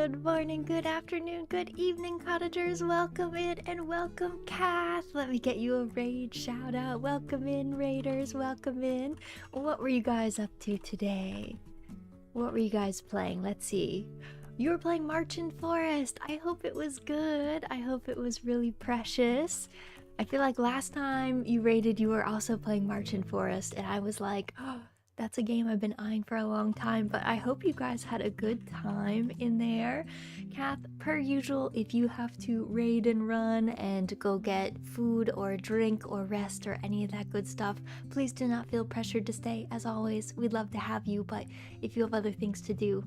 Good morning, good afternoon, good evening, cottagers. Welcome in and welcome, Kath. Let me get you a raid shout out. Welcome in, raiders. Welcome in. What were you guys up to today? What were you guys playing? Let's see. You were playing Marching Forest. I hope it was good. I hope it was really precious. I feel like last time you raided, you were also playing Marching Forest, and I was like, oh, that's a game I've been eyeing for a long time, but I hope you guys had a good time in there. Kath, per usual, if you have to raid and run and go get food or drink or rest or any of that good stuff, please do not feel pressured to stay. As always, we'd love to have you, but if you have other things to do,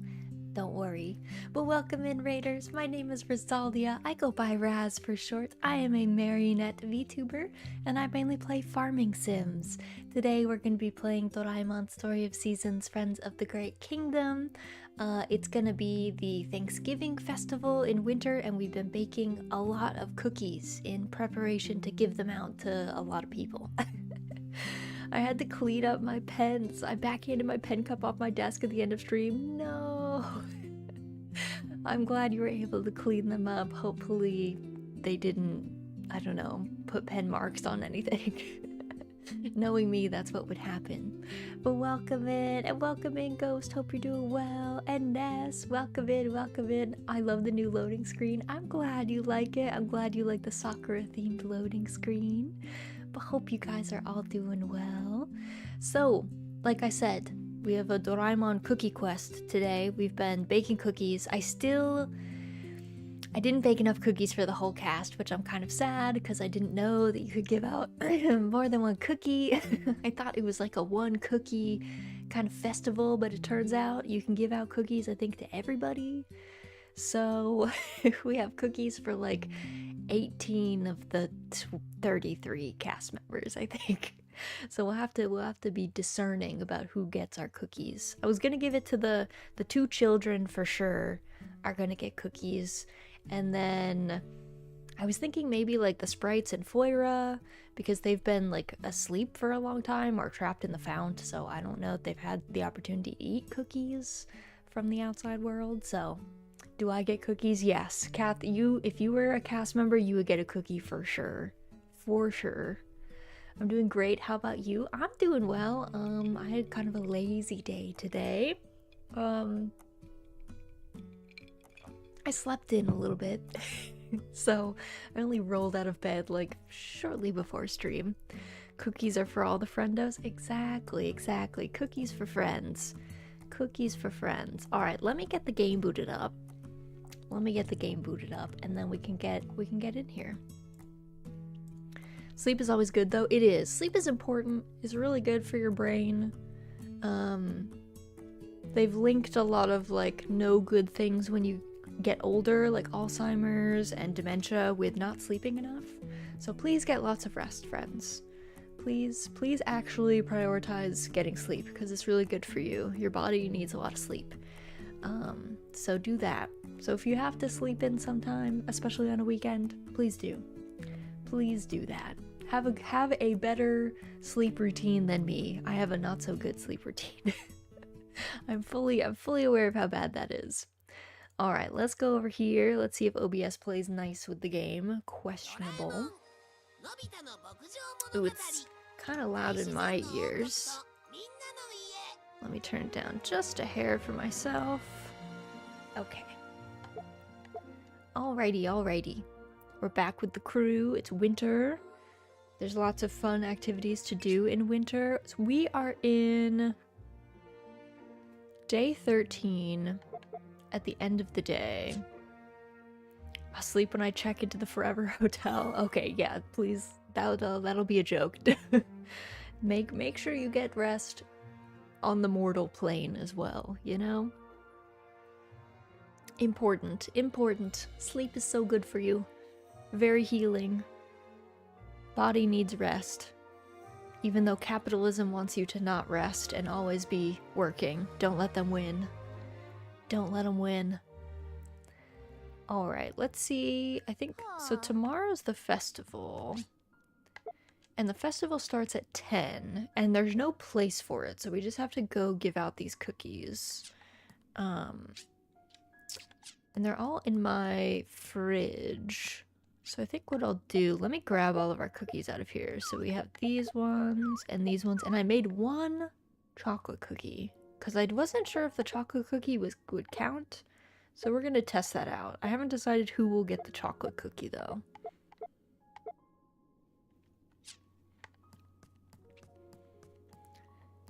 don't worry. But welcome in, raiders. My name is Rosaldia. I go by Raz for short. I am a marionette VTuber, and I mainly play farming sims. Today we're going to be playing Doraemon Story of Seasons Friends of the Great Kingdom. It's going to be the Thanksgiving festival in winter, and we've been baking a lot of cookies in preparation to give them out to a lot of people. I had to clean up my pens. I backhanded my pen cup off my desk at the end of stream. No. I'm glad you were able to clean them up. Hopefully they didn't, I don't know, put pen marks on anything. Knowing me, that's what would happen. But welcome in, Ghost. Hope you're doing well. And Ness, welcome in, welcome in. I love the new loading screen. I'm glad you like it. I'm glad you like the Sakura-themed loading screen. But hope you guys are all doing well. So, like I said, we have a Doraemon cookie quest today. We've been baking cookies. I didn't bake enough cookies for the whole cast, which I'm kind of sad because I didn't know that you could give out more than one cookie. I thought it was like a one cookie kind of festival, but it turns out you can give out cookies, I think, to everybody. So we have cookies for like 18 of the 33 cast members, I think. So we'll have to be discerning about who gets our cookies. I was gonna give it to the two children for sure are gonna get cookies, and then I was thinking maybe like the Sprites and Foira, because they've been like asleep for a long time or trapped in the fount, so I don't know if they've had the opportunity to eat cookies from the outside world. So do I get cookies? Yes. Kath, if you were a cast member, you would get a cookie for sure. For sure. I'm doing great. How about you? I'm doing well. I had kind of a lazy day today. I slept in a little bit. So I only rolled out of bed like shortly before stream. Cookies are for all the friendos? Exactly. Cookies for friends. Cookies for friends. Alright, let me get the game booted up. And then we can get in here. Sleep is always good, though. It is. Sleep is important. It's really good for your brain. They've linked a lot of like no good things when you get older, like Alzheimer's and dementia, with not sleeping enough. So please get lots of rest, friends. Please actually prioritize getting sleep, because it's really good for you. Your body needs a lot of sleep. So do that. So if you have to sleep in sometime, especially on a weekend, please do. Please do that. Have a better sleep routine than me. I have a not so good sleep routine. I'm fully aware of how bad that is. All right, let's go over here. Let's see if OBS plays nice with the game. Questionable. Ooh, it's kind of loud in my ears. Let me turn it down just a hair for myself. Okay. Alrighty. We're back with the crew. It's winter. There's lots of fun activities to do in winter. So we are in day 13 at the end of the day. I'll sleep when I check into the Forever Hotel. Okay, yeah, please. That'll be a joke. Make sure you get rest on the mortal plane as well, you know? Important. Sleep is so good for you. Very healing. Body needs rest. Even though capitalism wants you to not rest and always be working. Don't let them win. Don't let them win. Alright, let's see. I think, so tomorrow's the festival. And the festival starts at 10. And there's no place for it, so we just have to go give out these cookies. And they're all in my fridge. So I think what I'll do, let me grab all of our cookies out of here. So we have these ones, and I made one chocolate cookie. Because I wasn't sure if the chocolate cookie would count. So we're going to test that out. I haven't decided who will get the chocolate cookie, though.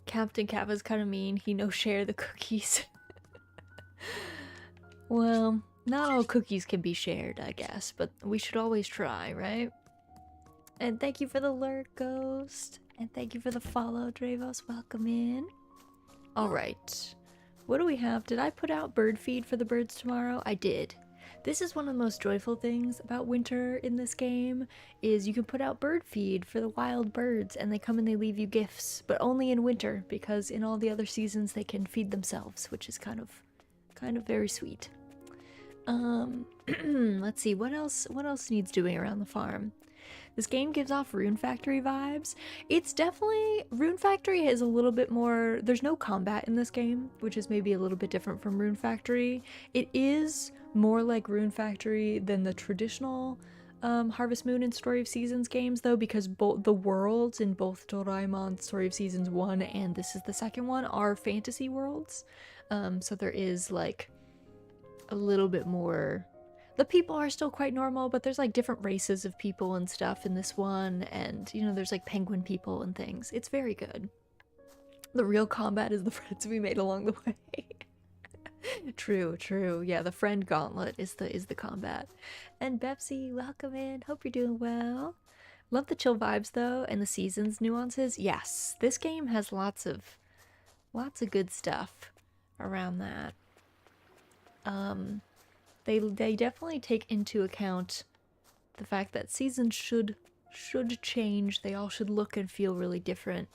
Captain Kappa's kind of mean. He no share the cookies. Well, not all cookies can be shared, I guess, but we should always try, right? And thank you for the lurk, Ghost. And thank you for the follow, Dravos. Welcome in. Alright. What do we have? Did I put out bird feed for the birds tomorrow? I did. This is one of the most joyful things about winter in this game, is you can put out bird feed for the wild birds, and they come and they leave you gifts, but only in winter, because in all the other seasons they can feed themselves, which is kind of very sweet. Let's see, what else needs doing around the farm? This game gives off Rune Factory vibes. It's definitely, Rune Factory is a little bit more, there's no combat in this game, which is maybe a little bit different from Rune Factory. It is more like Rune Factory than the traditional Harvest Moon and Story of Seasons games, though, because both the worlds in both Doraemon Story of Seasons 1 and this is the second one are fantasy worlds. So there is like a little bit more. The people are still quite normal, but there's like different races of people and stuff in this one, and you know, there's like penguin people and things. It's very good. The real combat is the friends we made along the way. True. Yeah, the friend gauntlet is the combat. And Bepsy, welcome in. Hope you're doing well. Love the chill vibes though, and the seasons nuances. Yes, this game has lots of good stuff around that. They definitely take into account the fact that seasons should change. They all should look and feel really different,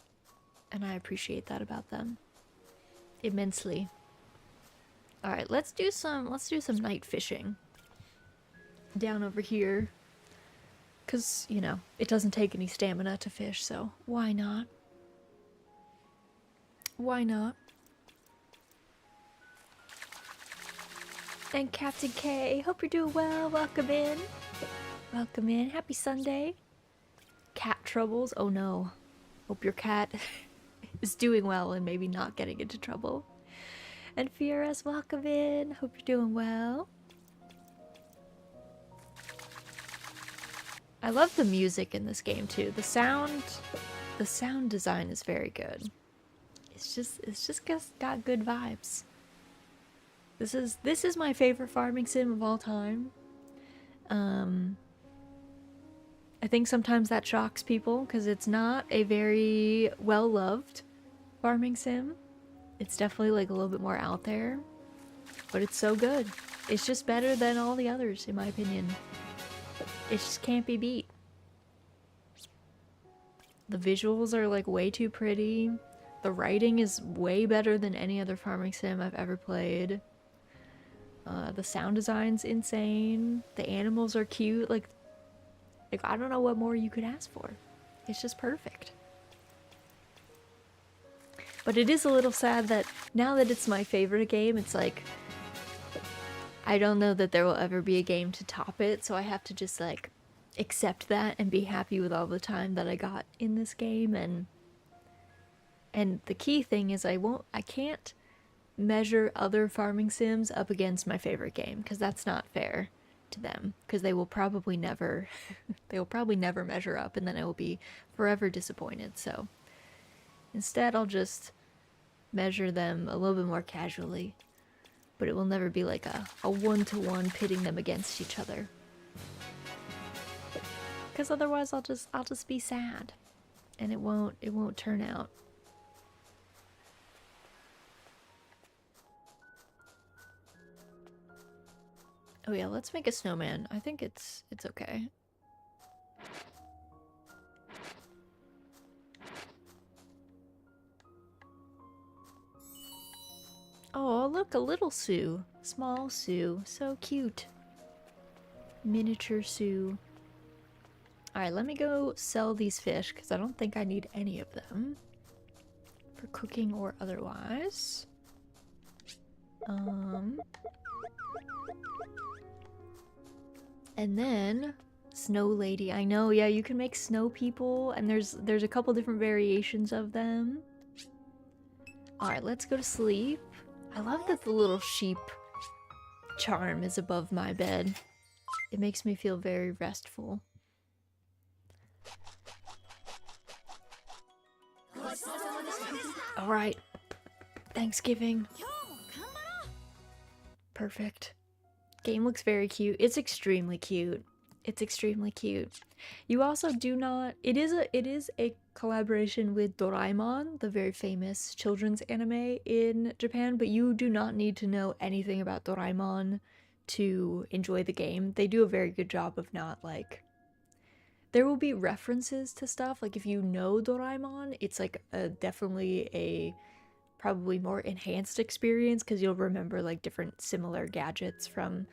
and I appreciate that about them immensely. All right, let's do some night fishing down over here, cause you know it doesn't take any stamina to fish, so why not? Why not? And Captain K, hope you're doing well. Welcome in. Welcome in. Happy Sunday. Cat troubles. Oh no. Hope your cat is doing well and maybe not getting into trouble. And Fioras, welcome in. Hope you're doing well. I love the music in this game too. The sound design is very good. It's just got good vibes. This is my favorite farming sim of all time. I think sometimes that shocks people because it's not a very well-loved farming sim. It's definitely like a little bit more out there, but it's so good. It's just better than all the others, in my opinion. It just can't be beat. The visuals are like way too pretty. The writing is way better than any other farming sim I've ever played. The sound design's insane. The animals are cute. Like I don't know what more you could ask for. It's just perfect. But it is a little sad that now that it's my favorite game, it's like I don't know that there will ever be a game to top it, so I have to just like accept that and be happy with all the time that I got in this game. And the key thing is I can't measure other farming sims up against my favorite game, because that's not fair to them, because they will probably never measure up, and then I will be forever disappointed. So instead I'll just measure them a little bit more casually, but it will never be like a one-to-one pitting them against each other, because otherwise I'll just be sad and it won't turn out. Oh yeah, let's make a snowman. I think it's okay. Oh, look, a little Sue. Small Sue. So cute. Miniature Sue. Alright, let me go sell these fish, because I don't think I need any of them for cooking or otherwise. And then Snow Lady. I know, yeah, you can make snow people, and there's a couple different variations of them. Alright, let's go to sleep. I love that the little sheep charm is above my bed. It makes me feel very restful. Alright. Thanksgiving. Perfect. Game looks very cute. It's extremely cute. It's extremely cute. You also do not... It is a collaboration with Doraemon, the very famous children's anime in Japan, but you do not need to know anything about Doraemon to enjoy the game. They do a very good job of not, like... There will be references to stuff, like if you know Doraemon, it's like definitely a probably more enhanced experience because you'll remember like different similar gadgets from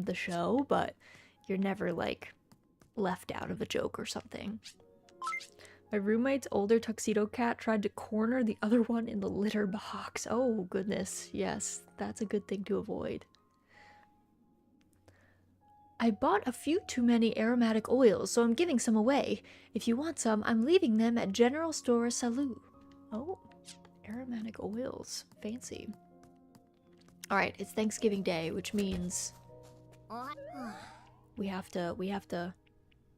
the show, but you're never like left out of a joke or something. My roommate's older tuxedo cat tried to corner the other one in the litter box. Oh goodness, yes, that's a good thing to avoid. I bought a few too many aromatic oils, so I'm giving some away. If you want some, I'm leaving them at General Store Salou. Oh, aromatic oils. Fancy. Alright, it's Thanksgiving Day, which means we have to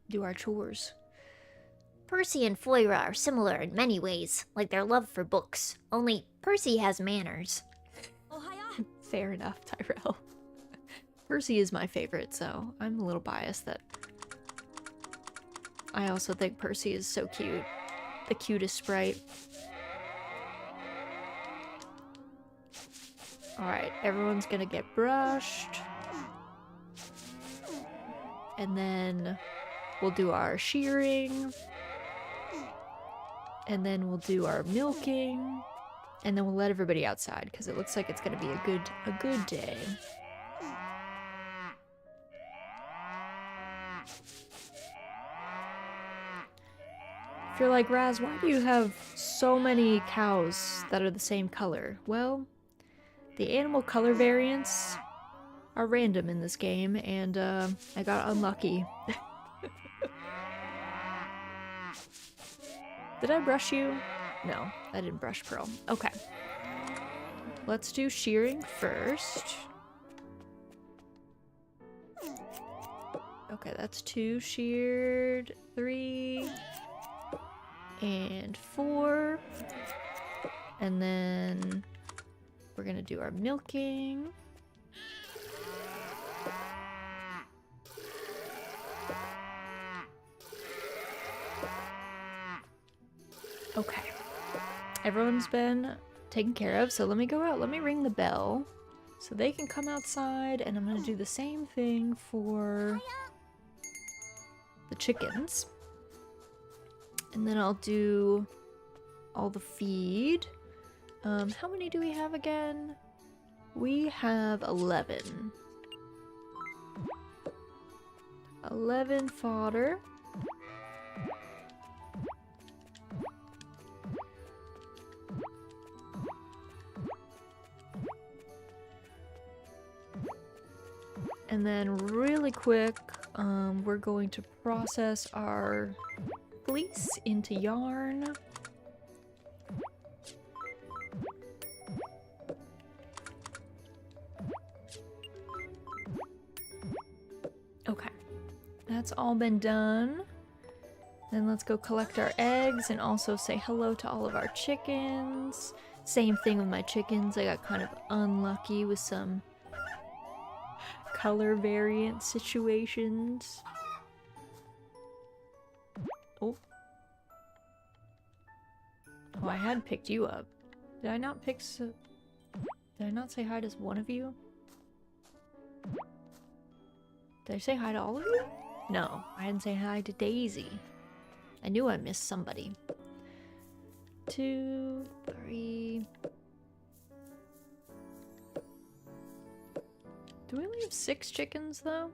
do our chores. Percy and Foira are similar in many ways, like their love for books. Only Percy has manners. Fair enough, Tyrell. Percy is my favorite, so I'm a little biased that I also think Percy is so cute. The cutest sprite. Alright, everyone's gonna get brushed. And then we'll do our shearing. And then we'll do our milking. And then we'll let everybody outside, because it looks like it's gonna be a good day. If you're like, Raz, why do you have so many cows that are the same color? Well, the animal color variants are random in this game, and I got unlucky. Did I brush you? No, I didn't brush Pearl. Okay. Let's do shearing first. Okay, that's 2 sheared, 3... and 4, and then we're gonna do our milking. Okay, everyone's been taken care of, so let me go out. Let me ring the bell so they can come outside, and I'm gonna do the same thing for the chickens. And then I'll do all the feed. How many do we have again? We have 11. 11 fodder. And then really quick, we're going to process our fleece into yarn. Okay, that's all been done. Then let's go collect our eggs and also say hello to all of our chickens. Same thing with my chickens. I got kind of unlucky with some color variant situations. Oh. Oh, I had picked you up. Did I not pick Did I not say hi to one of you? Did I say hi to all of you? No, I didn't say hi to Daisy. I knew I missed somebody. 2, 3... Do we only have 6 chickens, though?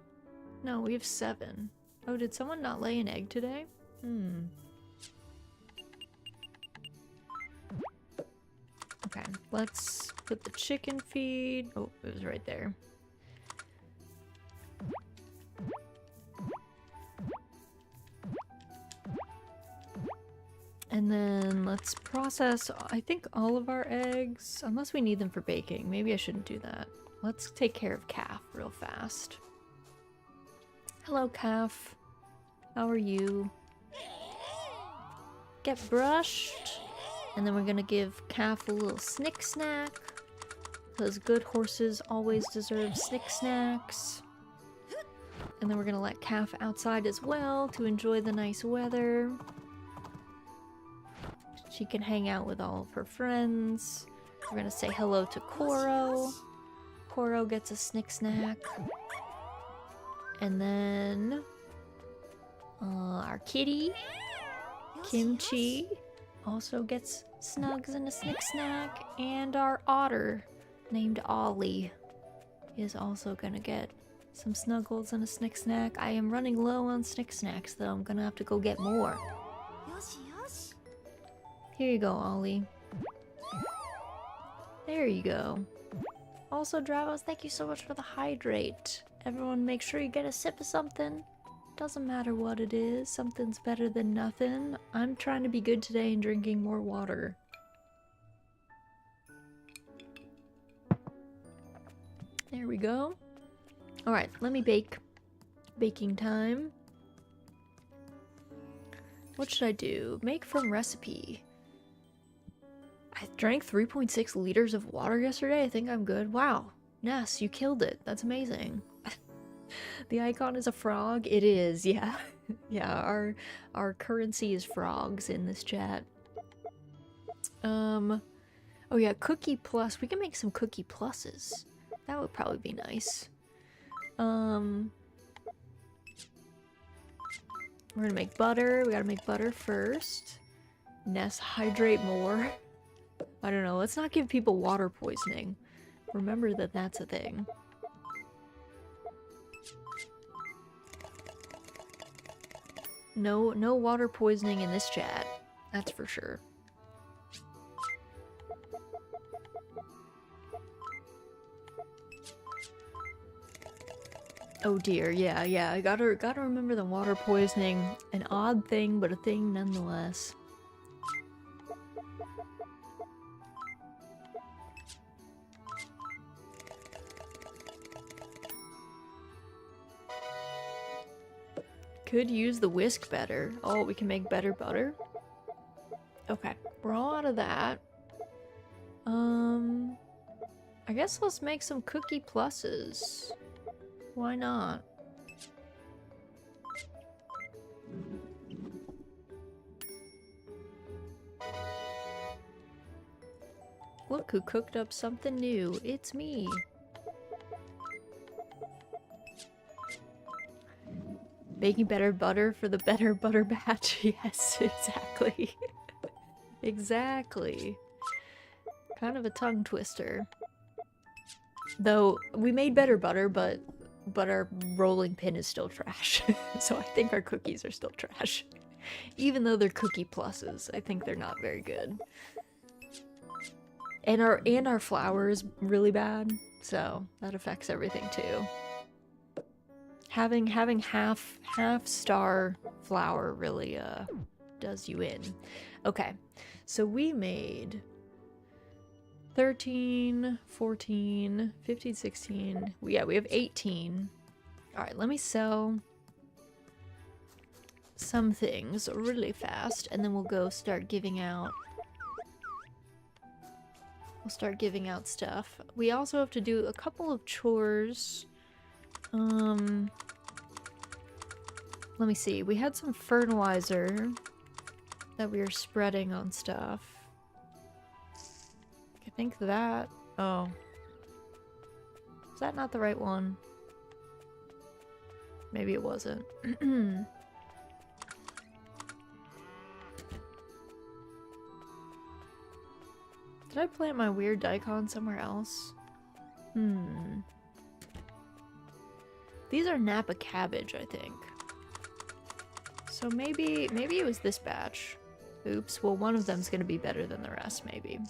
No, we have 7. Oh, did someone not lay an egg today? Okay, let's put the chicken feed. Oh, it was right there. And then let's process, I think, all of our eggs, unless we need them for baking. Maybe I shouldn't do that. Let's take care of Calf real fast. Hello, Calf. How are you? Get brushed. And then we're gonna give Calf a little snick snack. Because good horses always deserve snick snacks. And then we're gonna let Calf outside as well to enjoy the nice weather. She can hang out with all of her friends. We're gonna say hello to Koro. Koro gets a snick snack. And then our kitty, Kimchi, also gets snugs and a snick snack. And our otter, named Ollie, is also gonna get some snuggles and a snick snack. I am running low on snick snacks though. I'm gonna have to go get more. Here you go, Ollie. There you go. Also, Dravos, thank you so much for the hydrate. Everyone make sure you get a sip of something. Doesn't matter what it is, something's better than nothing. I'm trying to be good today and drinking more water. There we go. Alright, let me bake. Baking time. What should I do? Make from recipe. I drank 3.6 liters of water yesterday. I think I'm good. Wow. Ness, you killed it. That's amazing. The icon is a frog. It is, yeah. Yeah, our currency is frogs in this chat. Oh yeah, cookie plus. We can make some cookie pluses. That would probably be nice. We're gonna make butter. We gotta make butter first. Ness, hydrate more. I don't know, let's not give people water poisoning. Remember that that's a thing. No water poisoning in this chat. That's for sure. Oh dear, yeah, I gotta remember the water poisoning. An odd thing, but a thing nonetheless. Could use the whisk better. Oh, we can make better butter? Okay, we're all out of that. I guess let's make some cookie pluses. Why not? Look who cooked up something new. It's me. Baking better butter for the better butter batch. Yes, exactly. Exactly. Kind of a tongue twister. Though, we made better butter, but our rolling pin is still trash. So I think our cookies are still trash. Even though they're cookie pluses, I think they're not very good. And our flour is really bad, so that affects everything too. Having half star flour really does you in. Okay, so we made 13, 14, 15, 16. Yeah, we have 18. Alright, let me sell some things really fast, and then we'll go start giving out. We'll start giving out stuff. We also have to do a couple of chores. Let me see. We had some fertilizer that we were spreading on stuff. I think that... Oh. Is that not the right one? Maybe it wasn't. Did I plant my weird daikon somewhere else? These are Napa cabbage, I think. So maybe it was this batch. Oops, well one of them's gonna be better than the rest, maybe.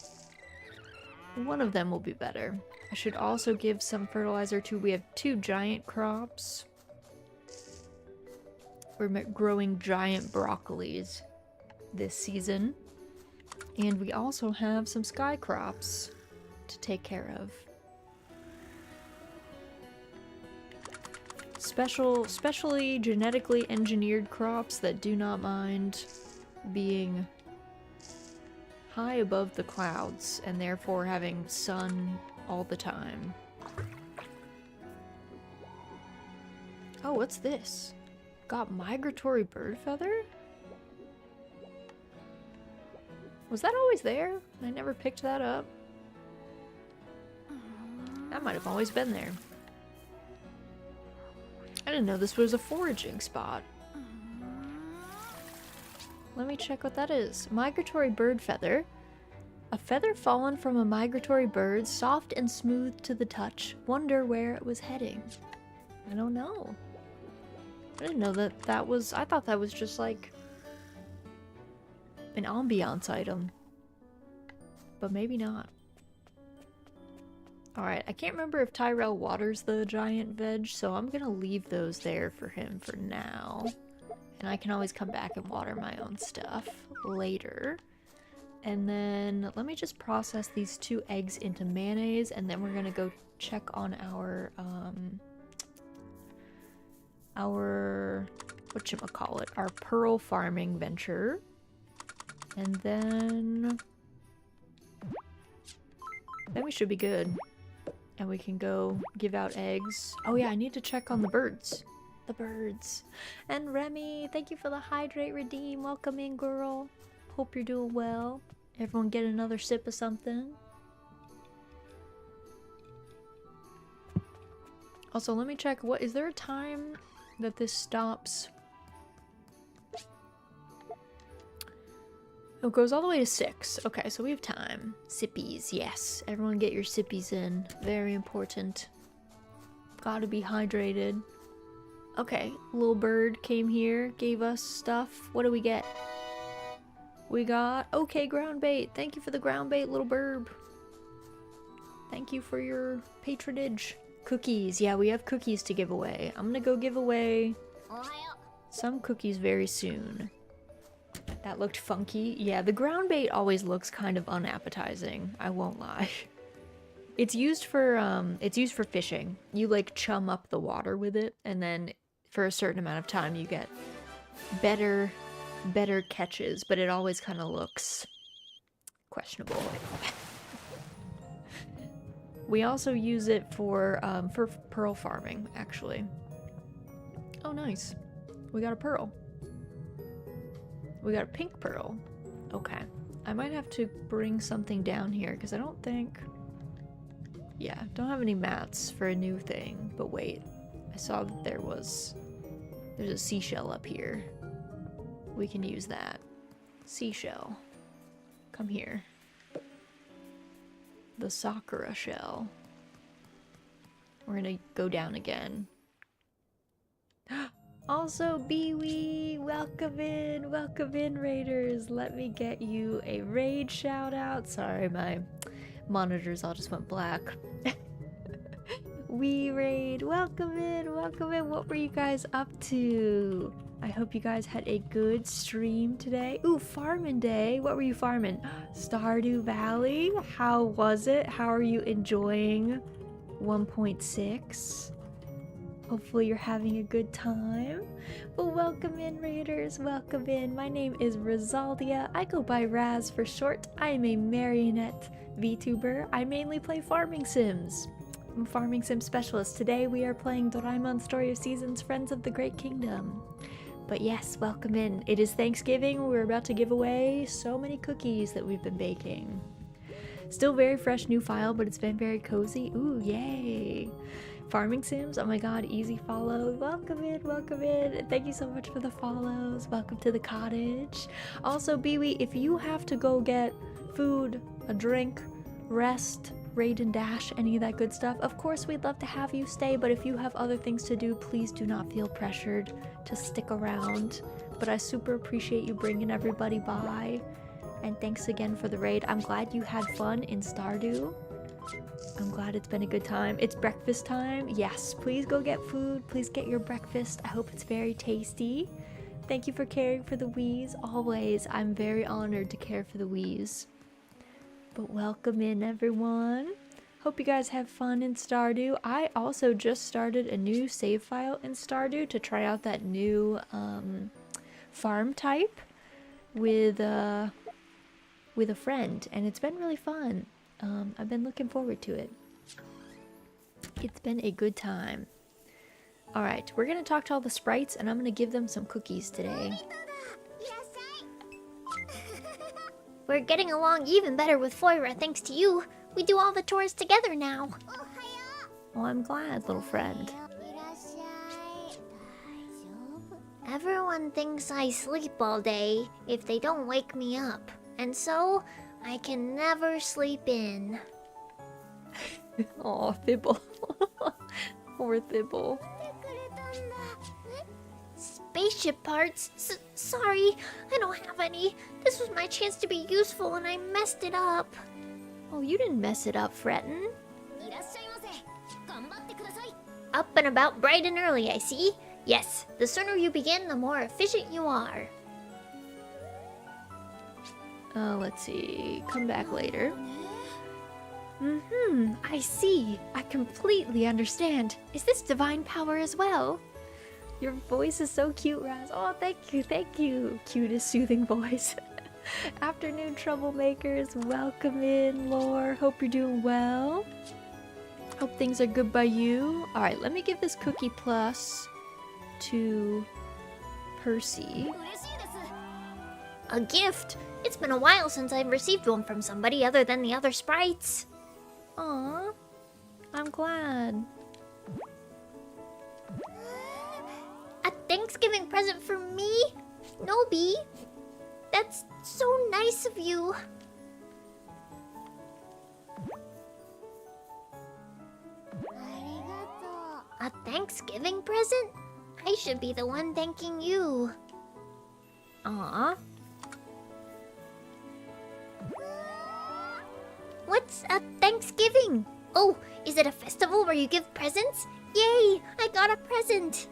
One of them will be better. I should also give some fertilizer to... We have 2 giant crops. We're growing giant broccolis this season. And we also have some sky crops to take care of. Specially genetically engineered crops that do not mind being high above the clouds and therefore having sun all the time. Oh, what's this? Got migratory bird feather? Was that always there? I never picked that up. That might have always been there. I didn't know this was a foraging spot. Let me check what that is. Migratory bird feather. A feather fallen from a migratory bird, soft and smooth to the touch. Wonder where it was heading. I don't know. I didn't know that was... I thought that was just like an ambiance item. But maybe not. Alright, I can't remember if Tyrell waters the giant veg, so I'm gonna leave those there for him for now. And I can always come back and water my own stuff later. And then let me just process these 2 eggs into mayonnaise, and then we're gonna go check on our whatchamacallit, our pearl farming venture. And then we should be good. And we can go give out eggs. Oh yeah, I need to check on the birds. The birds. And Remy, thank you for the hydrate redeem. Welcome in, girl. Hope you're doing well. Everyone get another sip of something. Also, let me check. What is there a time that this stops? Oh, it goes all the way to 6. Okay, so we have time. Sippies, yes. Everyone get your sippies in. Very important. Gotta be hydrated. Okay, little bird came here, gave us stuff. What do we get? We got... Okay, ground bait. Thank you for the ground bait, little bird. Thank you for your patronage. Cookies. Yeah, we have cookies to give away. I'm gonna go give away some cookies very soon. That looked funky. Yeah, the ground bait always looks kind of unappetizing. I won't lie. It's used for fishing. You like chum up the water with it, and then for a certain amount of time you get better catches, but it always kind of looks questionable. We also use it for pearl farming, actually. Oh, nice. We got a pearl. We got a pink pearl. Okay. I might have to bring something down here, because I don't think... Yeah, don't have any mats for a new thing. But wait. I saw that there's a seashell up here. We can use that. Seashell. Come here. The Sakura shell. We're gonna go down again. Also, Biwi, welcome in, raiders. Let me get you a raid shout out. Sorry, my monitors all just went black. We raid, welcome in. What were you guys up to? I hope you guys had a good stream today. Ooh, farming day. What were you farming? Stardew Valley? How was it? How are you enjoying 1.6? Hopefully you're having a good time. Well, welcome in, raiders. Welcome in. My name is Rizaldia. I go by Raz for short. I am a marionette VTuber. I mainly play farming sims. I'm a farming sim specialist. Today we are playing Doraemon Story of Seasons, Friends of the Great Kingdom. But yes, welcome in. It is Thanksgiving. We're about to give away so many cookies that we've been baking. Still very fresh new file, but it's been very cozy. Ooh, yay. Farming sims, oh my god, easy follow. Welcome in. Thank you so much for the follows. Welcome to the cottage. Also, Biwi, if you have to go get food, a drink, rest, raid and dash, any of that good stuff, of course we'd love to have you stay, but if you have other things to do, please do not feel pressured to stick around. But I super appreciate you bringing everybody by, and thanks again for the raid. I'm glad you had fun in Stardew. I'm glad it's been a good time. It's breakfast time. Yes, please go get food. Please get your breakfast. I hope it's very tasty. Thank you for caring for the Wiis. Always, I'm very honored to care for the Wiis. But welcome in, everyone. Hope you guys have fun in Stardew. I also just started a new save file in Stardew to try out that new farm type with a friend, and it's been really fun. I've been looking forward to it. It's been a good time. Alright, we're gonna talk to all the sprites, and I'm gonna give them some cookies today. We're getting along even better with Foira thanks to you. We do all the chores together now. Oh, I'm glad, little friend. Everyone thinks I sleep all day if they don't wake me up. And so, I can never sleep in. Aw, Thibble. Poor Thibble. Spaceship parts? Sorry, I don't have any. This was my chance to be useful and I messed it up. Oh, you didn't mess it up, Frettin'. Up and about bright and early, I see. Yes, the sooner you begin, the more efficient you are. Let's see. Come back later. I see. I completely understand. Is this divine power as well? Your voice is so cute, Raz. Oh, thank you, thank you. Cutest soothing voice. Afternoon troublemakers, welcome in, Lore. Hope you're doing well. Hope things are good by you. Alright, let me give this cookie plus to Percy. A gift? It's been a while since I've received one from somebody other than the other sprites. Aw, I'm glad. A Thanksgiving present for me? Nobi? That's so nice of you. A Thanksgiving present? I should be the one thanking you. Aw. What's a Thanksgiving? Oh, is it a festival where you give presents? Yay! I got a present!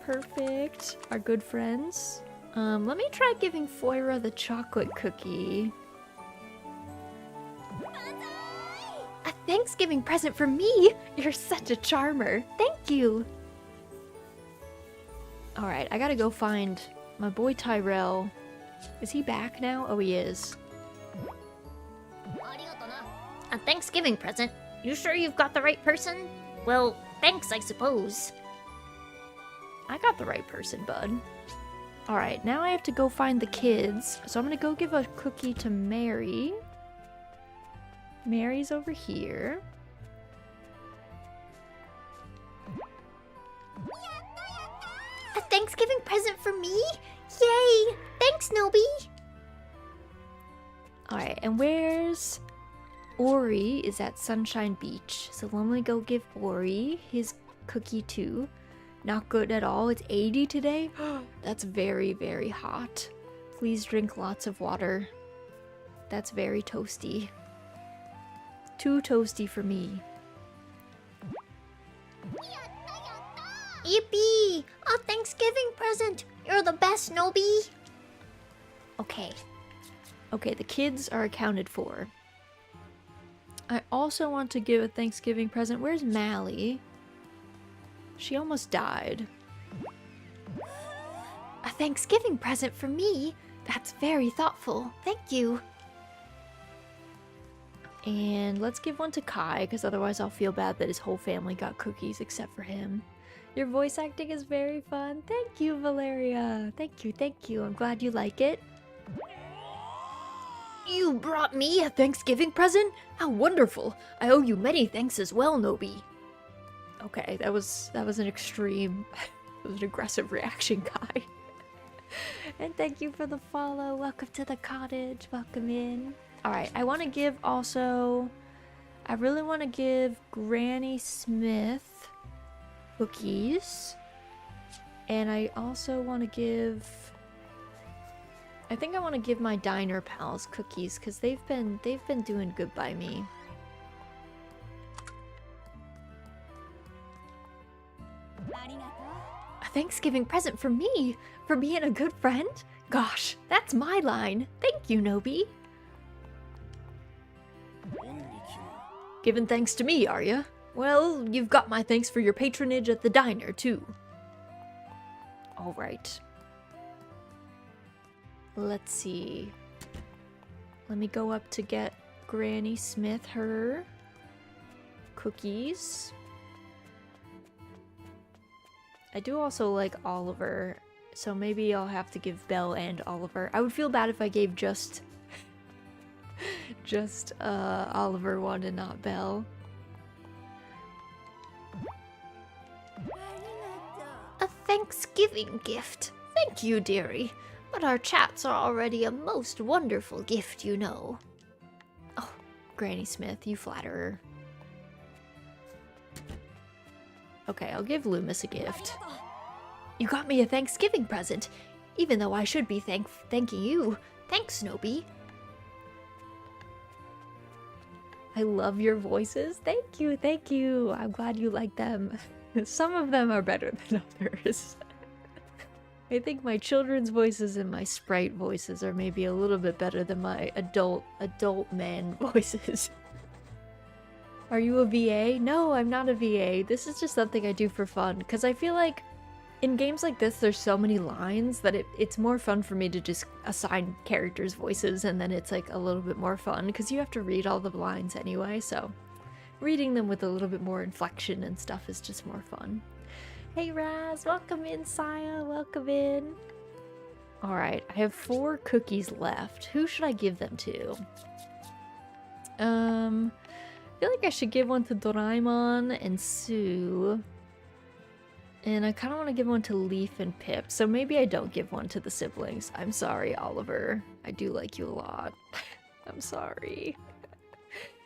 Perfect. Our good friends. Let me try giving Foira the chocolate cookie. A Thanksgiving present for me? You're such a charmer. Thank you. Alright, I gotta go find my boy Tyrell. Is he back now? Oh, he is. A Thanksgiving present? You sure you've got the right person? Well, thanks, I suppose. I got the right person, bud. Alright, now I have to go find the kids. So I'm gonna go give a cookie to Mary. Mary's over here. A Thanksgiving present for me? Yay! Thanks, Nobi! Alright, and where's... Ori is at Sunshine Beach. So let me go give Ori his cookie too. Not good at all. It's 80 today. That's very, very hot. Please drink lots of water. That's very toasty. Too toasty for me. Yippee! A Thanksgiving present! You're the best, Nobi! Okay. Okay, the kids are accounted for. I also want to give a Thanksgiving present. Where's Mally? She almost died. A Thanksgiving present for me? That's very thoughtful. Thank you. And let's give one to Kai, because otherwise I'll feel bad that his whole family got cookies except for him. Your voice acting is very fun. Thank you, Valeria. Thank you, thank you. I'm glad you like it. You brought me a Thanksgiving present? How wonderful. I owe you many thanks as well, Nobi. Okay, that was an extreme, that was an aggressive reaction, Kai. And thank you for the follow. Welcome to the cottage. Welcome in. Alright, I want to give also... I really want to give Granny Smith cookies. And I also want to give... I think I want to give my diner pals cookies because they've been doing good by me. A Thanksgiving present for me? For being a good friend? Gosh, that's my line. Thank you, Nobi. Giving thanks to me, are ya? Well, you've got my thanks for your patronage at the diner, too. Alright. Let's see. Let me go up to get Granny Smith her cookies. I do also like Oliver, so maybe I'll have to give Belle and Oliver. I would feel bad if I gave just Oliver one and not Belle. A Thanksgiving gift. Thank you, dearie. But our chats are already a most wonderful gift, you know. Oh, Granny Smith, you flatterer. Okay, I'll give Loomis a gift. You got me a Thanksgiving present, even though I should be thanking you. Thanks, Snoopy. I love your voices. Thank you, thank you. I'm glad you like them. Some of them are better than others. I think my children's voices and my sprite voices are maybe a little bit better than my adult man voices. Are you a VA? No, I'm not a VA. This is just something I do for fun, because I feel like in games like this there's so many lines that it's more fun for me to just assign characters' voices, and then it's like a little bit more fun, because you have to read all the lines anyway, so reading them with a little bit more inflection and stuff is just more fun. Hey Raz, welcome in, Saya, welcome in. Alright, I have 4 cookies left. Who should I give them to? I feel like I should give one to Doraemon and Sue. And I kind of want to give one to Leaf and Pip, so maybe I don't give one to the siblings. I'm sorry, Oliver. I do like you a lot. I'm sorry.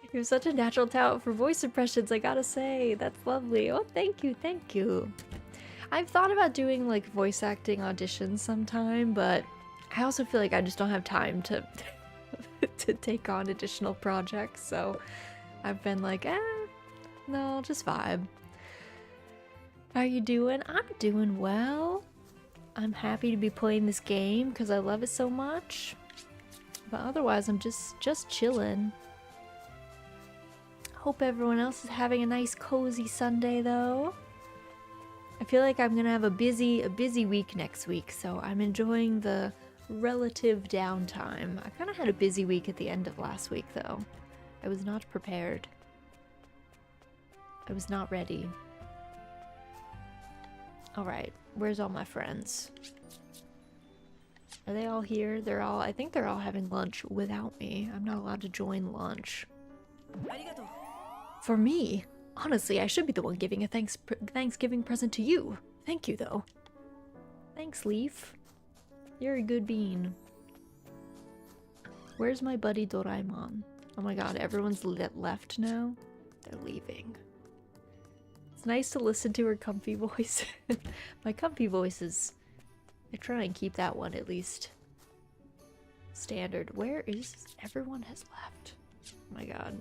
You have such a natural talent for voice impressions, I gotta say. That's lovely. Oh, thank you, thank you. I've thought about doing like voice acting auditions sometime, but I also feel like I just don't have time to to take on additional projects, so I've been like, no, just vibe. How are you doing? I'm doing well. I'm happy to be playing this game because I love it so much. But otherwise, I'm just chilling. Hope everyone else is having a nice cozy Sunday though. I feel like I'm gonna have a busy week next week, so I'm enjoying the relative downtime. I kind of had a busy week at the end of last week though. I was not prepared. I was not ready. Alright, where's all my friends? Are they all here? I think they're all having lunch without me. I'm not allowed to join lunch. For me? Honestly, I should be the one giving a Thanksgiving present to you. Thank you, though. Thanks, Leaf. You're a good bean. Where's my buddy Doraemon? Oh my god, everyone's left now? They're leaving. It's nice to listen to her comfy voice. My comfy voice is... I try and keep that one at least standard. Where is... Everyone has left. Oh my god.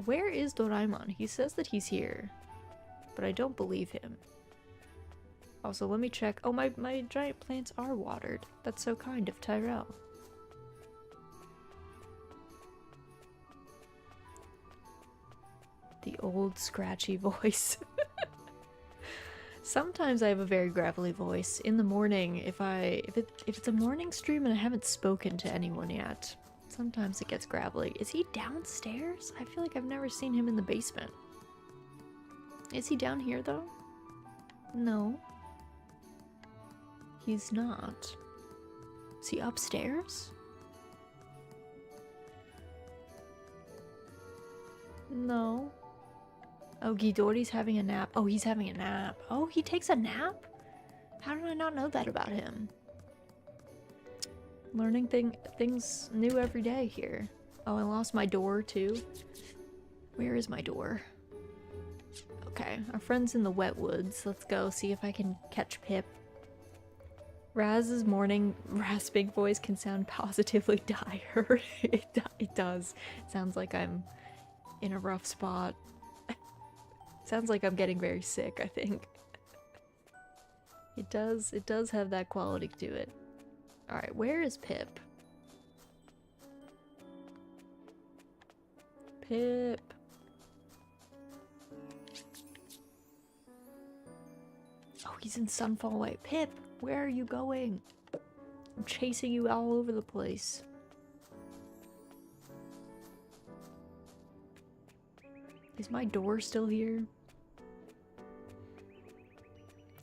Where is Doraemon? He says that he's here, but I don't believe him. Also, let me check. Oh, my giant plants are watered. That's so kind of Tyrell. The old scratchy voice. Sometimes I have a very gravelly voice. In the morning, if it's a morning stream and I haven't spoken to anyone yet, sometimes it gets gravelly. Is he downstairs? I feel like I've never seen him in the basement. Is he down here though? No. He's not. Is he upstairs? No. Oh, Ghidorah's having a nap. Oh, he's having a nap. Oh, he takes a nap? How did I not know that about him? Learning things new every day here. Oh, I lost my door too. Where is my door? Okay, our friend's in the wet woods. Let's go see if I can catch Pip. Raz's morning rasping voice can sound positively dire. It does. It sounds like I'm in a rough spot. Sounds like I'm getting very sick, I think. It does have that quality to it. Alright, where is Pip? Pip. Oh, he's in Sunfall Way. Pip, where are you going? I'm chasing you all over the place. Is my door still here?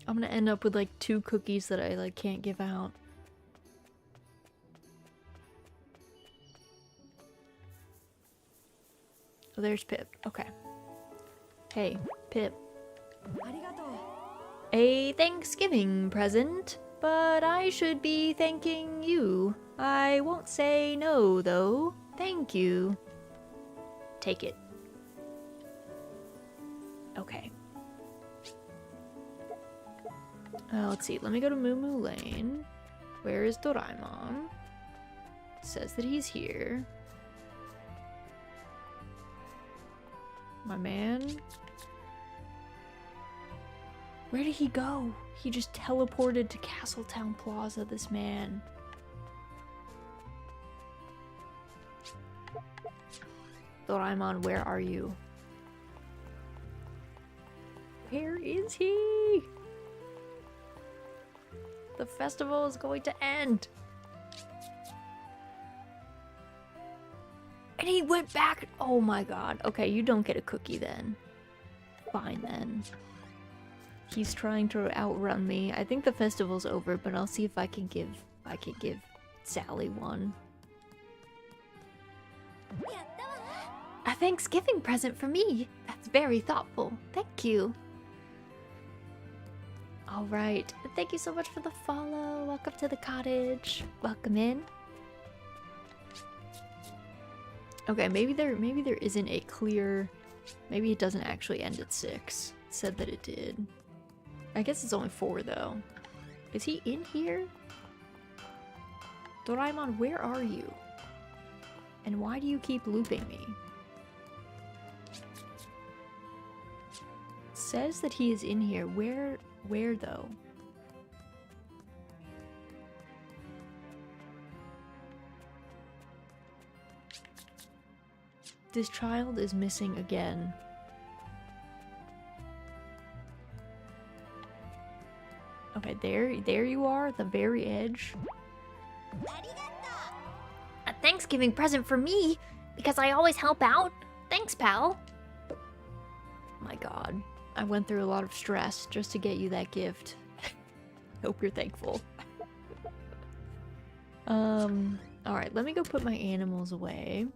I'm gonna end up with like 2 cookies that I like can't give out. Oh, there's Pip. Okay. Hey, Pip. A Thanksgiving present, but I should be thanking you. I won't say no, though. Thank you. Take it. Okay. Let's see. Let me go to Moo Moo Lane. Where is Doraemon? It says that he's here. My man. Where did he go? He just teleported to Castletown Plaza, this man. Doraemon, where are you? Where is he? The festival is going to end. And he went back. Oh my god. Okay, you don't get a cookie then. Fine then. He's trying to outrun me. I think the festival's over, but I'll see if I can give Sally one. A Thanksgiving present for me. That's very thoughtful. Thank you. Alright. Thank you so much for the follow. Welcome to the cottage. Welcome in. Okay, maybe there isn't a clear... Maybe it doesn't actually end at 6. It said that it did. I guess it's only 4 though. Is he in here? Doraemon, where are you? And why do you keep looping me? It says that he is in here. Where though? This child is missing again. Okay, there you are, at the very edge. A Thanksgiving present for me? Because I always help out? Thanks, pal. My god. I went through a lot of stress just to get you that gift. Hope you're thankful. Alright, let me go put my animals away.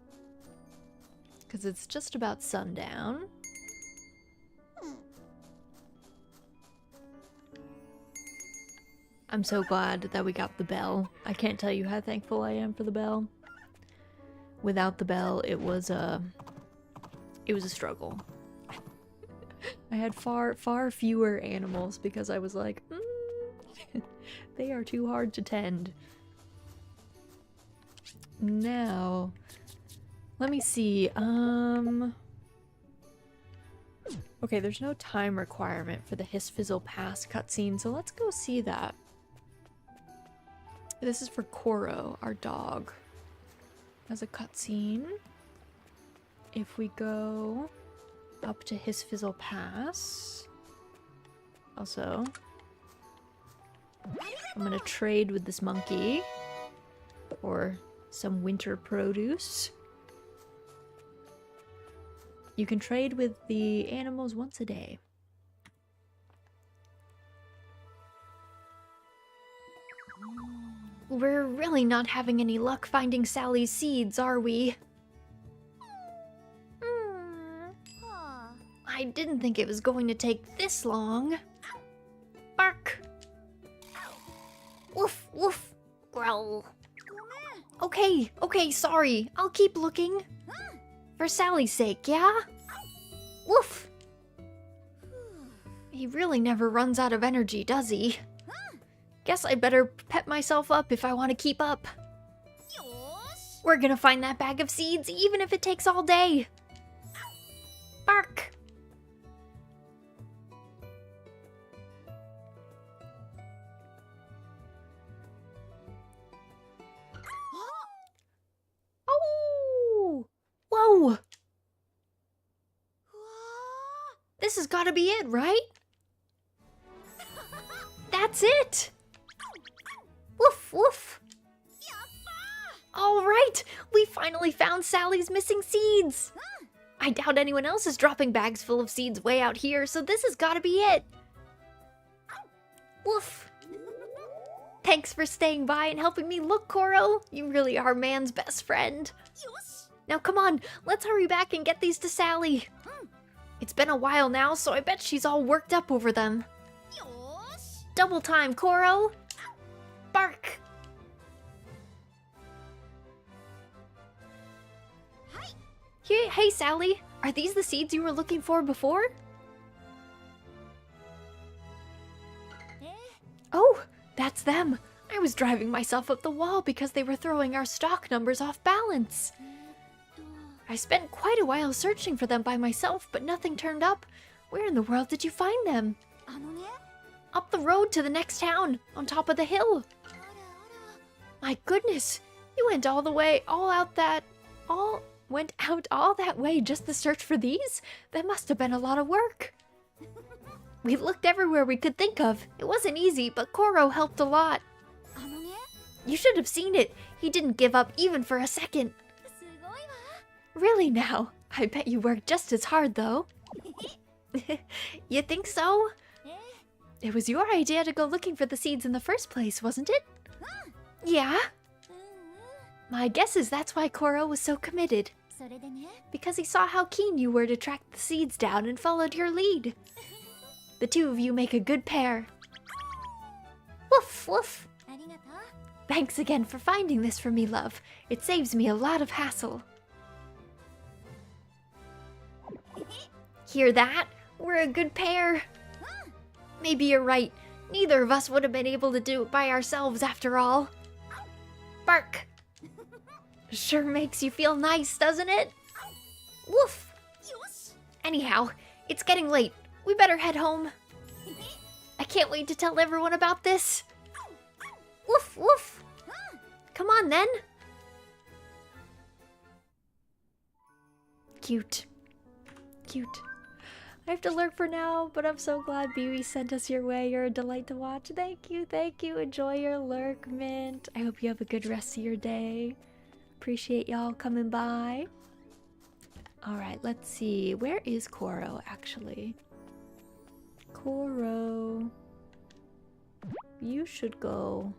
Because it's just about sundown. I'm so glad that we got the bell. I can't tell you how thankful I am for the bell. Without the bell, it was a struggle. I had far fewer animals because I was like, they are too hard to tend. Now, let me see, okay, there's no time requirement for the Hiss Fizzle Pass cutscene, so let's go see that. This is for Koro, our dog. As a cutscene, if we go up to Hiss Fizzle Pass, also, I'm gonna trade with this monkey for some winter produce. You can trade with the animals once a day. We're really not having any luck finding Sally's seeds, are we? I didn't think it was going to take this long. Bark! Woof, woof, growl. Okay, sorry. I'll keep looking. For Sally's sake, yeah? Woof! He really never runs out of energy, does he? Guess I better pep myself up if I want to keep up. We're gonna find that bag of seeds, even if it takes all day. Bark! gotta be it, right? That's it! Woof woof! All right, we finally found Sally's missing seeds. I doubt anyone else is dropping bags full of seeds way out here, so this has gotta be it. Woof! Thanks for staying by and helping me look, Koro. You really are man's best friend. Now come on, let's hurry back and get these to Sally. It's been a while now, so I bet she's all worked up over them. Double time, Koro. Bark. Hey, Sally. Are these the seeds you were looking for before? Oh, that's them. I was driving myself up the wall because they were throwing our stock numbers off balance. I spent quite a while searching for them by myself, but nothing turned up. Where in the world did you find them? Up the road to the next town, on top of the hill. My goodness, you went all that way just to search for these? That must have been a lot of work. We looked everywhere we could think of. It wasn't easy, but Koro helped a lot. You should have seen it. He didn't give up even for a second. Really now? I bet you worked just as hard, though. You think so? It was your idea to go looking for the seeds in the first place, wasn't it? Yeah? My guess is that's why Koro was so committed. Because he saw how keen you were to track the seeds down and followed your lead. The two of you make a good pair. Woof woof! Thanks again for finding this for me, love. It saves me a lot of hassle. Hear that? We're a good pair. Maybe you're right. Neither of us would have been able to do it by ourselves after all. Bark! Sure makes you feel nice, doesn't it? Woof! Anyhow, it's getting late. We better head home. I can't wait to tell everyone about this. Woof woof! Come on then. Cute. Cute. I have to lurk for now, but I'm so glad BB sent us your way. You're a delight to watch. Thank you, thank you. Enjoy your lurk, Mint. I hope you have a good rest of your day. Appreciate y'all coming by. Alright, let's see. Where is Koro, actually? Koro. You should go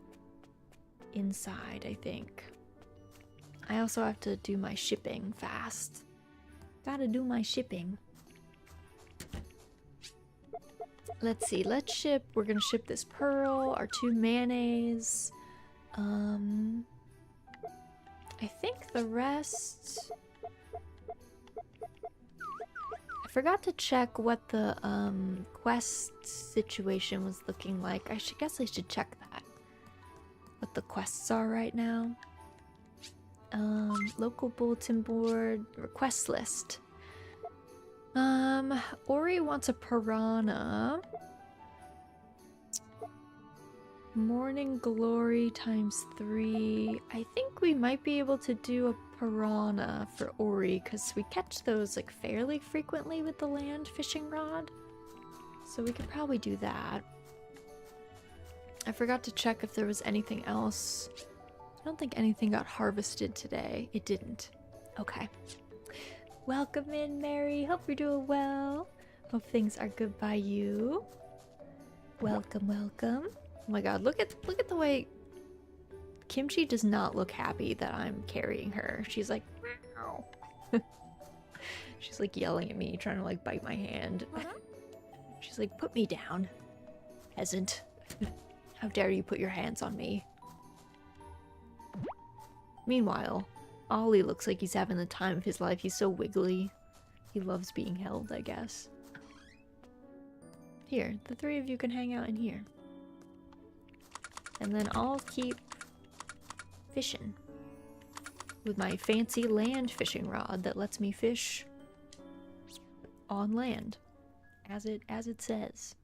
inside, I think. I also have to do my shipping fast. Gotta do my shipping. Let's see, let's ship. We're gonna ship this pearl, our 2 mayonnaise. I think the rest... I forgot to check what the quest situation was looking like. Guess I should check that. What the quests are right now. Local bulletin board, request list. Ori wants a piranha. Morning glory times 3. I think we might be able to do a piranha for Ori because we catch those like fairly frequently with the land fishing rod. So we could probably do that. I forgot to check if there was anything else. I don't think anything got harvested today. It didn't. Okay. Welcome in, Mary. Hope you're doing well. Hope things are good by you. Welcome, welcome. Oh my god, look at the way Kimchi does not look happy that I'm carrying her. She's like, meow. She's like yelling at me, trying to like bite my hand. She's like, put me down, peasant. How dare you put your hands on me? Meanwhile, Ollie looks like he's having the time of his life. He's so wiggly. He loves being held, I guess. Here, the 3 of you can hang out in here. And then I'll keep fishing with my fancy land fishing rod that lets me fish on land, as it says.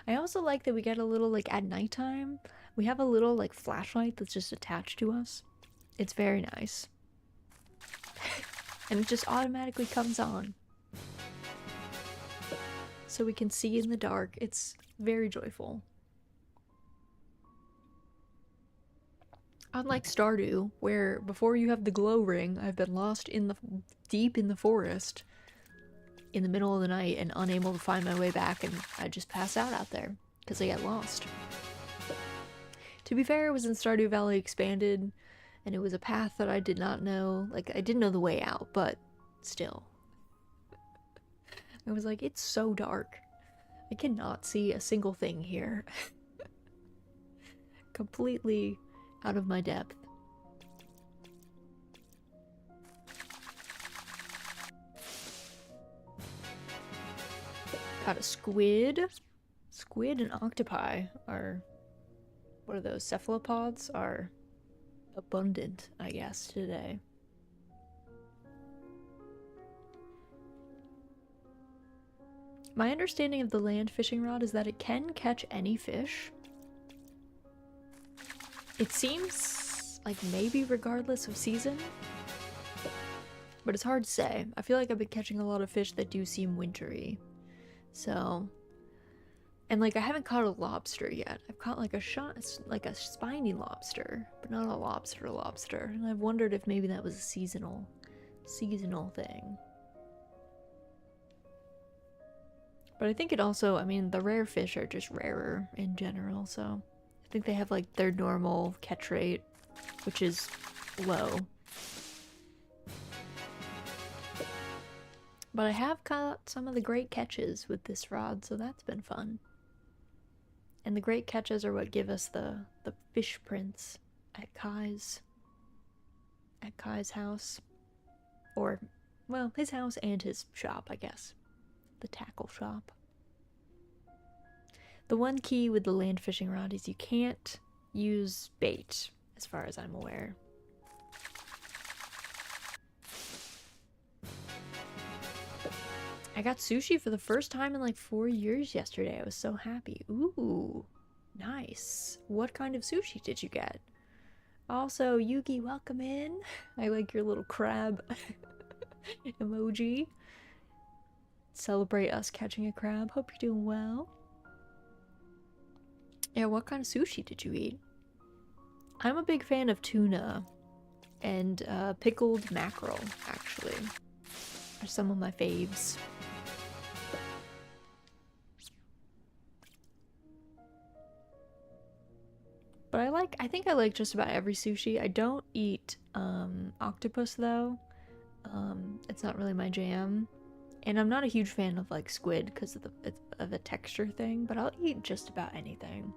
I also like that we get a little, like, at nighttime, we have a little, like, flashlight that's just attached to us. It's very nice. And it just automatically comes on. so we can see in the dark. It's very joyful. Unlike Stardew, where before you have the glow ring, I've been lost deep in the forest in the middle of the night and unable to find my way back, and I just pass out there because I get lost. To be fair, it was in Stardew Valley Expanded, and it was a path that I did not know. Like, I didn't know the way out, but still. I was like, it's so dark. I cannot see a single thing here. Completely out of my depth. Got a squid. Squid and octopi are, what are those, cephalopods are abundant, I guess, today. My understanding of the land fishing rod is that it can catch any fish. It seems like maybe regardless of season, but it's hard to say. I feel like I've been catching a lot of fish that do seem wintry. So, and like I haven't caught a lobster yet. I've caught like a spiny lobster, but not a lobster. And I've wondered if maybe that was a seasonal thing. But I think it also, I mean, the rare fish are just rarer in general, so I think they have like their normal catch rate, which is low. But I have caught some of the great catches with this rod, so that's been fun. And the great catches are what give us the fish prints at Kai's house. Or, well, his house and his shop, I guess. The tackle shop. The one key with the land fishing rod is you can't use bait, as far as I'm aware. I got sushi for the first time in like 4 years yesterday. I was so happy. Ooh, nice. What kind of sushi did you get? Also, Yugi, welcome in. I like your little crab emoji. Celebrate us catching a crab. Hope you're doing well. Yeah, what kind of sushi did you eat? I'm a big fan of tuna and pickled mackerel, actually. Are some of my faves. But I think I like just about every sushi. I don't eat octopus though. It's not really my jam. And I'm not a huge fan of like squid because of the texture thing, but I'll eat just about anything.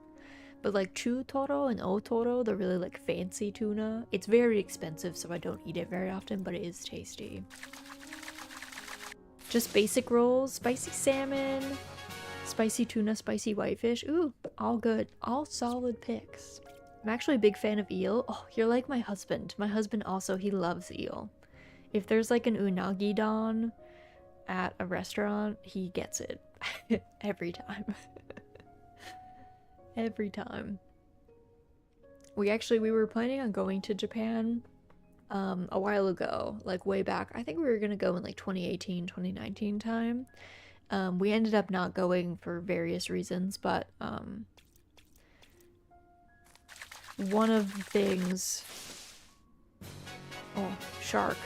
But like chutoro and otoro, the really like fancy tuna, it's very expensive, so I don't eat it very often, but it is tasty. Just basic rolls, spicy salmon, spicy tuna, spicy whitefish. Ooh, all good. All solid picks. I'm actually a big fan of eel. Oh, you're like my husband. My husband also, he loves eel. If there's like an unagi don at a restaurant, he gets it. Every time. Every time. We were planning on going to Japan a while ago, like way back. I think we were gonna go in like 2018, 2019 time. We ended up not going for various reasons, but one of the things... Oh, shark.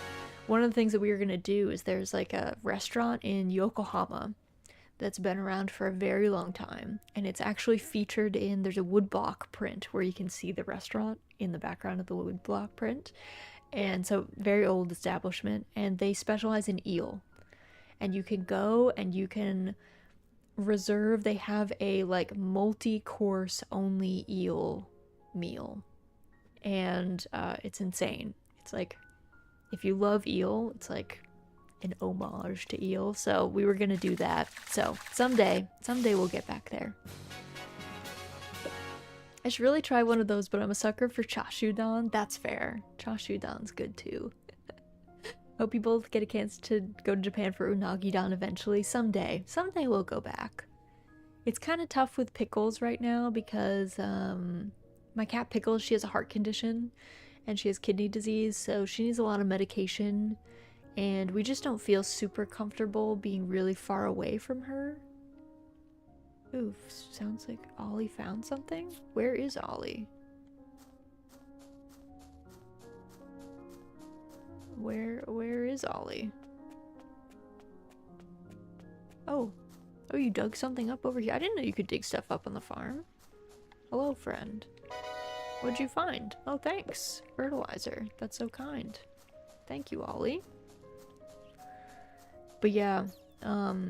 One of the things that we were gonna do is there's like a restaurant in Yokohama that's been around for a very long time, and it's actually featured in, there's a woodblock print where you can see the restaurant in the background of the woodblock print. And so, very old establishment, and they specialize in eel. And you can go and you can reserve, they have a like multi-course only eel meal. And it's insane. It's like, if you love eel, it's like an homage to eel. So we were gonna do that. So someday we'll get back there. I should really try one of those, but I'm a sucker for chashudan. That's fair. Chashudan's good too. Hope you both get a chance to go to Japan for unagi-don eventually. Someday we'll go back. It's kind of tough with Pickles right now because my cat Pickles, she has a heart condition and she has kidney disease, so she needs a lot of medication, and we just don't feel super comfortable being really far away from her. Oof, sounds like Ollie found something? Where is Ollie? Where is Ollie? Oh. Oh, you dug something up over here? I didn't know you could dig stuff up on the farm. Hello, friend. What'd you find? Oh, thanks. Fertilizer. That's so kind. Thank you, Ollie. But yeah,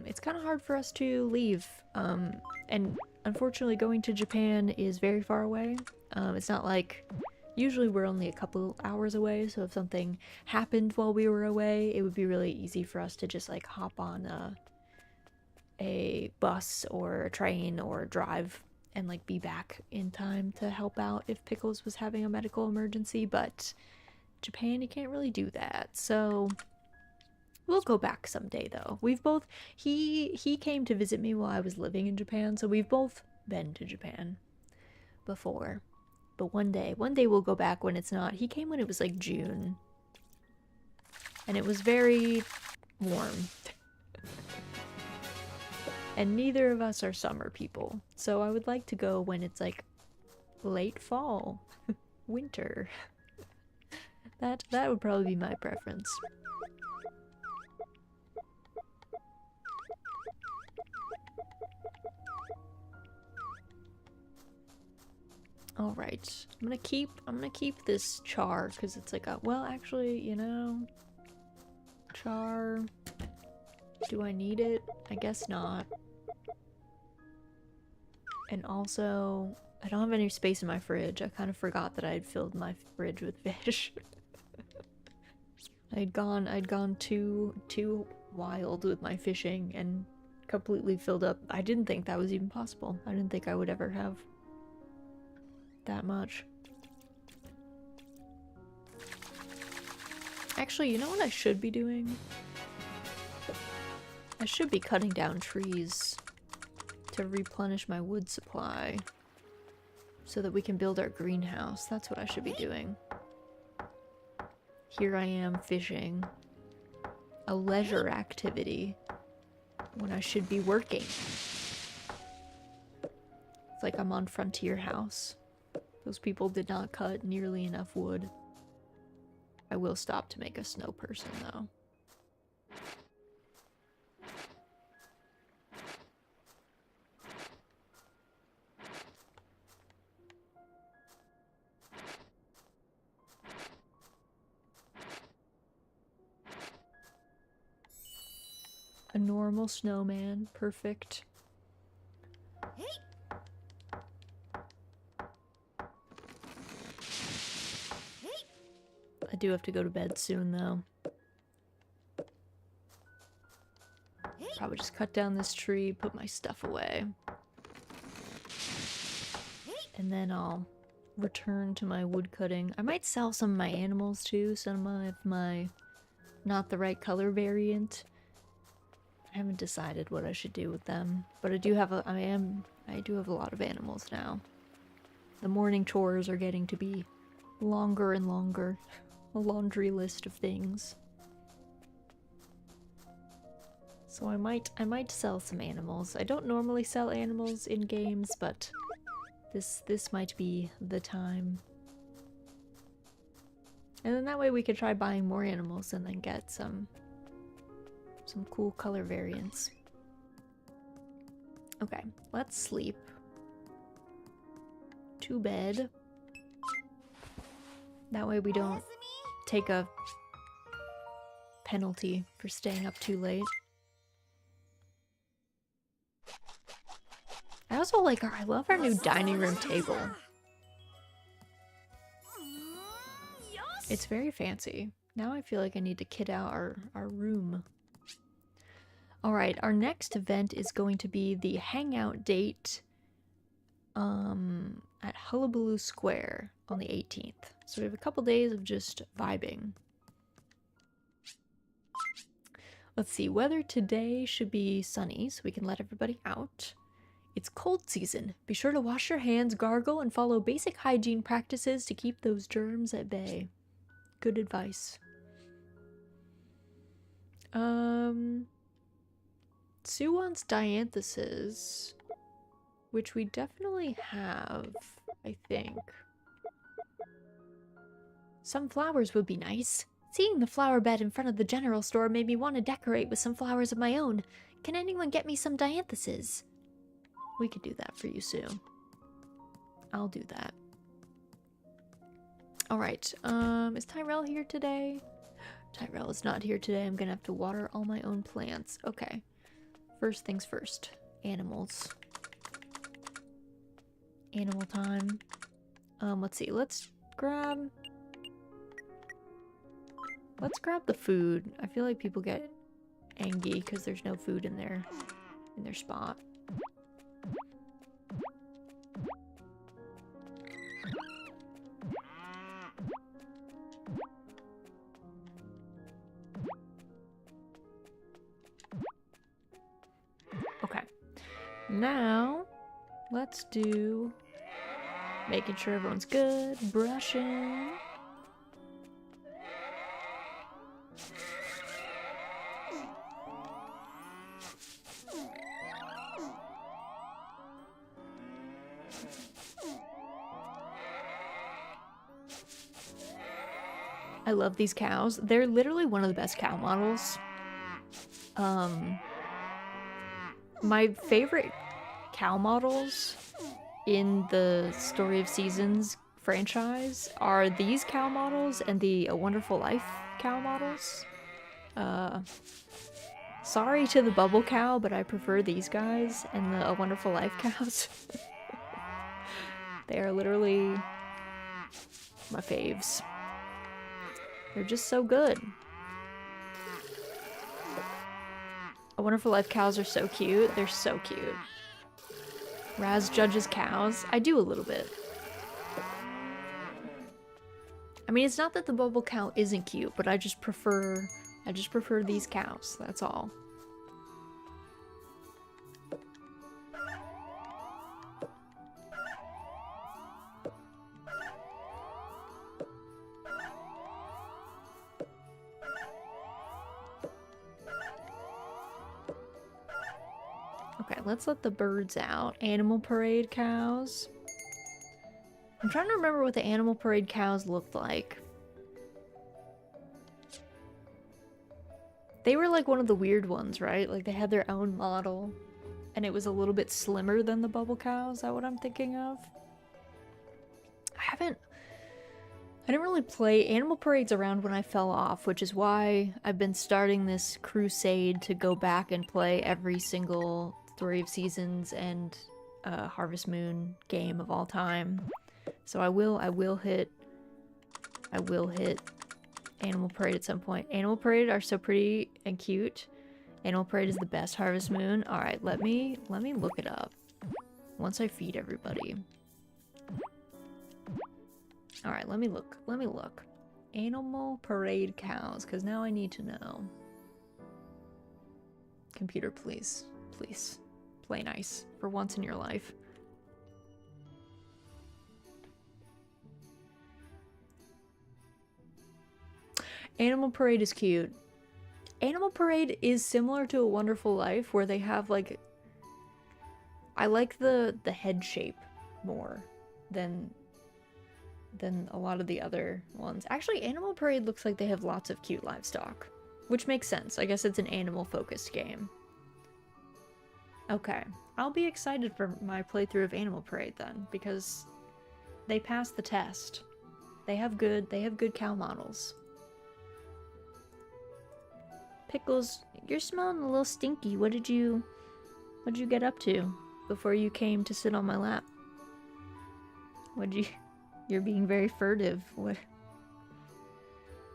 it's kind of hard for us to leave. And unfortunately going to Japan is very far away. It's not like... Usually we're only a couple hours away, so if something happened while we were away, it would be really easy for us to just like hop on a bus or a train or drive and like be back in time to help out if Pickles was having a medical emergency. But Japan, you can't really do that, so we'll go back someday though. We've both he came to visit me while I was living in Japan, so we've both been to Japan before. But one day we'll go back when it's not. He came when it was like June. And it was very warm. And neither of us are summer people. So I would like to go when it's like late fall, winter. That would probably be my preference. All right, I'm gonna keep this char because it's like a, well, actually, you know, char. Do I need it? I guess not. And also, I don't have any space in my fridge. I kind of forgot that I had filled my fridge with fish. I'd gone too wild with my fishing and completely filled up. I didn't think that was even possible. I didn't think I would ever have that much. Actually, you know what I should be doing? I should be cutting down trees to replenish my wood supply so that we can build our greenhouse. That's what I should be doing. Here I am fishing. A leisure activity when I should be working. It's like I'm on Frontier House. Those people did not cut nearly enough wood. I will stop to make a snow person, though. A normal snowman. Perfect. I do have to go to bed soon, though. Probably just cut down this tree, put my stuff away. And then I'll return to my wood cutting. I might sell some of my animals, too. Some of my not the right color variant. I haven't decided what I should do with them. But I do have I do have a lot of animals now. The morning chores are getting to be longer and longer. A laundry list of things. So I might sell some animals. I don't normally sell animals in games, but this might be the time. And then that way we could try buying more animals and then get some cool color variants. Okay, let's sleep. To bed. That way we don't take a penalty for staying up too late. I also like I love our new dining room table. It's very fancy. Now I feel like I need to kit out our room. Alright, our next event is going to be the hangout date at Hullabaloo Square on the 18th. So we have a couple days of just vibing. Let's see, weather today should be sunny, so we can let everybody out. It's cold season. Be sure to wash your hands, gargle, and follow basic hygiene practices to keep those germs at bay. Good advice. Sue wants dianthesis. which we definitely have, I think. Some flowers would be nice. Seeing the flower bed in front of the general store made me want to decorate with some flowers of my own. Can anyone get me some dianthuses? We could do that for you, Sue. I'll do that. Alright, is Tyrell here today? Tyrell is not here today. I'm gonna have to water all my own plants. Okay. First things first. Animals. Animal time. Let's see. Let's grab the food. I feel like people get angry because there's no food in their spot. Okay. Now, let's do making sure everyone's good, brushing. I love these cows. They're literally one of the best cow models. My favorite cow models in the Story of Seasons franchise are these cow models and the A Wonderful Life cow models. Sorry to the bubble cow, but I prefer these guys and the A Wonderful Life cows. They are literally my faves. They're just so good. A Wonderful Life cows are so cute. They're so cute. Raz judges cows. I do a little bit. I mean, it's not that the bubble cow isn't cute, but I just prefer these cows. That's all. Okay, let's let the birds out. Animal Parade cows. I'm trying to remember what the Animal Parade cows looked like. They were like one of the weird ones, right? Like they had their own model and it was a little bit slimmer than the bubble cow. Is that what I'm thinking of? I didn't really play Animal Parades around when I fell off, which is why I've been starting this crusade to go back and play every single Story of Seasons and Harvest Moon game of all time. So I will hit Animal Parade at some point. Animal Parade are so pretty and cute. Animal Parade is the best Harvest Moon. All right, let me look it up once I feed everybody. All right, let me look. Animal Parade cows, because now I need to know. Computer, please play nice for once in your life. Animal Parade is cute. Animal Parade is similar to A Wonderful Life, where they have like... I like the head shape more than a lot of the other ones. Actually, Animal Parade looks like they have lots of cute livestock, which makes sense. I guess it's an animal-focused game. Okay, I'll be excited for my playthrough of Animal Parade then, because they passed the test. They have good cow models. Pickles, you're smelling a little stinky. What did you get up to before you came to sit on my lap? You're being very furtive. What?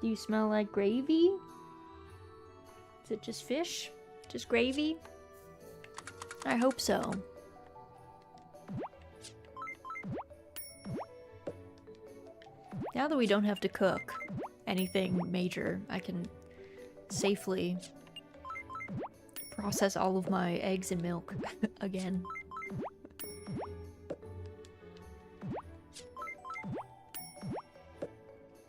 Do you smell like gravy? Is it just fish? Just gravy? I hope so. Now that we don't have to cook anything major, I can safely process all of my eggs and milk again.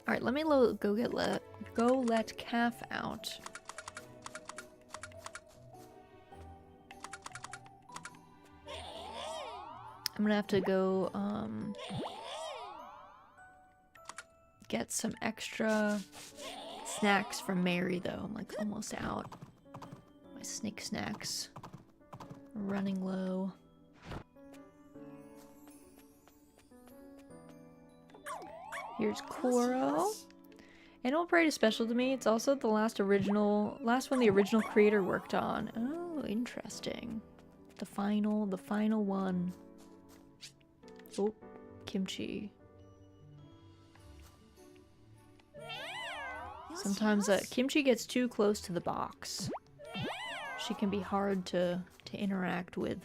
Alright, let me go let Calf out. I'm gonna have to go get some extra snacks from Mary though. I'm like almost out. My snake snacks are running low. Here's Koro. Animal Parade is special to me. It's also the last one the original creator worked on. Oh, interesting. The final one. Oh, kimchi. Sometimes kimchi gets too close to the box. She can be hard to interact with.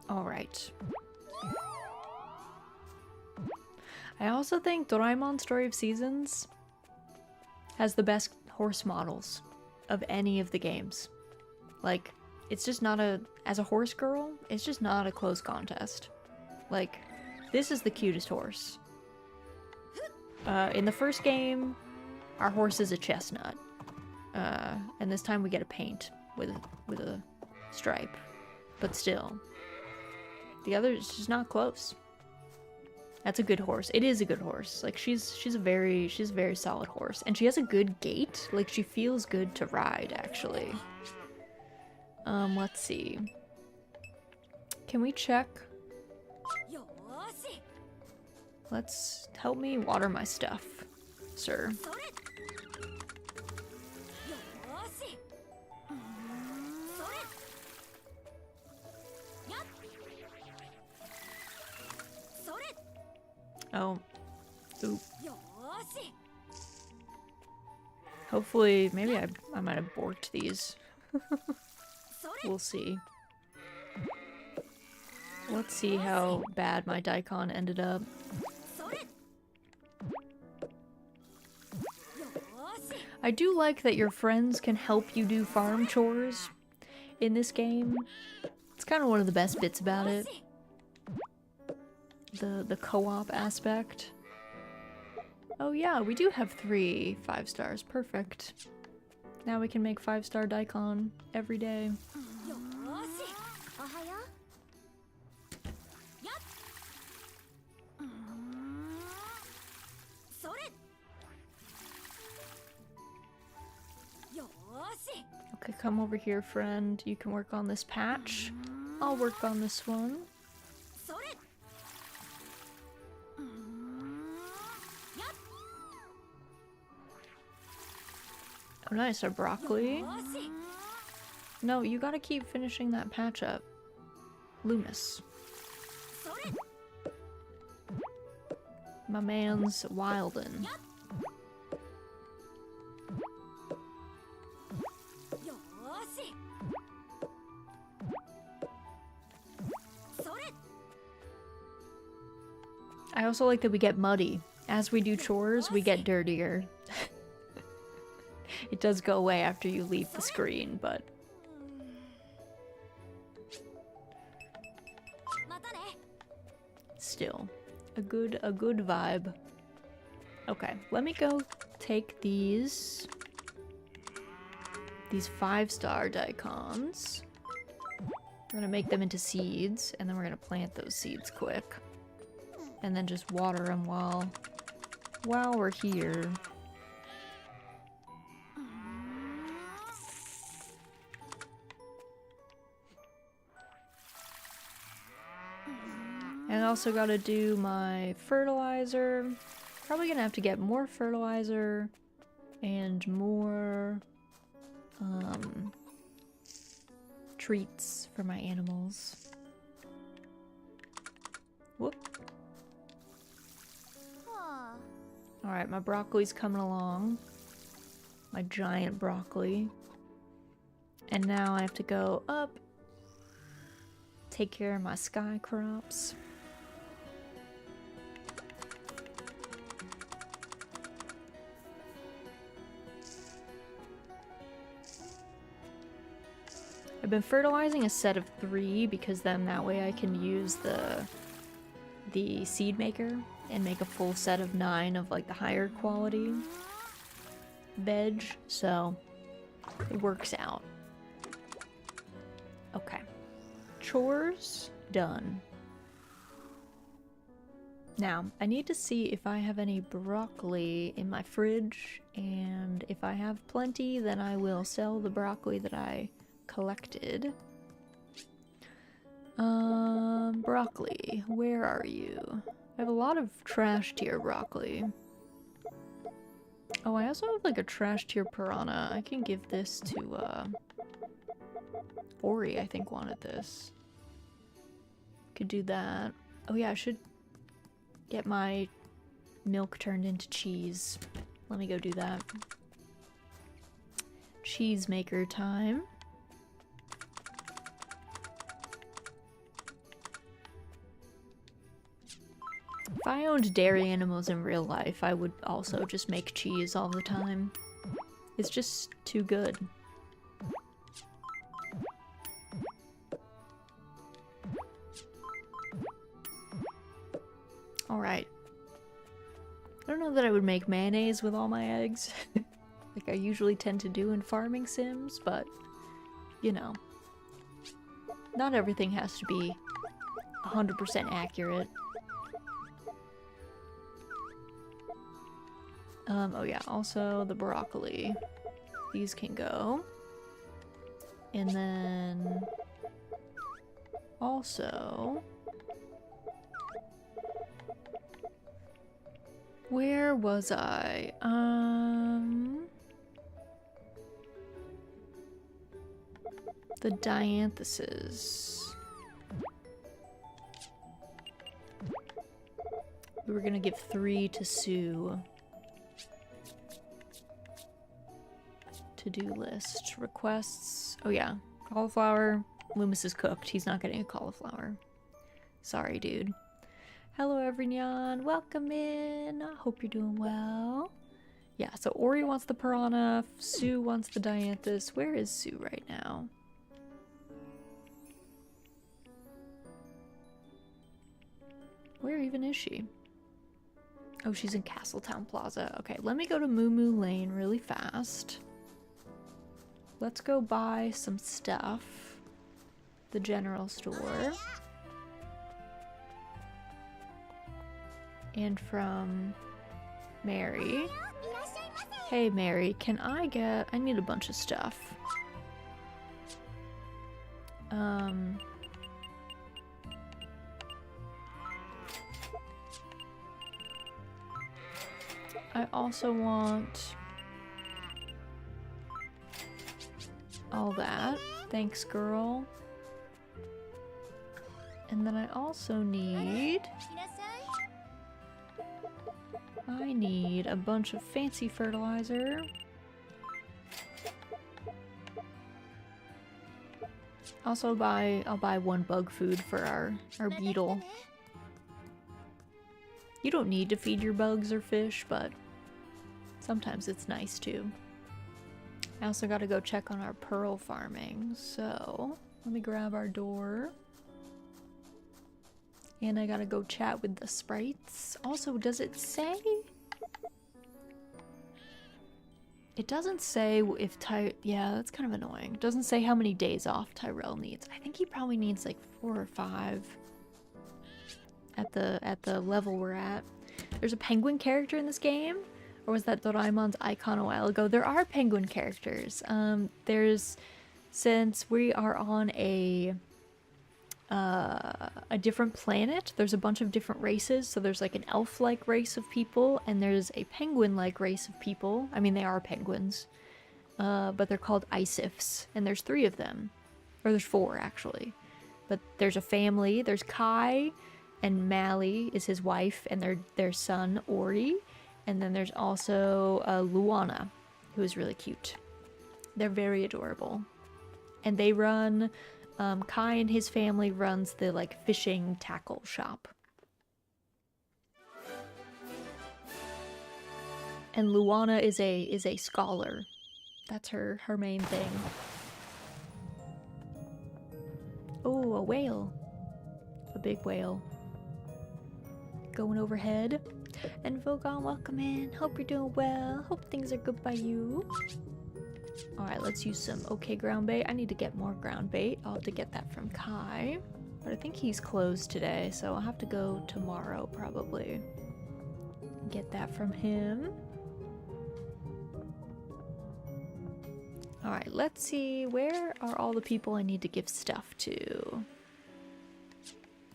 All right. I also think Doraemon Story of Seasons has the best horse models of any of the games. Like, it's just not as a horse girl, it's just not a close contest. Like, this is the cutest horse. In the first game, our horse is a chestnut. And this time we get a paint with a stripe. But still, the other is just not close. That's a good horse. It is a good horse. Like she's a very solid horse, and she has a good gait. Like she feels good to ride, actually. Let's see. Can we check? Let's help me water my stuff, sir. Oh. Oop. Hopefully, maybe I might have borked these. We'll see. Let's see how bad my daikon ended up. I do like that your friends can help you do farm chores in this game. It's kind of one of the best bits about it. The co-op aspect. Oh yeah, we do have 3 5 stars. Perfect. Now we can make 5-star daikon every day. Okay, come over here, friend. You can work on this patch. I'll work on this one. Oh, nice, our broccoli. No, you gotta keep finishing that patch up. Loomis. My man's wildin'. I also like that we get muddy. As we do chores, we get dirtier. It does go away after you leave the screen, but... still, a good vibe. Okay, let me go take these 5-star daikons. We're gonna make them into seeds, and then we're gonna plant those seeds quick. And then just water them while we're here. And I also gotta do my fertilizer. Probably gonna have to get more fertilizer and more treats for my animals. Whoop. Alright, my broccoli's coming along. My giant broccoli. And now I have to go up, take care of my sky crops. I've been fertilizing a set of 3 because then that way I can use the the seed maker and make a full set of 9 of like the higher quality veg, so it works out. Okay. Chores done. Now, I need to see if I have any broccoli in my fridge, and if I have plenty, then I will sell the broccoli that I collected. Broccoli, where are you? I have a lot of trash tier broccoli. Oh, I also have like a trash tier piranha. I can give this to, Ori, I think, wanted this. Could do that. Oh yeah, I should get my milk turned into cheese. Let me go do that. Cheese maker time. If I owned dairy animals in real life, I would also just make cheese all the time. It's just too good. Alright. I don't know that I would make mayonnaise with all my eggs, like I usually tend to do in farming sims, but, you know. Not everything has to be 100% accurate. Oh yeah, also the broccoli. These can go. And then... also... where was I? The diantheses. We were gonna give 3 to Sue. To-do list. Requests. Oh yeah. Cauliflower. Loomis is cooked. He's not getting a cauliflower. Sorry, dude. Hello, everyone. Welcome in. Hope you're doing well. Yeah, so Ori wants the piranha. Sue wants the dianthus. Where is Sue right now? Where even is she? Oh, she's in Castletown Plaza. Okay, let me go to Moo Moo Lane really fast. Let's go buy some stuff. The general store. And from Mary. Hey Mary, can I get... I need a bunch of stuff. I also want all that. Thanks, girl. And then I also need... I need a bunch of fancy fertilizer. Also I'll buy 1 bug food for our beetle. You don't need to feed your bugs or fish, but sometimes it's nice to. I also gotta go check on our pearl farming, so let me grab our door. And I gotta go chat with the sprites. Also, does it say? It doesn't say if yeah, that's kind of annoying. It doesn't say how many days off Tyrell needs. I think he probably needs like 4 or 5 at the level we're at. There's a penguin character in this game? Or was that Doraemon's icon a while ago? There are penguin characters. Since we are on a different planet, there's a bunch of different races. So there's like an elf-like race of people, and there's a penguin-like race of people. I mean, they are penguins, but they're called Isifs, and there's 3 of them. Or there's 4, actually. But there's a family. There's Kai, and Mally is his wife, and their son, Ori. And then there's also Luana, who is really cute. They're very adorable. And they run... Kai and his family runs the, like, fishing tackle shop. And Luana is a scholar. That's her main thing. Oh, a whale. A big whale. going overhead. And Vogon, welcome in. Hope you're doing well. Hope things are good by you. Alright, let's use some okay ground bait. I need to get more ground bait. I'll have to get that from Kai. But I think he's closed today, so I'll have to go tomorrow probably. Get that from him. Alright, let's see. Where are all the people I need to give stuff to?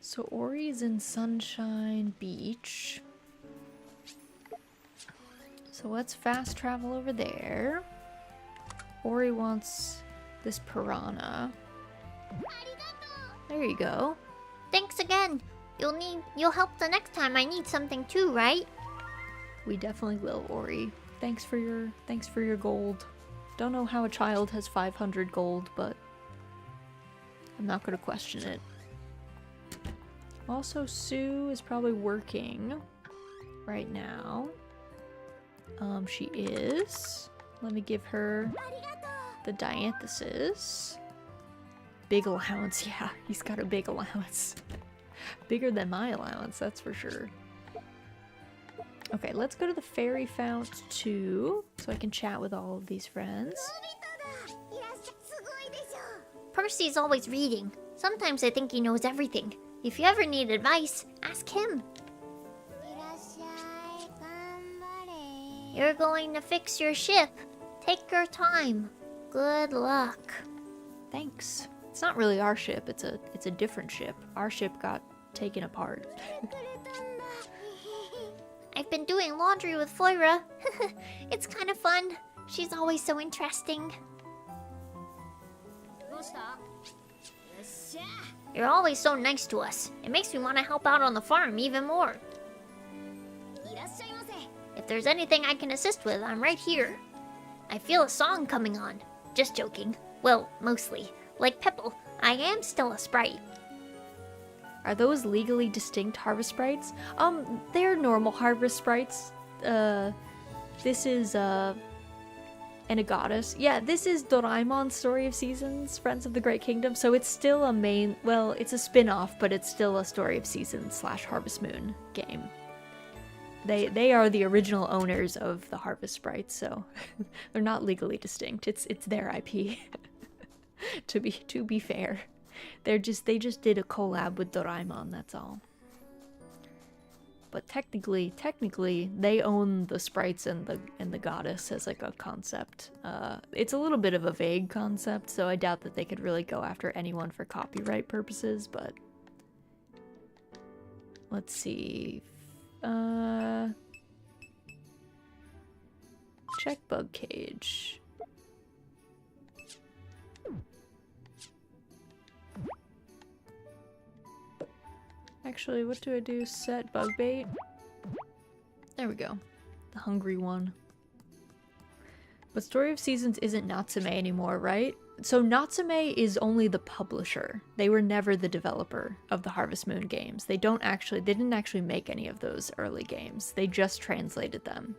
So Ori's in Sunshine Beach. So let's fast travel over there. Ori wants this piranha. There you go. Thanks again. You'll help the next time I need something too, right? We definitely will, Ori. Thanks for your gold. Don't know how a child has 500 gold, but I'm not gonna question it. Also, Sue is probably working right now. She is. Let me give her the dianthesis. Big allowance, yeah, he's got a big allowance. Bigger than my allowance, that's for sure. Okay, let's go to the fairy fount too, so I can chat with all of these friends. Percy's always reading. Sometimes I think he knows everything. If you ever need advice, ask him. You're going to fix your ship. Take your time. Good luck. Thanks. It's not really our ship, it's a different ship. Our ship got taken apart. I've been doing laundry with Foira. It's kind of fun. She's always so interesting. You're always so nice to us. It makes me want to help out on the farm even more. If there's anything I can assist with, I'm right here. I feel a song coming on. Just joking. Well, mostly. Like Pipple, I am still a sprite. Are those legally distinct harvest sprites? They're normal harvest sprites. This is, and a goddess. Yeah, this is Doraemon's Story of Seasons, Friends of the Great Kingdom, so it's still a main, well, it's a spin-off, but it's still a Story of Seasons / Harvest Moon game. They are the original owners of the harvest sprites, so they're not legally distinct. It's their IP. to be fair. They just did a collab with Doraemon, that's all. But technically, they own the sprites and the goddess as like a concept. It's a little bit of a vague concept, so I doubt that they could really go after anyone for copyright purposes, but let's see. Check bug cage. Actually, what do I do? Set bug bait? There we go. The hungry one. But Story of Seasons isn't Natsume anymore, right? So Natsume is only the publisher. They were never the developer of the Harvest Moon games. They didn't actually make any of those early games. They just translated them.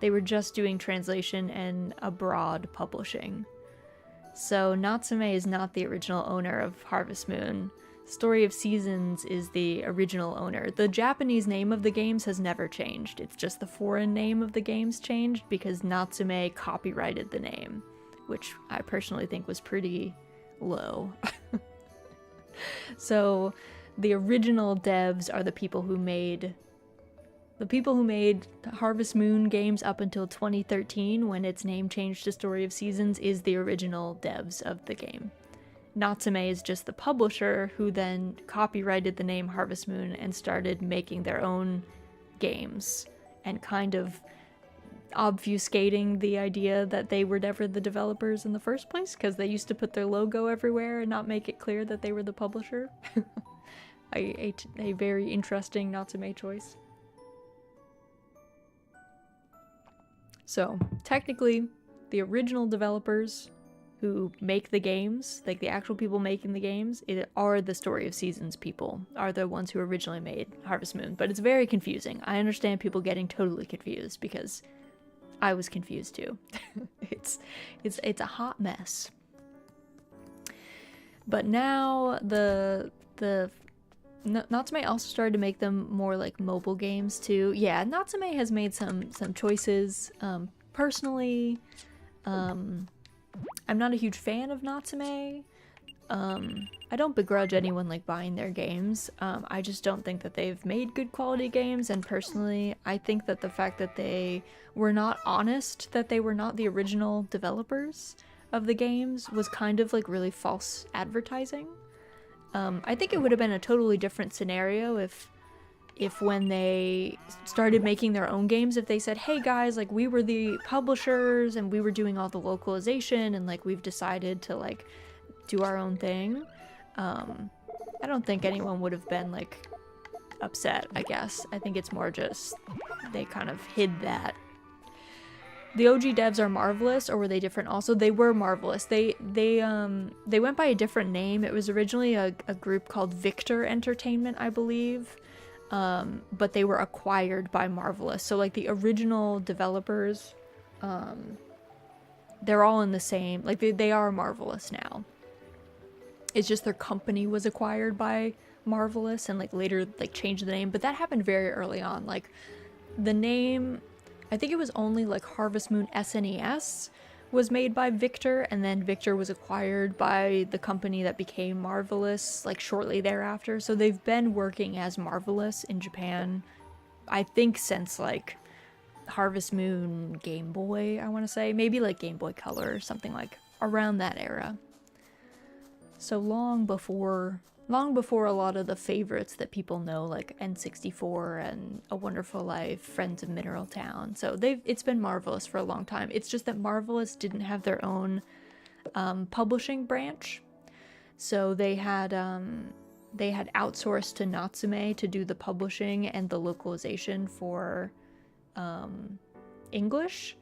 They were just doing translation and abroad publishing. So Natsume is not the original owner of Harvest Moon. Story of Seasons is the original owner. The Japanese name of the games has never changed. It's just the foreign name of the games changed because Natsume copyrighted the name, which I personally think was pretty low. So the original devs are the people who made Harvest Moon games up until 2013, when its name changed to Story of Seasons, is the original devs of the game. Natsume is just the publisher who then copyrighted the name Harvest Moon and started making their own games and kind of obfuscating the idea that they were never the developers in the first place, because they used to put their logo everywhere and not make it clear that they were the publisher. A very interesting Natsume choice. So, technically, the original developers who make the games, like the actual people making the games, are the Story of Seasons people, are the ones who originally made Harvest Moon. But it's very confusing. I understand people getting totally confused, because I was confused too. It's a hot mess. But now the Natsume also started to make them more like mobile games too. Yeah, Natsume has made some choices. Personally, I'm not a huge fan of Natsume. I don't begrudge anyone like buying their games. I just don't think that they've made good quality games, and personally, I think that the fact that they were not honest that they were not the original developers of the games was kind of like really false advertising. I think it would have been a totally different scenario if when they started making their own games, if they said, hey guys, like we were the publishers and we were doing all the localization and like we've decided to like do our own thing. I don't think anyone would have been like upset, I guess. I think it's more just they kind of hid that. The OG devs are Marvelous, or were they different also? They were Marvelous. They went by a different name. It was originally a group called Victor Entertainment, I believe. But they were acquired by Marvelous. So like the original developers, they're all in the same, like they are Marvelous now. It's just their company was acquired by Marvelous and like later like changed the name, but that happened very early on. Like the name, I think it was only like Harvest Moon SNES was made by Victor, and then Victor was acquired by the company that became Marvelous like shortly thereafter. So they've been working as Marvelous in Japan, I think since like Harvest Moon Game Boy, I want to say. Maybe like Game Boy Color or something like around that era. So long before a lot of the favorites that people know, like N64 and A Wonderful Life, Friends of Mineral Town. So it's been Marvelous for a long time. It's just that Marvelous didn't have their own publishing branch. So they had outsourced to Natsume to do the publishing and the localization for English.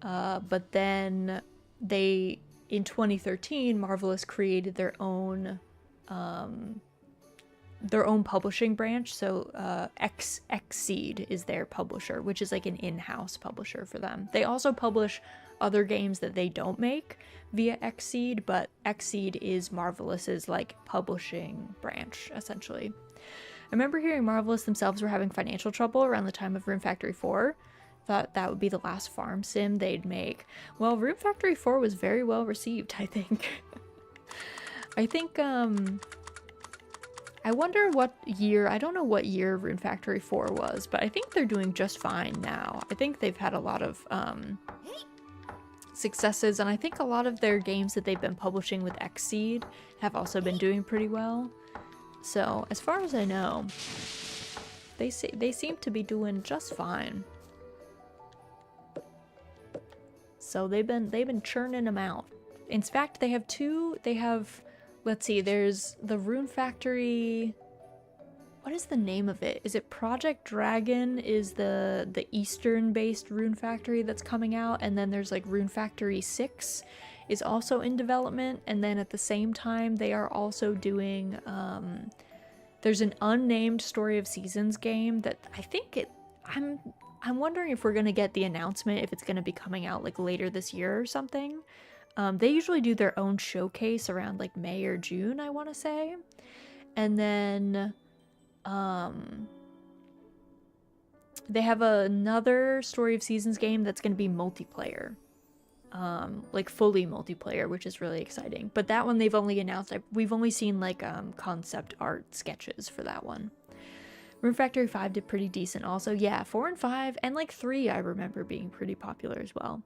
But then in 2013, Marvelous created their own publishing branch. So Xseed is their publisher, which is like an in-house publisher for them. They also publish other games that they don't make via Xseed, but Xseed is Marvelous's like publishing branch, essentially. I remember hearing Marvelous themselves were having financial trouble around the time of Rune Factory 4. Thought that would be the last farm sim they'd make. Well, Rune Factory 4 was very well received, I think. I think, I wonder what year, I don't know what year Rune Factory 4 was, but I think they're doing just fine now. I think they've had a lot of, successes, and I think a lot of their games that they've been publishing with Xseed have also been doing pretty well. So, as far as I know, they seem to be doing just fine. So they've been churning them out. In fact, they have, let's see, there's the Rune Factory, what is the name of it? Is it Project Dragon is the Eastern-based Rune Factory that's coming out, and then there's like Rune Factory 6 is also in development, and then at the same time they are also doing, there's an unnamed Story of Seasons game that I think I'm wondering if we're gonna get the announcement if it's gonna be coming out like later this year or something. They usually do their own showcase around like May or June, I want to say. And then they have another Story of Seasons game that's gonna be multiplayer. Like fully multiplayer, which is really exciting. But that one they've only announced, we've only seen like concept art sketches for that one. Rune Factory 5 did pretty decent also. Yeah, 4 and 5 and like 3 I remember being pretty popular as well.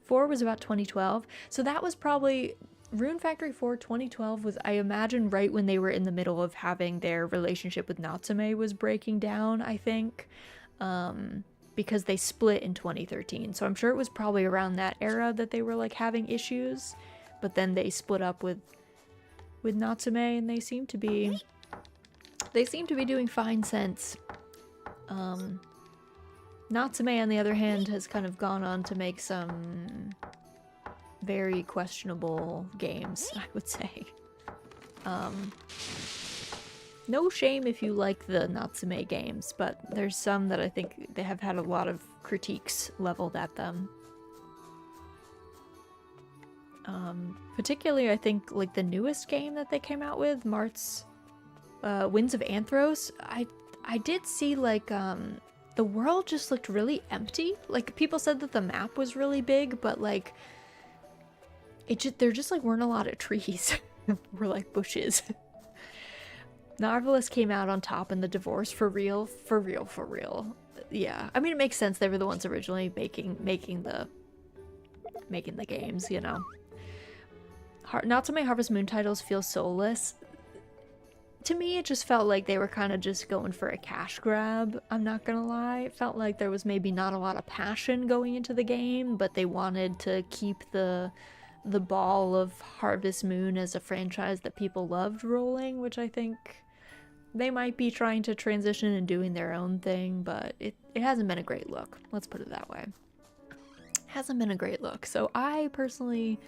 4 was about 2012. So that was probably Rune Factory 4 2012 was, I imagine, right when they were in the middle of having their relationship with Natsume was breaking down, I think. Because they split in 2013. So I'm sure it was probably around that era that they were like having issues. But then they split up with Natsume and they seem to be doing fine since. Natsume, on the other hand, has kind of gone on to make some very questionable games, I would say. No shame if you like the Natsume games, but there's some that I think they have had a lot of critiques leveled at them. Particularly, I think, like the newest game that they came out with, Winds of Anthros, I did see like the world just looked really empty. Like people said that the map was really big, but like there just like weren't a lot of trees. We're like bushes. Marvelous came out on top in the divorce for real, for real, for real. Yeah, I mean it makes sense. They were the ones originally making the games, you know. Not so many Harvest Moon titles feel soulless. To me, it just felt like they were kind of just going for a cash grab, I'm not gonna lie. It felt like there was maybe not a lot of passion going into the game, but they wanted to keep the ball of Harvest Moon as a franchise that people loved rolling, which I think they might be trying to transition and doing their own thing, but it hasn't been a great look. Let's put it that way. Hasn't been a great look. So I personally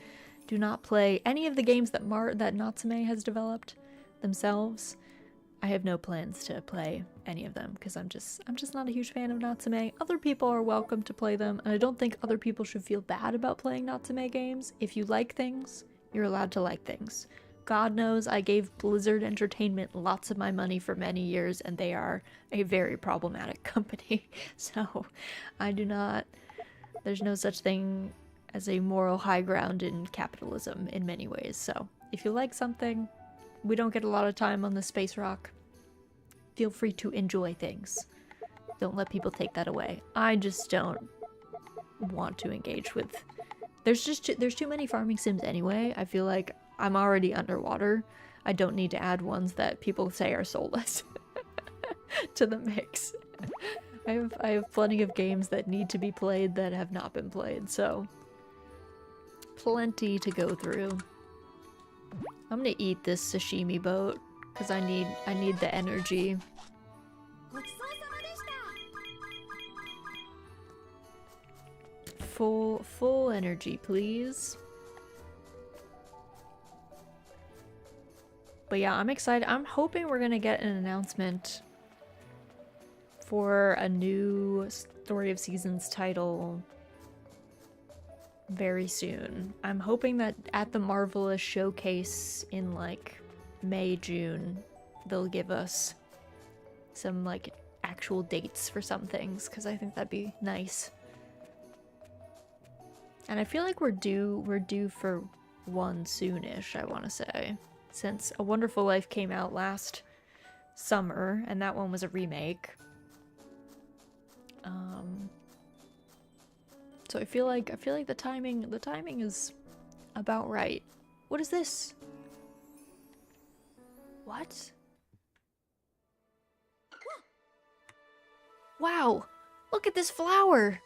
do not play any of the games that Natsume has developed themselves. I have no plans to play any of them because I'm just not a huge fan of Natsume. Other people are welcome to play them, and I don't think other people should feel bad about playing Natsume games. If you like things, you're allowed to like things. God knows I gave Blizzard Entertainment lots of my money for many years, and they are a very problematic company. So I do not, there's no such thing as a moral high ground in capitalism in many ways. So if you like something, we don't get a lot of time on the Space Rock. Feel free to enjoy things. Don't let people take that away. I just don't want to engage with... There's too many farming sims anyway. I feel like I'm already underwater. I don't need to add ones that people say are soulless to the mix. I have plenty of games that need to be played that have not been played, so plenty to go through. I'm gonna eat this sashimi boat because I need the energy. Full energy, please. But yeah, I'm excited. I'm hoping we're gonna get an announcement for a new Story of Seasons title very soon. I'm hoping that at the Marvelous showcase in like May, June, they'll give us some like actual dates for some things, because I think that'd be nice. And I feel like we're due for one soonish, I want to say, since A Wonderful Life came out last summer and that one was a remake. So I feel like the timing is about right. What is this? What? Wow, look at this flower.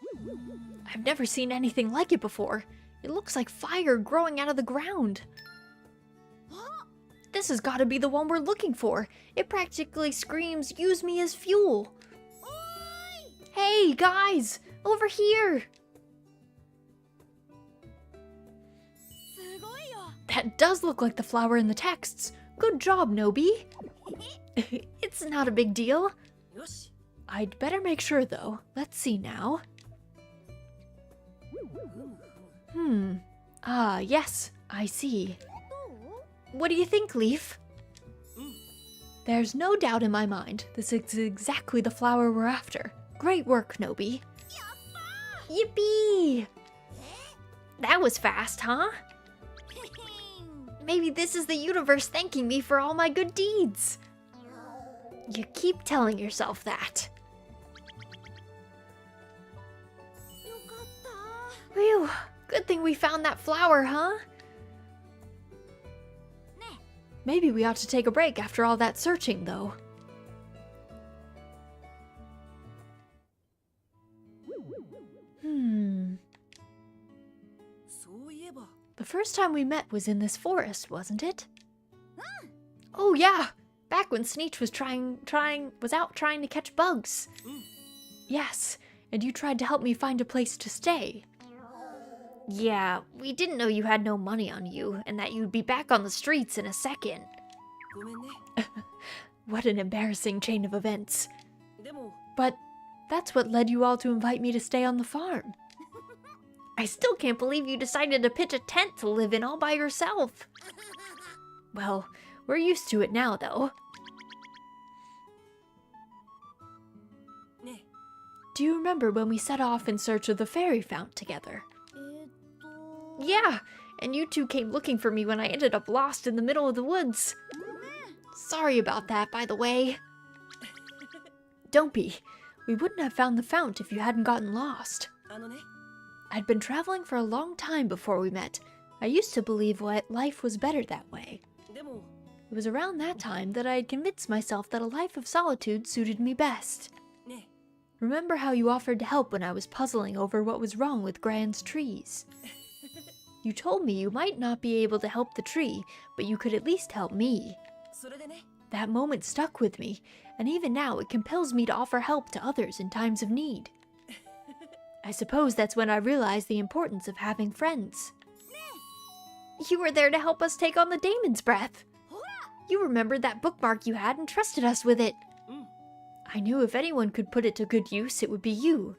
I've never seen anything like it before. It looks like fire growing out of the ground. This has got to be the one we're looking for. It practically screams, "Use me as fuel." Hey guys, over here. That does look like the flower in the texts. Good job, Nobi. It's not a big deal. I'd better make sure though. Let's see now. Ah, yes, I see. What do you think, Leaf? There's no doubt in my mind. This is exactly the flower we're after. Great work, Nobi. Yippee! That was fast, huh? Maybe this is the universe thanking me for all my good deeds. You keep telling yourself that. Phew, good thing we found that flower, huh? Maybe we ought to take a break after all that searching, though. The first time we met was in this forest, wasn't it? Oh yeah, back when Sneech was out trying to catch bugs. Yes, and you tried to help me find a place to stay. Yeah, we didn't know you had no money on you, and that you'd be back on the streets in a second. What an embarrassing chain of events. But that's what led you all to invite me to stay on the farm. I still can't believe you decided to pitch a tent to live in all by yourself. Well, we're used to it now, though. Do you remember when we set off in search of the fairy fount together? Yeah, and you two came looking for me when I ended up lost in the middle of the woods. Sorry about that, by the way. Don't be. We wouldn't have found the fount if you hadn't gotten lost. I'd been traveling for a long time before we met. I used to believe life was better that way. It was around that time that I had convinced myself that a life of solitude suited me best. Remember how you offered to help when I was puzzling over what was wrong with Gran's trees? You told me you might not be able to help the tree, but you could at least help me. That moment stuck with me, and even now it compels me to offer help to others in times of need. I suppose that's when I realized the importance of having friends. You were there to help us take on the Daemon's Breath. You remembered that bookmark you had and trusted us with it. I knew if anyone could put it to good use, it would be you.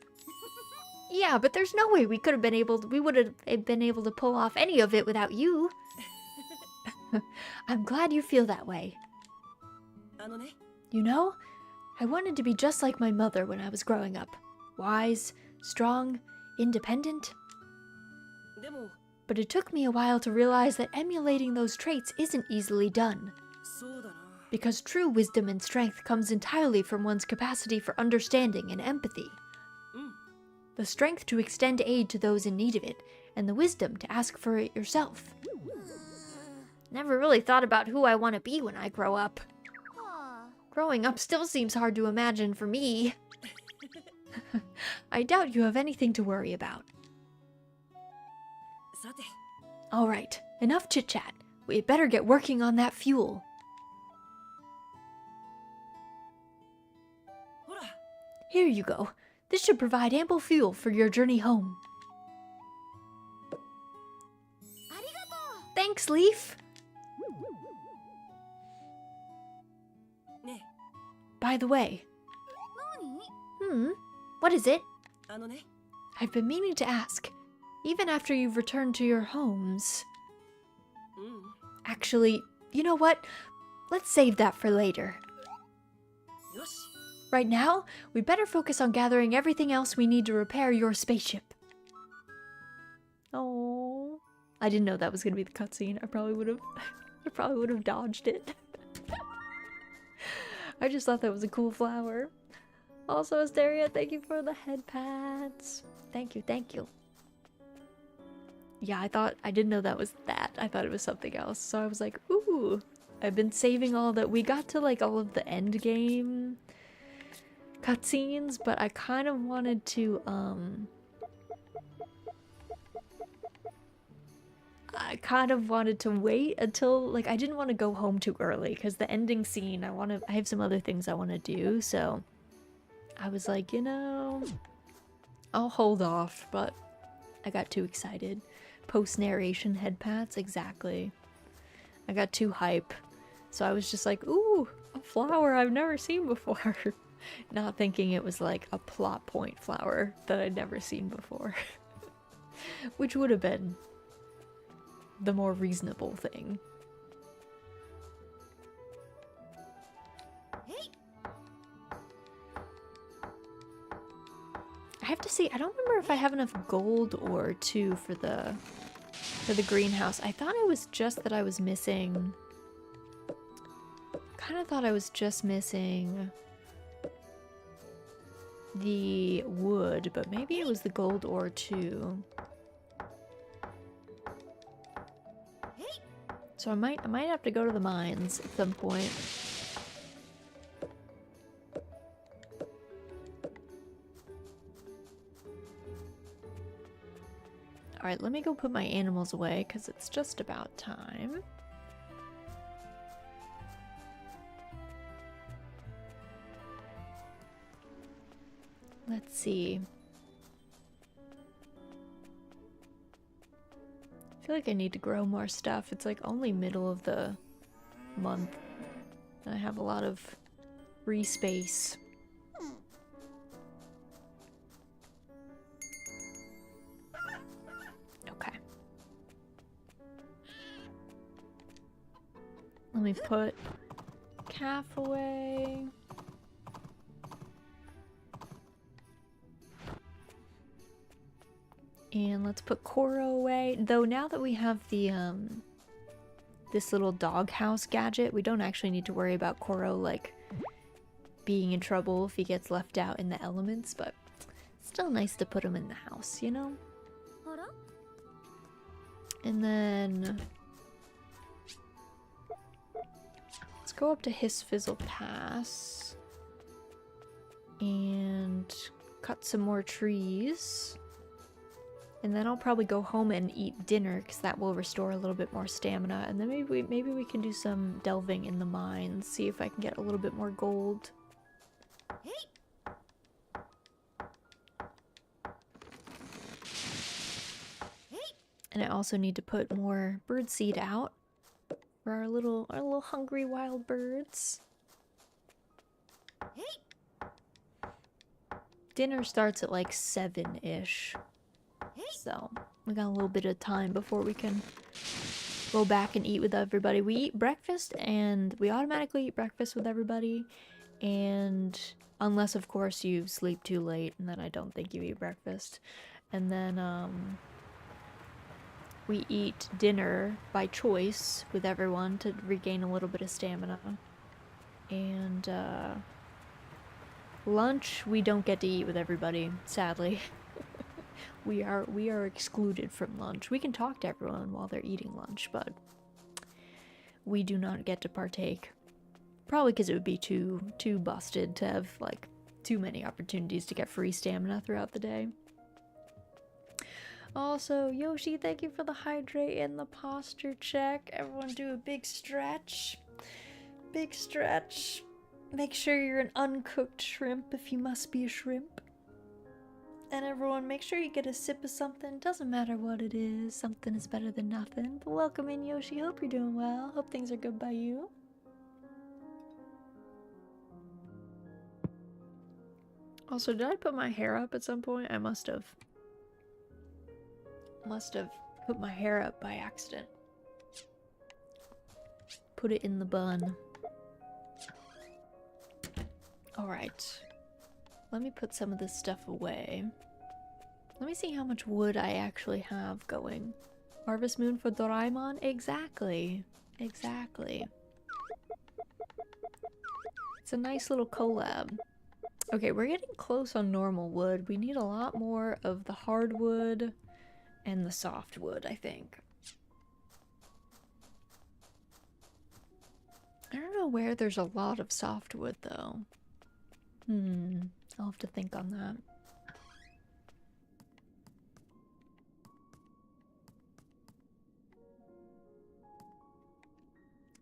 Yeah, but there's no way we would have been able to pull off any of it without you. I'm glad you feel that way. You know, I wanted to be just like my mother when I was growing up. Wise, strong, independent. But it took me a while to realize that emulating those traits isn't easily done. Because true wisdom and strength comes entirely from one's capacity for understanding and empathy. The strength to extend aid to those in need of it, and the wisdom to ask for it yourself. Never really thought about who I want to be when I grow up. Growing up still seems hard to imagine for me. I doubt you have anything to worry about. Alright, enough chit-chat. We had better get working on that fuel. Here you go. This should provide ample fuel for your journey home. Thanks, Leaf. By the way. What is it? I've been meaning to ask. Even after you've returned to your homes... Actually, you know what? Let's save that for later. Right now, we better focus on gathering everything else we need to repair your spaceship. Oh, I didn't know that was gonna be the cutscene. I probably would have dodged it. I just thought that was a cool flower. Also, Asteria, thank you for the head pats. Thank you, thank you. Yeah, I didn't know that was that. I thought it was something else. So I was like, ooh, I've been saving all that. We got to like all of the end game cutscenes, but I kind of wanted to, wait until, like, I didn't want to go home too early, because the ending scene, I have some other things I want to do, so I was like, you know, I'll hold off, but I got too excited. Post-narration head pats, exactly. I got too hype, so I was just like, ooh, a flower I've never seen before. Not thinking it was like a plot point flower that I'd never seen before. Which would have been the more reasonable thing. I have to see, I don't remember if I have enough gold ore too for the greenhouse. I thought it was just that I was missing... Kind of thought I was just missing the wood, but maybe it was the gold ore too. So I might have to go to the mines at some point. Alright, let me go put my animals away because it's just about time. Let's see. I feel like I need to grow more stuff. It's like only middle of the month. And I have a lot of free space. Okay. Let me put calf away. And let's put Koro away. Though now that we have the this little doghouse gadget, we don't actually need to worry about Koro like being in trouble if he gets left out in the elements, but still nice to put him in the house, you know? And then let's go up to Hiss Fizzle Pass and cut some more trees. And then I'll probably go home and eat dinner because that will restore a little bit more stamina. And then maybe we can do some delving in the mines, see if I can get a little bit more gold. And I also need to put more bird seed out for our little hungry wild birds. Dinner starts at like 7-ish. So we got a little bit of time before we can go back and eat with everybody. We eat breakfast and we automatically eat breakfast with everybody. And unless of course you sleep too late, and then I don't think you eat breakfast. And then we eat dinner by choice with everyone to regain a little bit of stamina. And lunch we don't get to eat with everybody, sadly. We are excluded from lunch. We can talk to everyone while they're eating lunch, but we do not get to partake. Probably because it would be too busted to have like too many opportunities to get free stamina throughout the day. Also, Yoshi, thank you for the hydrate and the posture check. Everyone do a big stretch. Big stretch. Make sure you're an uncooked shrimp if you must be a shrimp. And everyone, make sure you get a sip of something. Doesn't matter what it is. Something is better than nothing. But welcome in, Yoshi. Hope you're doing well. Hope things are good by you. Also, did I put my hair up at some point? I must have. Must have put my hair up by accident. Put it in the bun. Alright. Let me put some of this stuff away. Let me see how much wood I actually have going. Harvest Moon for Doraemon? Exactly. Exactly. It's a nice little collab. Okay, we're getting close on normal wood. We need a lot more of the hardwood and the softwood, I think. I don't know where there's a lot of softwood, though. I'll have to think on that.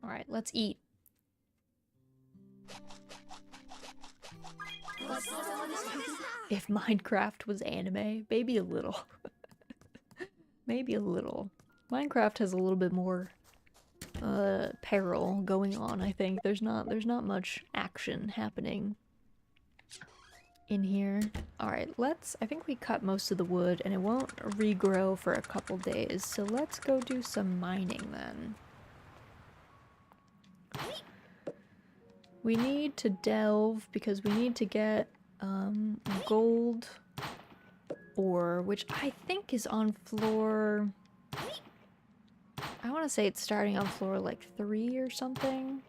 Alright, let's eat. If Minecraft was anime, maybe a little. Maybe a little. Minecraft has a little bit more peril going on, I think. There's not much action happening in here. Alright, I think we cut most of the wood and it won't regrow for a couple days, so let's go do some mining then. We need to delve because we need to get gold ore, which I think is on floor... I want to say it's starting on floor like 3 or something.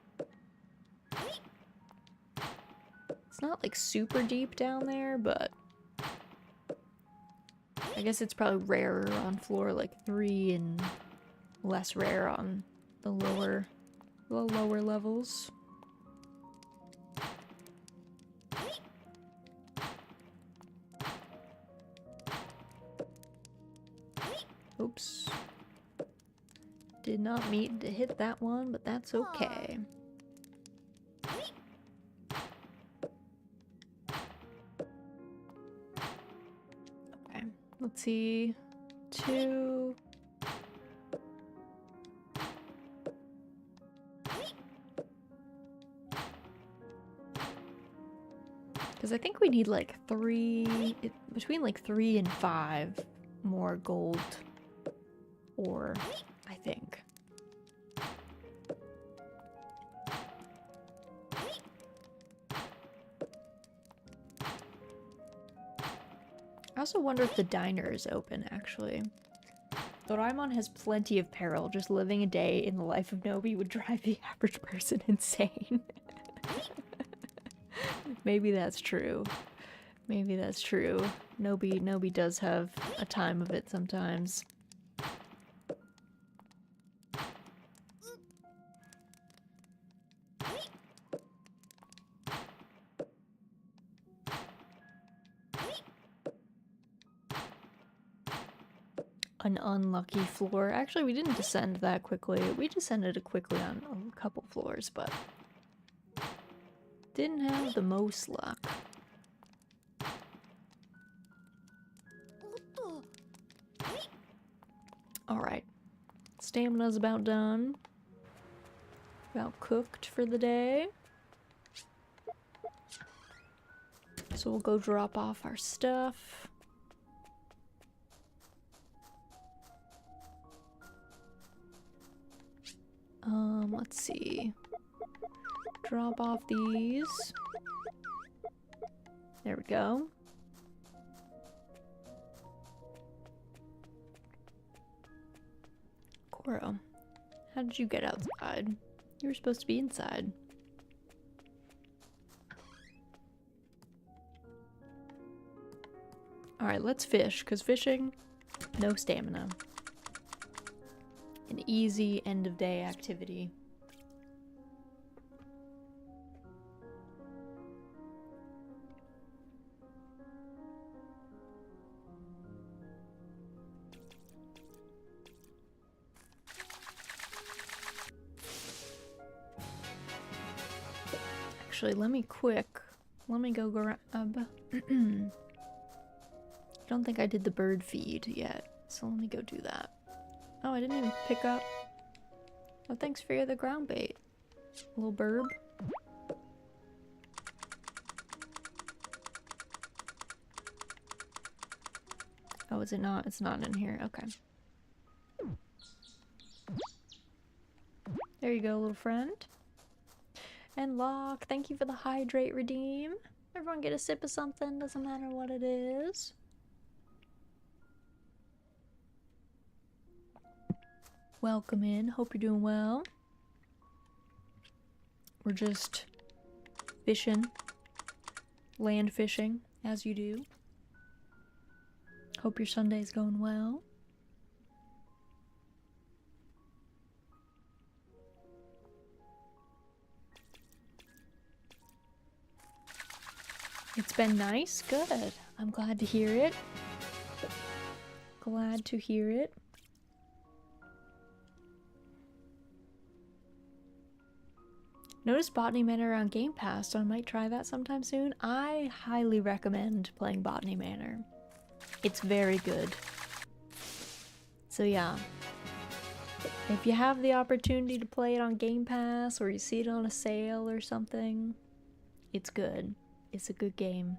It's not like super deep down there, but I guess it's probably rarer on floor like 3 and less rare on the lower levels. Oops. Did not mean to hit that one, but that's okay. Okay, let's see. 2. Because I think we need like 3, between like 3 and 5 more gold ore, I think. I also wonder if the diner is open, actually. Doraemon has plenty of peril. Just living a day in the life of Nobi would drive the average person insane. Maybe that's true. Maybe that's true. Nobi does have a time of it sometimes. An unlucky floor. Actually, we didn't descend that quickly. We descended quickly on a couple floors, but didn't have the most luck. Alright. Stamina's about done. About cooked for the day. So we'll go drop off our stuff. Let's see. Drop off these. There we go. Koro, how did you get outside? You were supposed to be inside. Alright, let's fish, because fishing, no stamina. An easy end of day activity. Actually, let me go grab. I don't think I did the bird feed yet, so let me go do that. Oh, I didn't even pick up. Oh, thanks for the ground bait, little burb. Oh, is it not? It's not in here. Okay. There you go, little friend. And Locke, thank you for the hydrate redeem. Everyone get a sip of something, doesn't matter what it is. Welcome in, hope you're doing well. We're just fishing, land fishing, as you do. Hope your Sunday's going well. It's been nice, good. I'm glad to hear it. Glad to hear it. Noticed Botany Manor on Game Pass, so I might try that sometime soon. I highly recommend playing Botany Manor. It's very good. So yeah. If you have the opportunity to play it on Game Pass, or you see it on a sale or something, it's good. It's a good game.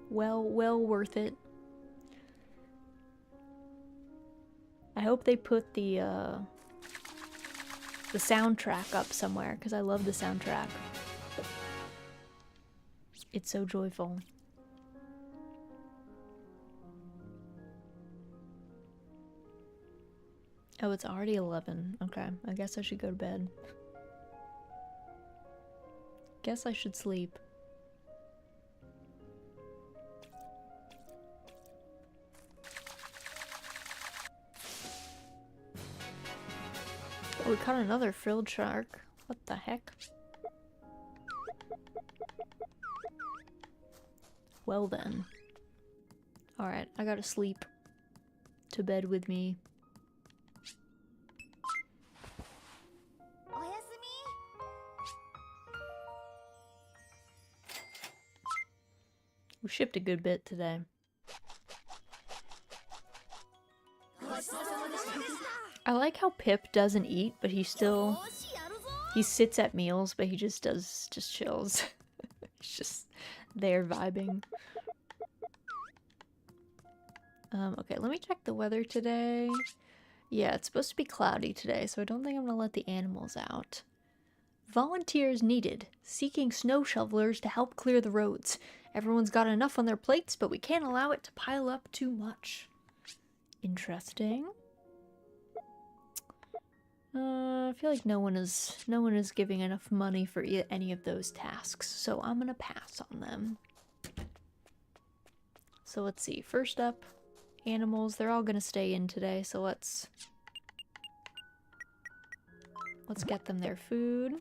Well worth it. I hope they put the soundtrack up somewhere, because I love the soundtrack. It's so joyful. Oh, it's already 11. Okay, I guess I should go to bed. Guess I should sleep. Oh, we caught another frilled shark. What the heck? Well then. Alright, I gotta sleep. To bed with me. We shipped a good bit today. I like how Pip doesn't eat, but he sits at meals, but he just chills. He's just there vibing. Okay, let me check the weather today. Yeah, it's supposed to be cloudy today, so I don't think I'm gonna let the animals out. Volunteers needed, seeking snow shovelers to help clear the roads. Everyone's got enough on their plates, but we can't allow it to pile up too much. Interesting. I feel like no one is giving enough money for any of those tasks, so I'm gonna pass on them. So let's see. First up, animals. They're all gonna stay in today, so let's get them their food.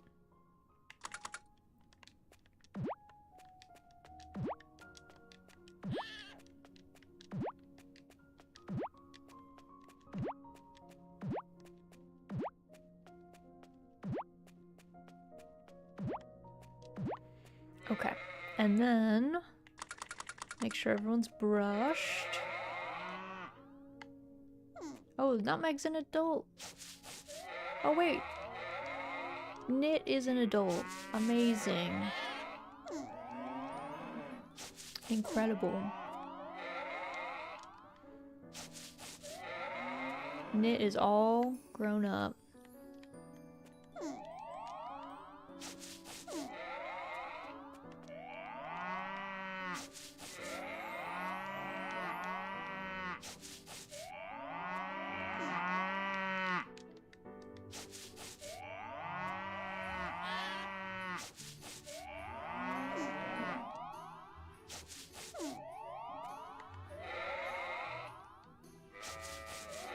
Okay, and then make sure everyone's brushed. Oh, Nutmeg's an adult. Oh wait, Knit is an adult. Amazing. Incredible. Knit is all grown up.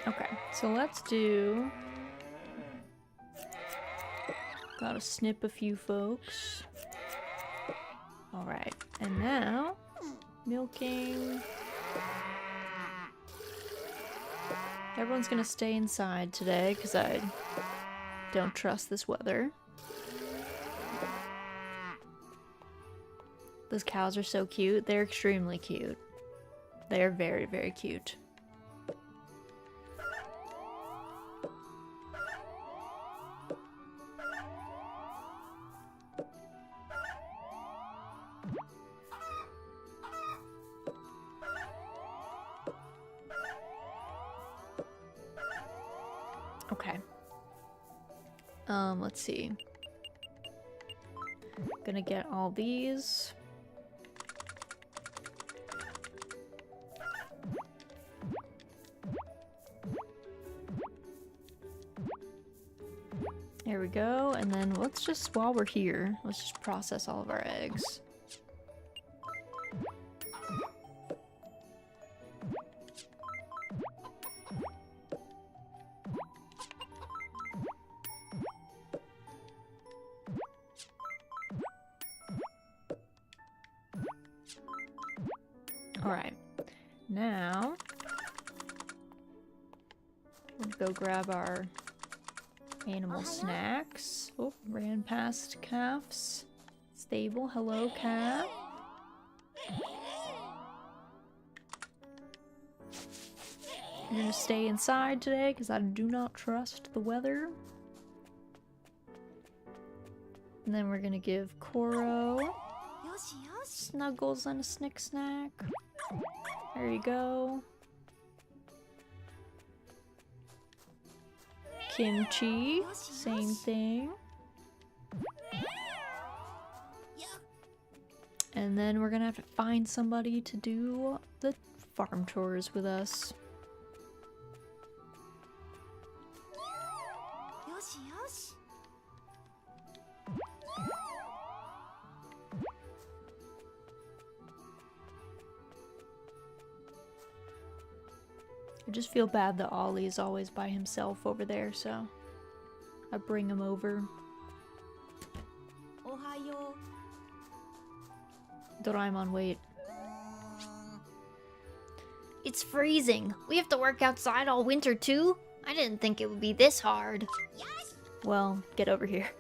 Okay, so let's do... Gotta snip a few folks. Alright, and now... Milking... Everyone's gonna stay inside today, because I don't trust this weather. Those cows are so cute. They're extremely cute. They're very, very cute. Okay. Let's see. Gonna get all these. There we go, and then let's just, while we're here, let's just process all of our eggs. Alright, now we'll go grab our animal snacks. Oh, ran past calf's stable. Hello, calf. You're gonna stay inside today because I do not trust the weather. And then we're gonna give Koro Snuggles and a Snick Snack. There you go. Kimchi, same thing. And then we're gonna have to find somebody to do the farm chores with us. I just feel bad that Ollie is always by himself over there, so I bring him over. Doraemon, wait. It's freezing. We have to work outside all winter too? I didn't think it would be this hard. Well, get over here.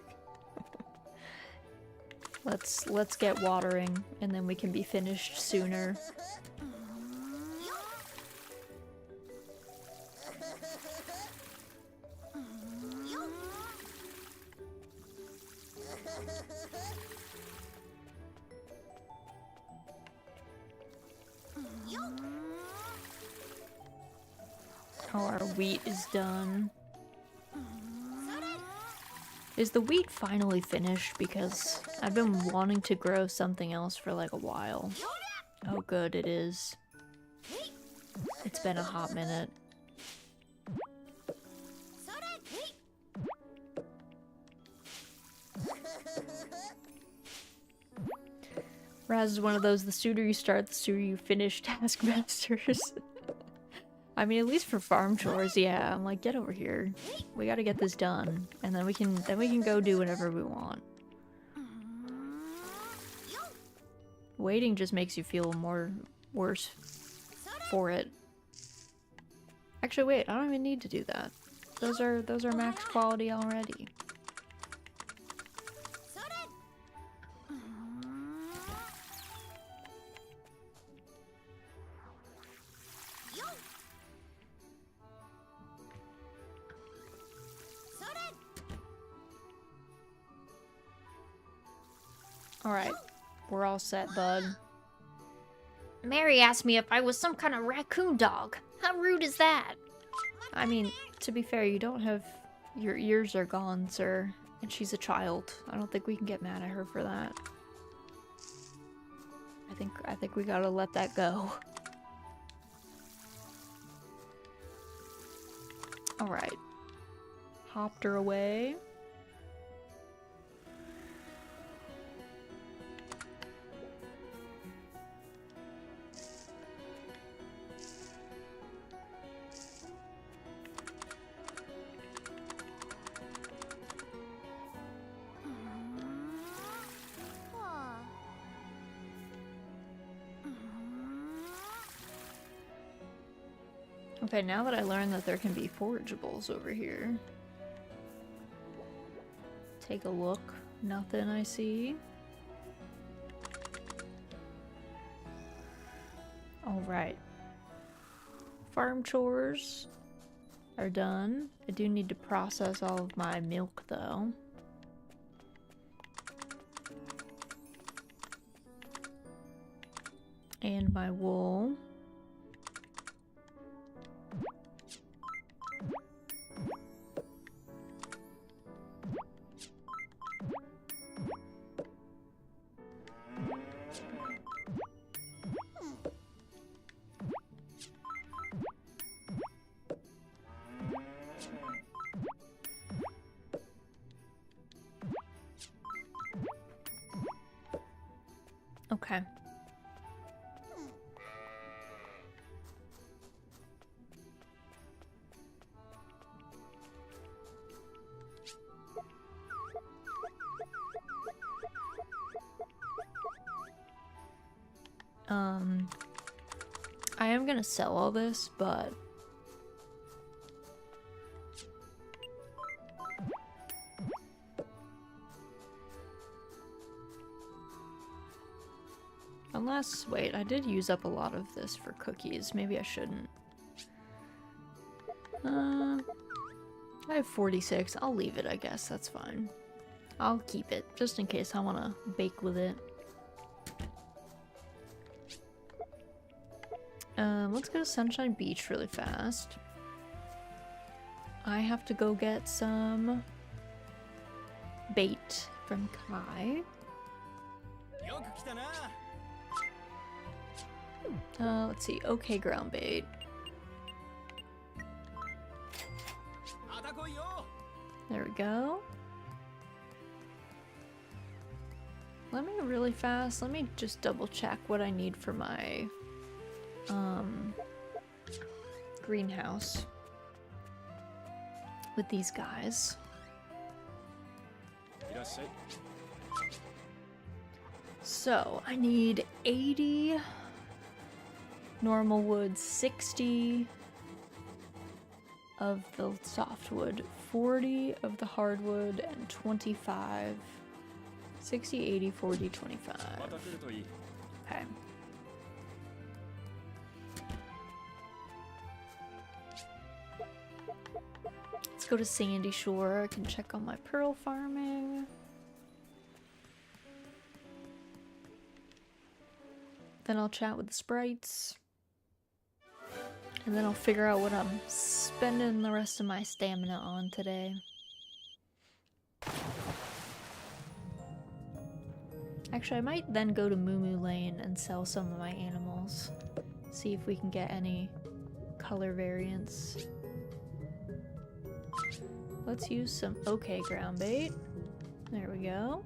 Let's get watering, and then we can be finished sooner. Oh, our wheat is done. Is the wheat finally finished? Because I've been wanting to grow something else for like a while. Oh good, it is. It's been a hot minute. Raz is one of those, the sooner you start, the sooner you finish taskmasters. I mean, at least for farm chores, yeah. I'm like, get over here. We gotta get this done. And then we can go do whatever we want. Waiting just makes you feel worse for it. Actually, wait, I don't even need to do that. Those are max quality already. Alright, we're all set, bud. Mary asked me if I was some kind of raccoon dog. How rude is that? I mean, to be fair, you don't have... Your ears are gone, sir. And she's a child. I don't think we can get mad at her for that. I think we gotta let that go. Alright. Hopped her away. Okay, now that I learned that there can be forageables over here. Take a look. Nothing I see. Alright. Farm chores are done. I do need to process all of my milk though. And my wool. Okay. I am gonna sell all this, but unless, wait, I did use up a lot of this for cookies. Maybe I shouldn't. I have 46. I'll leave it, I guess. That's fine. I'll keep it, just in case I want to bake with it. Let's go to Sunshine Beach really fast. I have to go get some bait from Kai. Let's see. Okay, ground bait. There we go. Let me just double check what I need for my greenhouse with these guys. So I need 80 normal wood, 60 of the softwood, 40 of the hardwood, and 25. 60, 80, 40, 25. Okay. Let's go to Sandy Shore. I can check on my pearl farming. Then I'll chat with the sprites. And then I'll figure out what I'm spending the rest of my stamina on today. Actually, I might then go to Moo Lane and sell some of my animals. See if we can get any color variants. Let's use some okay ground bait. There we go.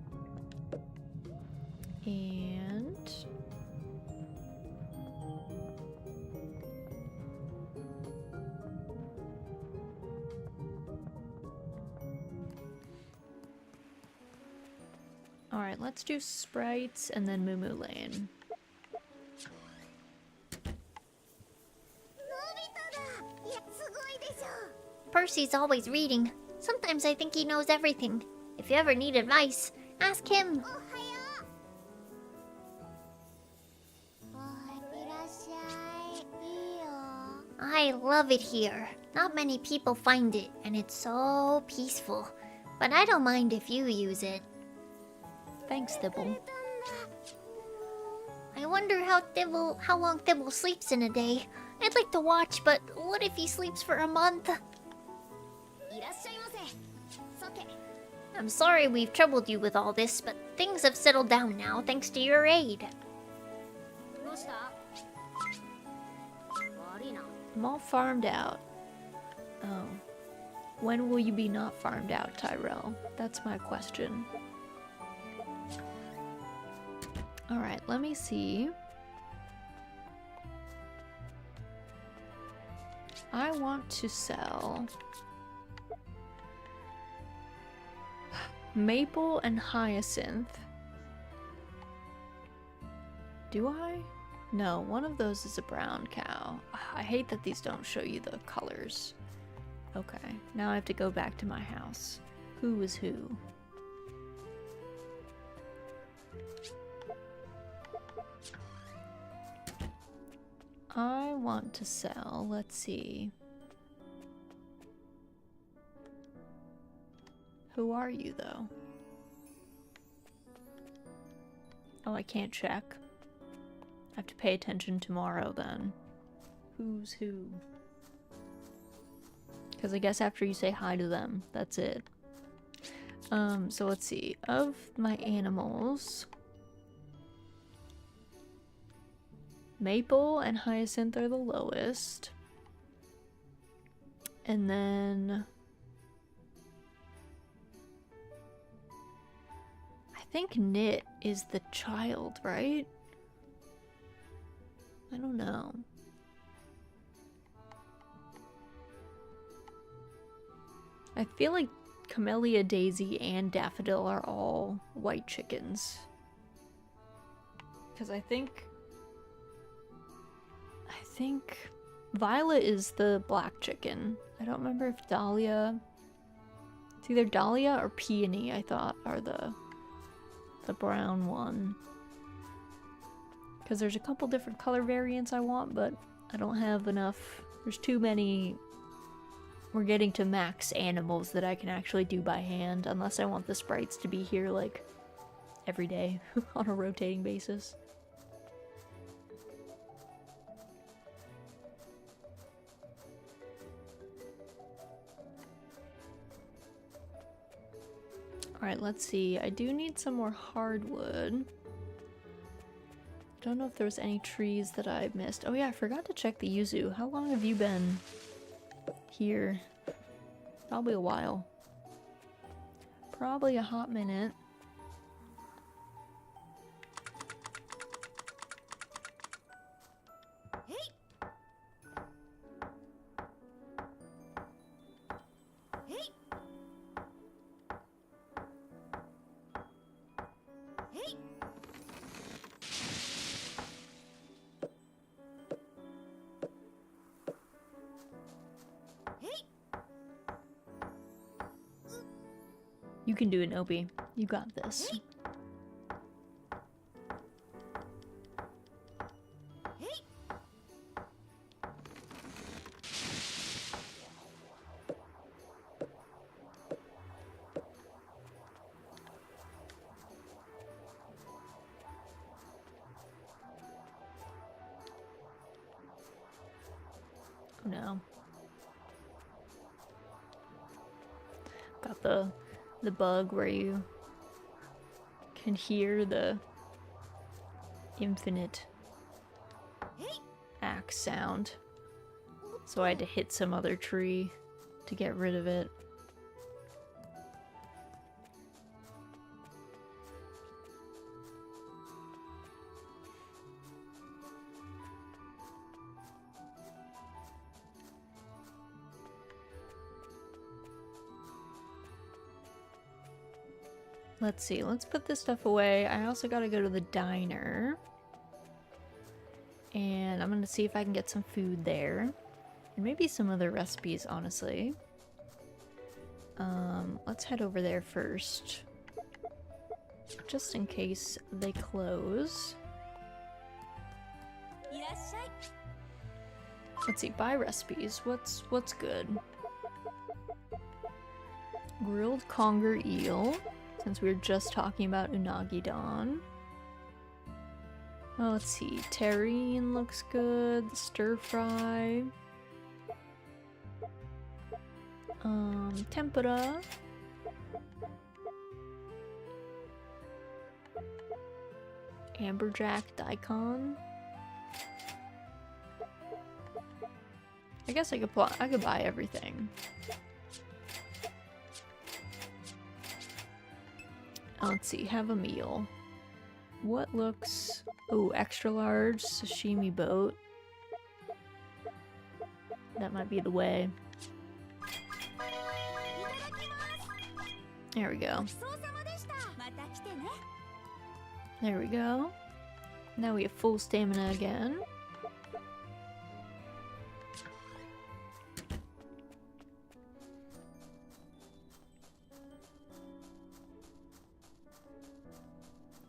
And alright, let's do sprites and then Moo Lane. Percy's always reading. Sometimes I think he knows everything. If you ever need advice, ask him. I love it here. Not many people find it, and it's so peaceful. But I don't mind if you use it. Thanks, Thibble. I wonder how long Thibble sleeps in a day. I'd like to watch, but what if he sleeps for a month? I'm sorry we've troubled you with all this, but things have settled down now thanks to your aid. I'm all farmed out. Oh. When will you be not farmed out, Tyrell? That's my question. Alright, let me see. I want to sell Maple and Hyacinth. Do I? No, one of those is a brown cow. I hate that these don't show you the colors. Okay, now I have to go back to my house. Who is who? I want to sell, let's see. Who are you, though? Oh, I can't check. I have to pay attention tomorrow, then. Who's who? Because I guess after you say hi to them, that's it. So let's see. Of my animals, Maple and Hyacinth are the lowest. And then I think Knit is the child, right? I don't know. I feel like Camellia, Daisy, and Daffodil are all white chickens. Because I think Violet is the black chicken. I don't remember if Dahlia... It's either Dahlia or Peony, I thought, are the brown one. Because there's a couple different color variants I want, but I don't have enough. There's too many. We're getting to max animals that I can actually do by hand, unless I want the sprites to be here, like, every day on a rotating basis. Alright, let's see. I do need some more hardwood. Don't know if there was any trees that I missed. Oh yeah, I forgot to check the yuzu. How long have you been here? Probably a while. Probably a hot minute. You can do it, Opie. You got this. Oh no. Got the bug where you can hear the infinite axe sound. So I had to hit some other tree to get rid of it. Let's see, let's put this stuff away. I also gotta go to the diner. And I'm gonna see if I can get some food there. And maybe some other recipes, honestly. Let's head over there first. Just in case they close. Let's see, buy recipes. What's good? Grilled conger eel. Since we were just talking about unagi don. Oh, let's see. Terrine looks good. Stir fry. Tempura. Amberjack daikon. I guess I could buy everything. Let's see, have a meal. What looks... Oh, extra large sashimi boat. That might be the way. There we go. There we go. Now we have full stamina again.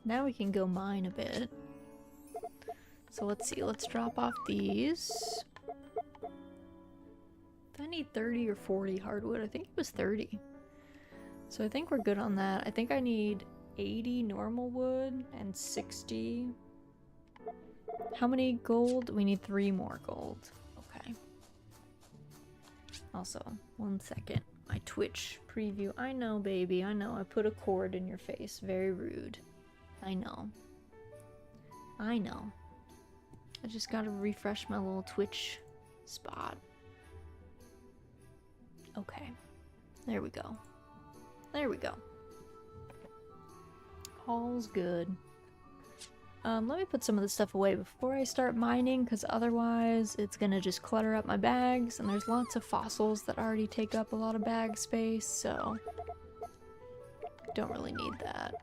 Now we can go mine a bit. So let's see, let's drop off these. I need 30 or 40 hardwood. I think it was 30. So I think we're good on that. I think I need 80 normal wood and 60. How many gold? We need 3 more gold. Okay. Also, 1 second. My Twitch preview. I know, baby. I know. I put a cord in your face. Very rude. I know. I know. I just gotta refresh my little Twitch spot. Okay. There we go. There we go. All's good. Let me put some of this stuff away before I start mining, because otherwise it's gonna just clutter up my bags, and there's lots of fossils that already take up a lot of bag space, so don't really need that.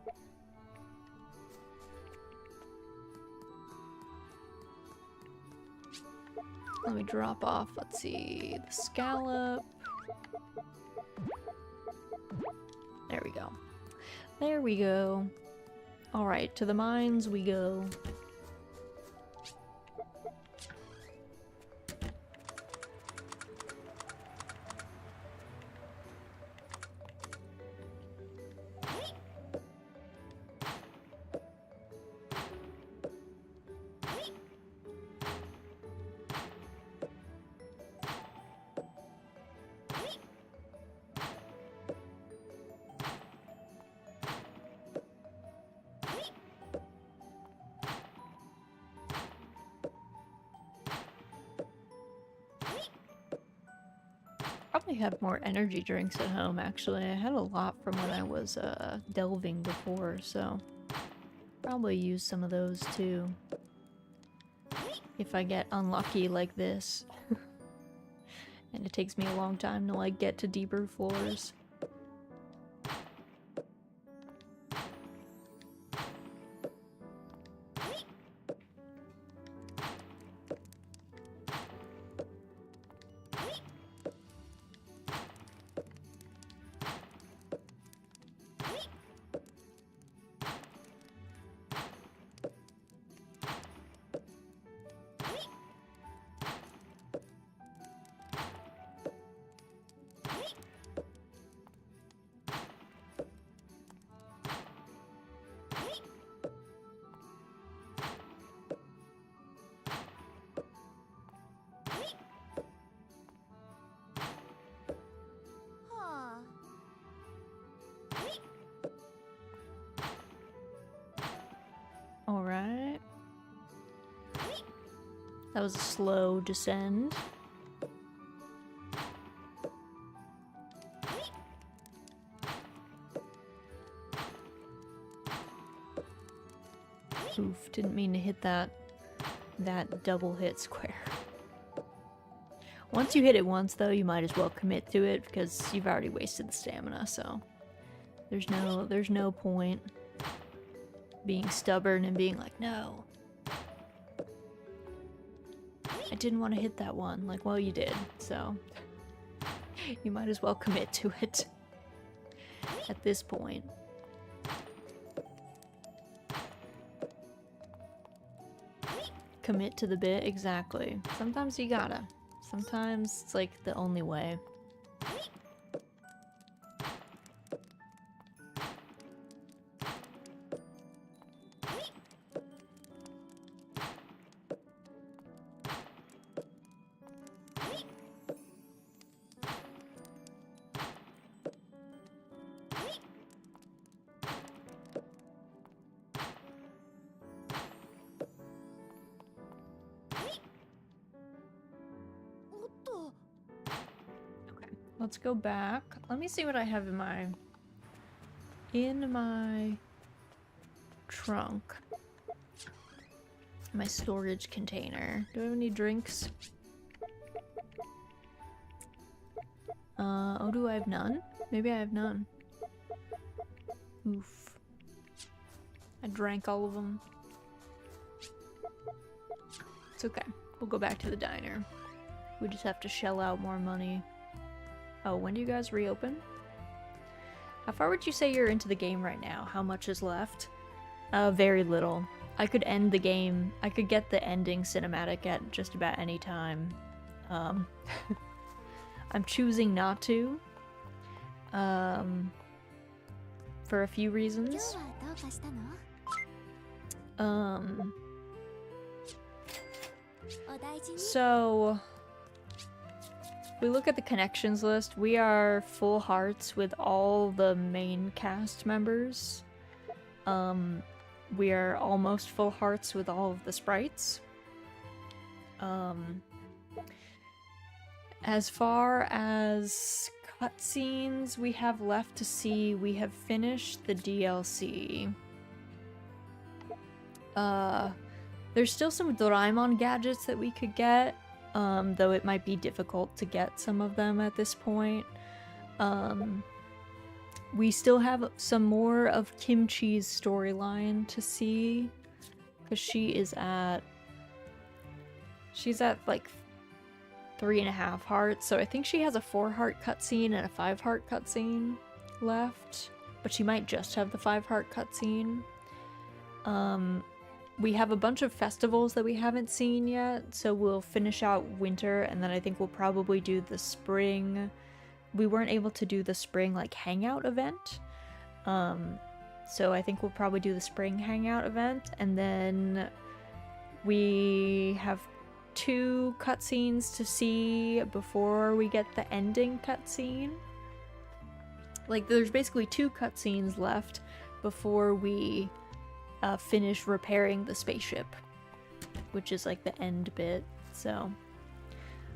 Let me drop off, let's see, the scallop. There we go. There we go. Alright, to the mines we go. Probably have more energy drinks at home, actually. I had a lot from when I was delving before, so probably use some of those too. If I get unlucky like this. And it takes me a long time to like get to deeper floors. That was a slow descend. Oof, didn't mean to hit that double hit square. Once you hit it once though, you might as well commit to it because you've already wasted the stamina, so there's no point being stubborn and being like, no. I didn't want to hit that one. Like, well, you did, so you might as well commit to it at this point. Commit to the bit, exactly. Sometimes you gotta. Sometimes it's like the only way. Let's go back. Let me see what I have in my trunk. My storage container. Do I have any drinks? Oh, do I have none? Maybe I have none. Oof. I drank all of them. It's okay. We'll go back to the diner. We just have to shell out more money. Oh, when do you guys reopen? How far would you say you're into the game right now? How much is left? Very little. I could end the game. I could get the ending cinematic at just about any time. I'm choosing not to. For a few reasons. So... we look at the connections list, we are full hearts with all the main cast members. We are almost full hearts with all of the sprites. As far as cutscenes we have left to see, we have finished the DLC. There's still some Doraemon gadgets that we could get. Though it might be difficult to get some of them at this point. We still have some more of Kimchi's storyline to see, because she's at like 3.5 hearts, so I think she has a 4-heart cutscene and a 5-heart cutscene left, but she might just have the 5-heart cutscene. We have a bunch of festivals that we haven't seen yet, so we'll finish out winter, and then I think we'll probably do the spring. We weren't able to do the spring, like, hangout event. So I think we'll probably do the spring hangout event, and then we have 2 cutscenes to see before we get the ending cutscene. Like, there's basically 2 cutscenes left before we finish repairing the spaceship, which is like the end bit. So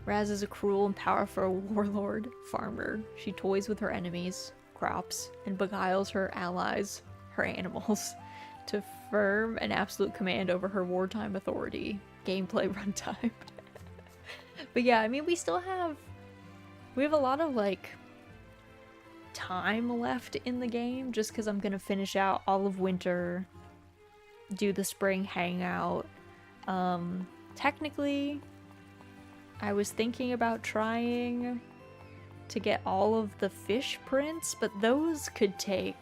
Raz is a cruel and powerful warlord farmer. She toys with her enemies, crops, and beguiles her allies, her animals, to firm an absolute command over her wartime authority. Gameplay runtime. But yeah, I mean, we have a lot of like time left in the game, just because I'm gonna finish out all of winter, do the spring hangout. Technically, I was thinking about trying to get all of the fish prints, but those could take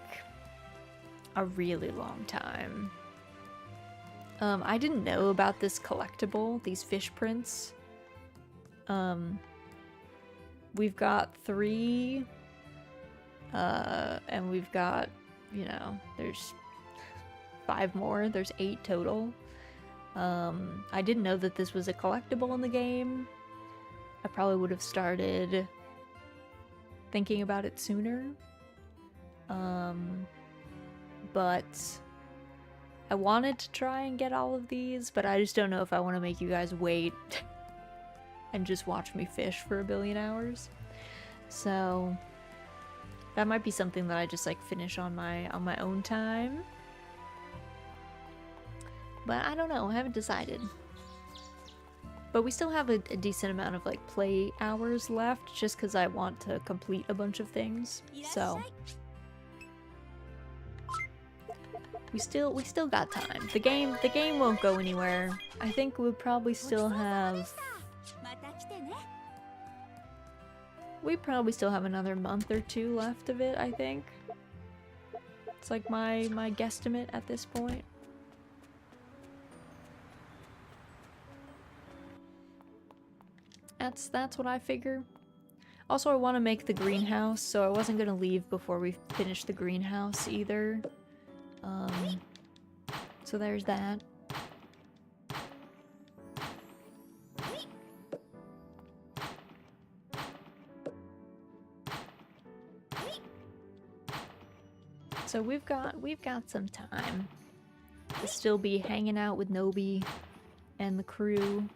a really long time. I didn't know about this collectible, these fish prints. We've got 3, and we've got, you know, there's 5 more, there's 8 total. I didn't know that this was a collectible in the game. I probably would have started thinking about it sooner. But I wanted to try and get all of these, but I just don't know if I want to make you guys wait and just watch me fish for a billion hours. So that might be something that I just like finish on my own time. But I don't know, I haven't decided. But we still have a decent amount of like play hours left just because I want to complete a bunch of things. So we still got time. The game won't go anywhere. I think we'll probably still have another month or two left of it, I think. It's like my guesstimate at this point. That's what I figure. Also, I want to make the greenhouse, so I wasn't gonna leave before we finish the greenhouse either. So there's that. So we've got some time to still be hanging out with Nobi and the crew.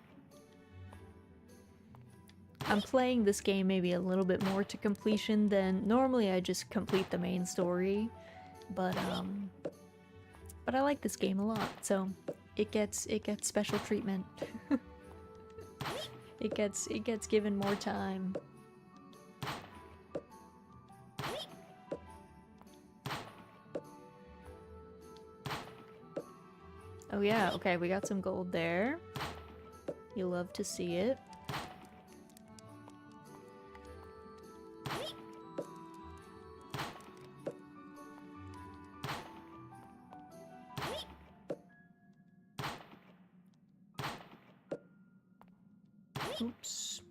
I'm playing this game maybe a little bit more to completion than normally. I just complete the main story, but I like this game a lot, so it gets special treatment. it gets given more time. Oh yeah, okay, we got some gold there. You love to see it. Oops.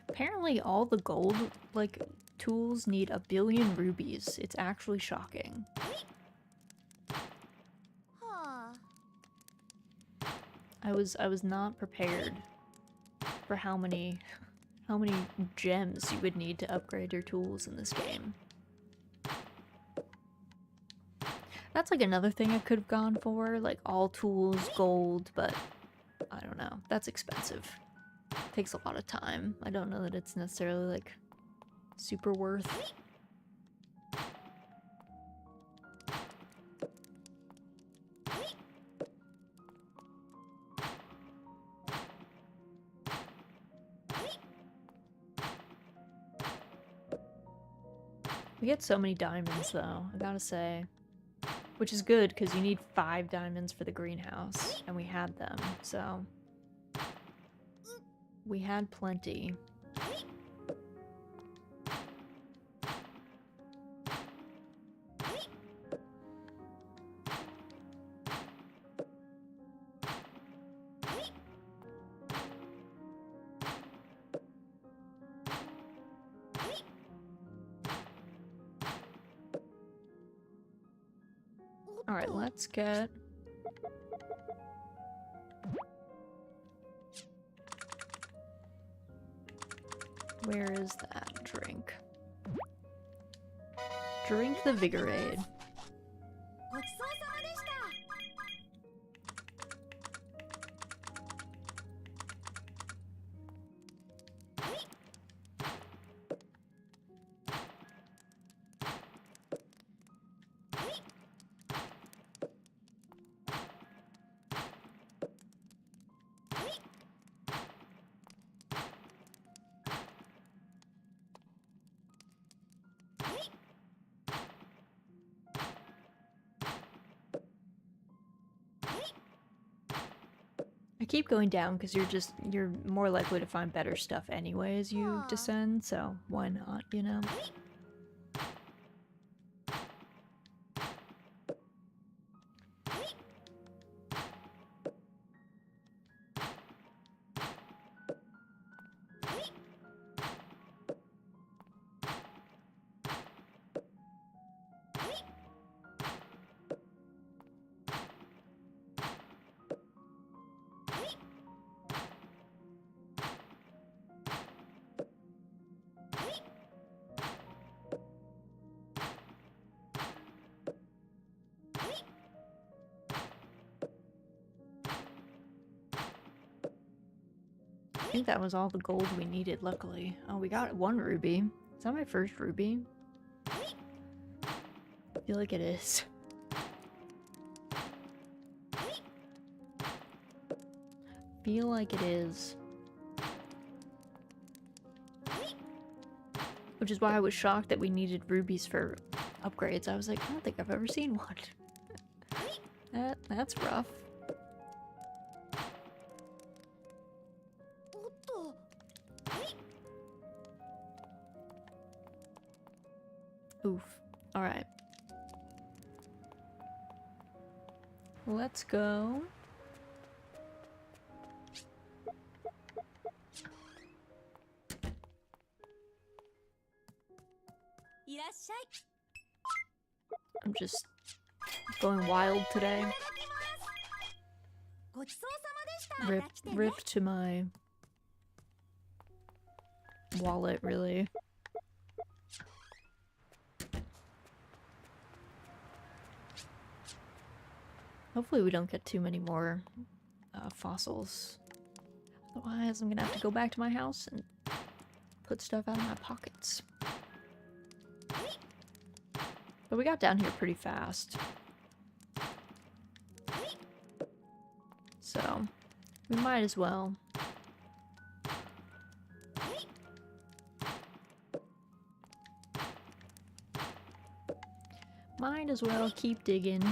Apparently all the gold, like, tools need 1 billion rubies. It's actually shocking. I was not prepared for how many gems you would need to upgrade your tools in this game. That's like another thing I could have gone for, like all tools, gold, but I don't know. That's expensive. Takes a lot of time. I don't know that it's necessarily like super worth. We get so many diamonds though, I gotta say. Which is good, because you need 5 diamonds for the greenhouse, and we had them, so we had plenty. Alright, let's get... Where is that drink? Drink the Vigorade. I keep going down because you're more likely to find better stuff anyway as you descend, so why not, you know? think that was all the gold we needed, luckily. Oh, we got 1 ruby. Is that my first ruby? I feel like it is. Feel like it is. Which is why I was shocked that we needed rubies for upgrades. I was like, I don't think I've ever seen one. That's rough. Oof. Alright. Let's go. I'm just going wild today. Rip to my wallet, really. Hopefully we don't get too many more fossils. Otherwise I'm gonna have to go back to my house and put stuff out of my pockets. But we got down here pretty fast. So, we might as well. Might as well keep digging.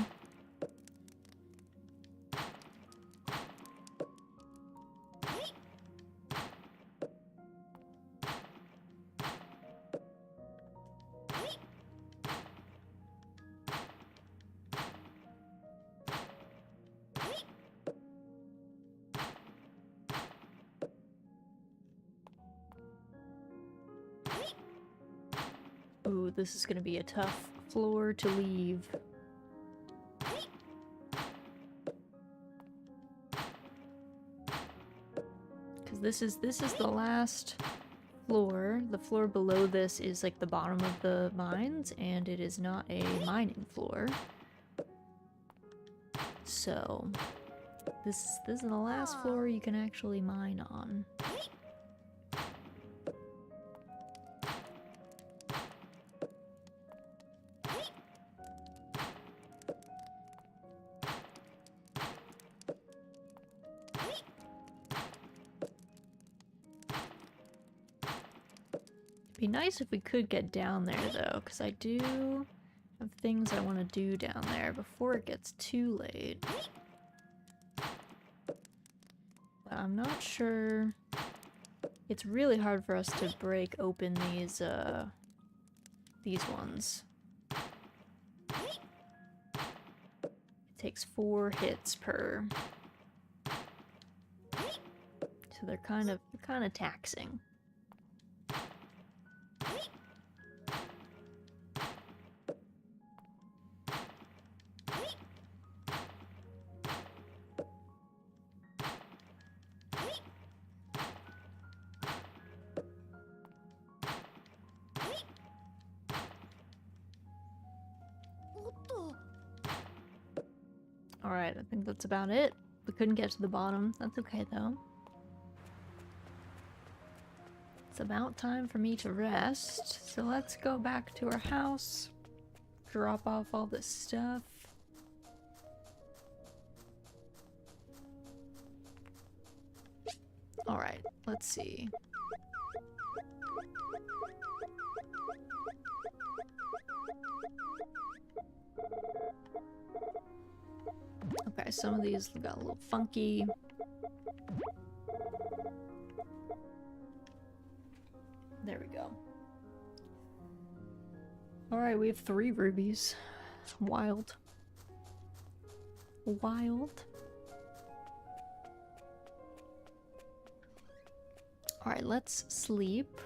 Ooh, this is gonna be a tough floor to leave. Because this is the last floor. The floor below this is like the bottom of the mines, and it is not a mining floor. So this is the last floor you can actually mine on. Be nice if we could get down there though, because I do have things I want to do down there before it gets too late. But I'm not sure. It's really hard for us to break open these ones. It takes 4 hits per. So they're kind of taxing. Alright, I think that's about it. We couldn't get to the bottom. That's okay, though. It's about time for me to rest. So let's go back to our house. Drop off all this stuff. Alright, let's see. Okay, some of these got a little funky. There we go. Alright, we have 3 rubies. Wild. Wild. Alright, let's sleep.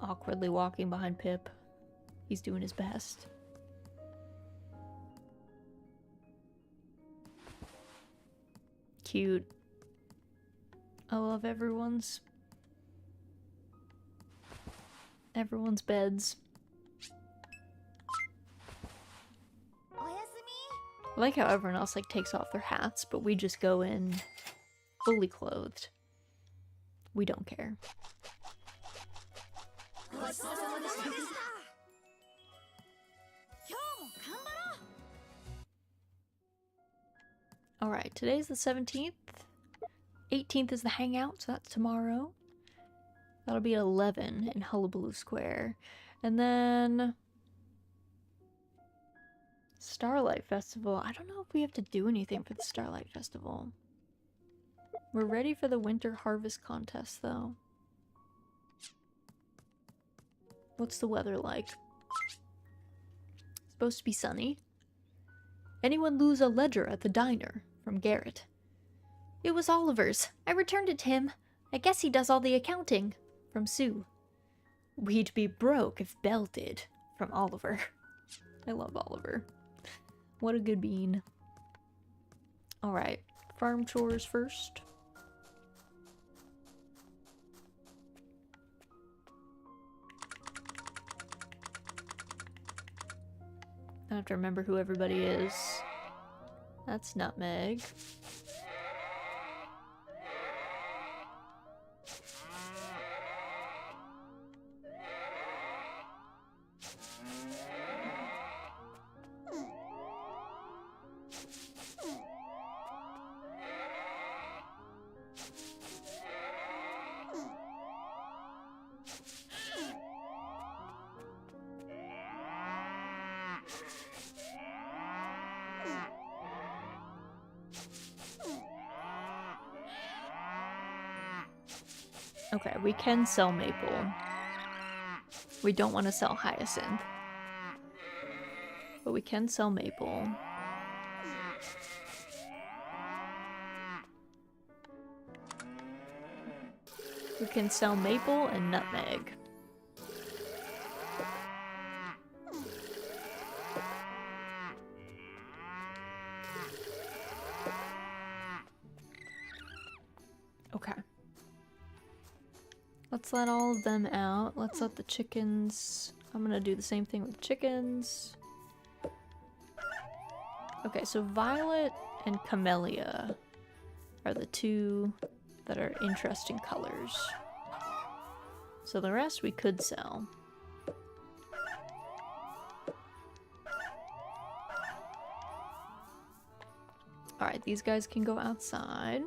Awkwardly walking behind Pip. He's doing his best. Cute. I love everyone's beds. I like how everyone else like takes off their hats, but we just go in fully clothed. We don't care. Alright, today's the 17th. 18th is the hangout, so that's tomorrow. That'll be at 11 in Hullabaloo Square. And then... Starlight Festival. I don't know if we have to do anything for the Starlight Festival. We're ready for the Winter Harvest Contest, though. What's the weather like? Supposed to be sunny. Anyone lose a ledger at the diner? From Garrett. It was Oliver's. I returned it to him. I guess he does all the accounting. From Sue. We'd be broke if Belle did. From Oliver. I love Oliver. What a good bean. Alright, farm chores first. I have to remember who everybody is. That's Nutmeg. Okay, we can sell Maple. We don't want to sell Hyacinth. But we can sell Maple. We can sell Maple and Nutmeg. Okay. Let's let all of them out. Let's let the chickens... I'm gonna do the same thing with chickens. Okay, so Violet and Camellia are the two that are interesting colors. So the rest we could sell. Alright, these guys can go outside.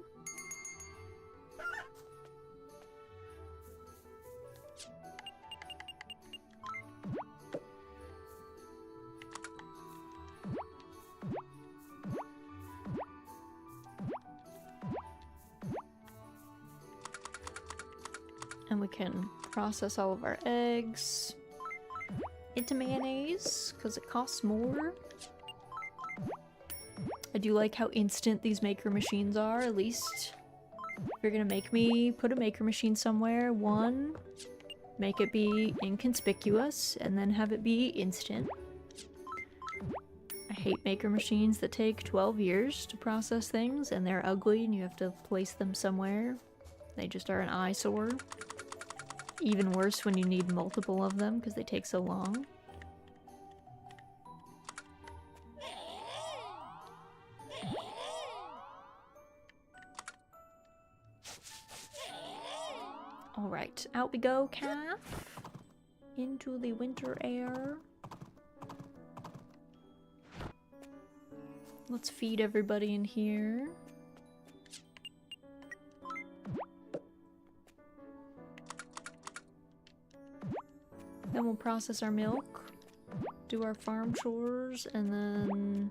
And we can process all of our eggs into mayonnaise, because it costs more. I do like how instant these maker machines are, at least. If you're gonna make me put a maker machine somewhere, one, make it be inconspicuous, and then have it be instant. I hate maker machines that take 12 years to process things, and they're ugly, and you have to place them somewhere. They just are an eyesore. Even worse when you need multiple of them because they take so long. Alright, out we go, calf. Into the winter air. Let's feed everybody in here. Then we'll process our milk, do our farm chores, and then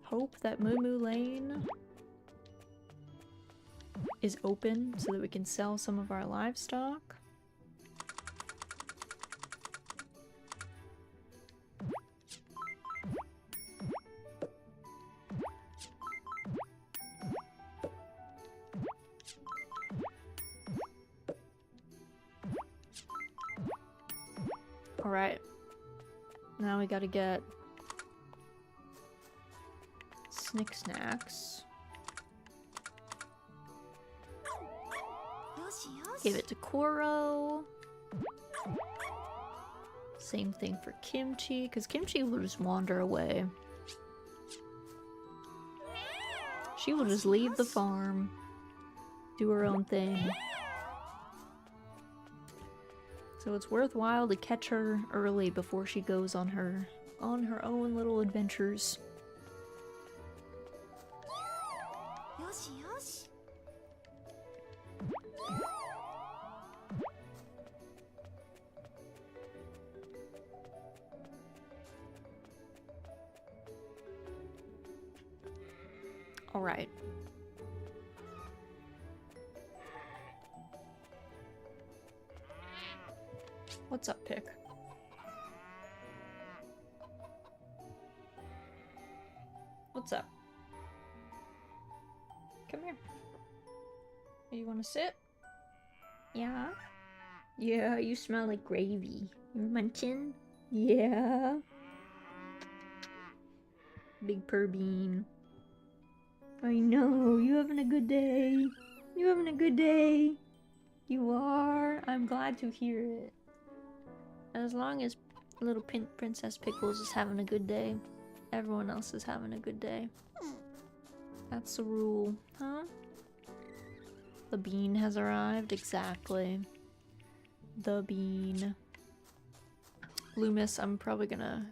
hope that Moo Moo Lane is open so that we can sell some of our livestock. Alright, now we gotta get Snick Snacks. Give it to Koro. Same thing for Kimchi, because Kimchi will just wander away. She will just leave the farm, do her own thing. So it's worthwhile to catch her early before she goes on her own little adventures. All right. What's up, Pick? What's up? Come here. You want to sit? Yeah? Yeah, you smell like gravy. You're munching? Yeah. Big purr bean. I know, you having a good day? You having a good day? You are? I'm glad to hear it. As long as little Princess Pickles is having a good day, everyone else is having a good day. That's the rule, huh? The bean has arrived, exactly. The bean. Loomis, I'm probably gonna...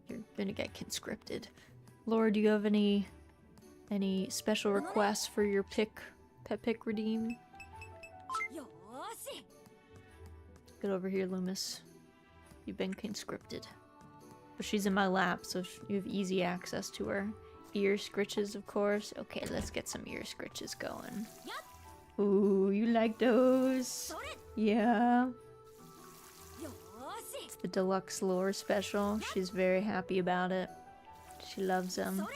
You're gonna get conscripted. Laura, do you have any special requests for your pet pick redeem? Get over here, Loomis. You've been conscripted. But she's in my lap, so you have easy access to her. Ear scritches, of course. Okay, let's get some ear scritches going. Ooh, you like those? Yeah. It's the deluxe lore special. She's very happy about it. She loves them.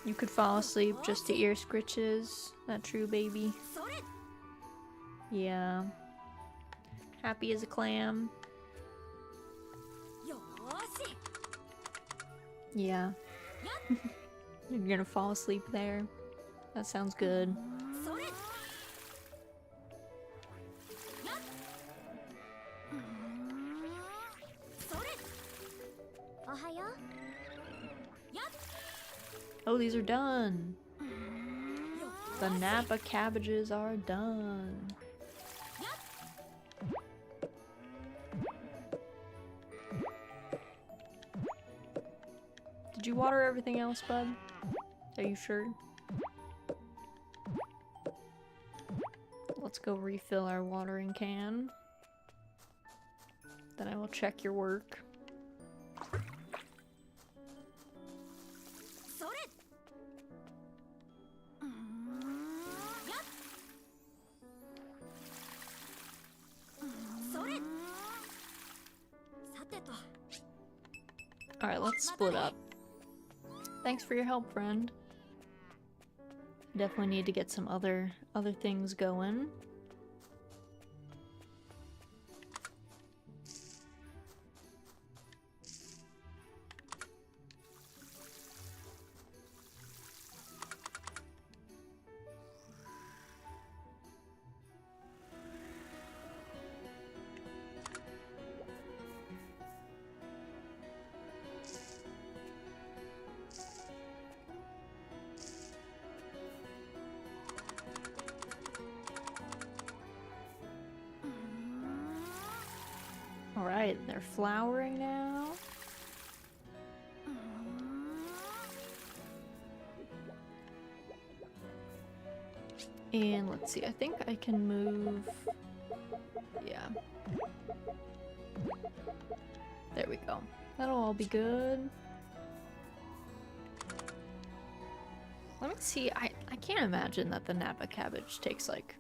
You could fall asleep just to ear scritches. That true, baby? Yeah. Happy as a clam. Yeah. You're gonna fall asleep there. That sounds good. Oh, these are done. The Napa cabbages are done. Did you water everything else, bud? Are you sure? Let's go refill our watering can. Then I will check your work. Alright, let's split up. Thanks for your help, friend. Definitely need to get some other things going. Alright, they're flowering now. And let's see, I think I can move... Yeah. There we go. That'll all be good. Let me see, I can't imagine that the Napa cabbage takes like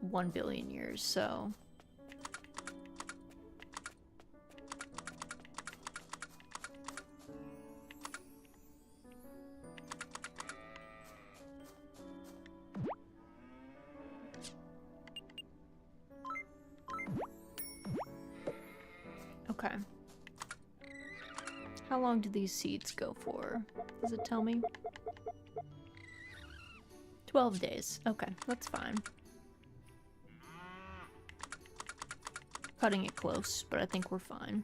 1 billion years, so... Okay. How long do these seeds go for? Does it tell me? 12 days. Okay, that's fine. Cutting it close, but I think we're fine.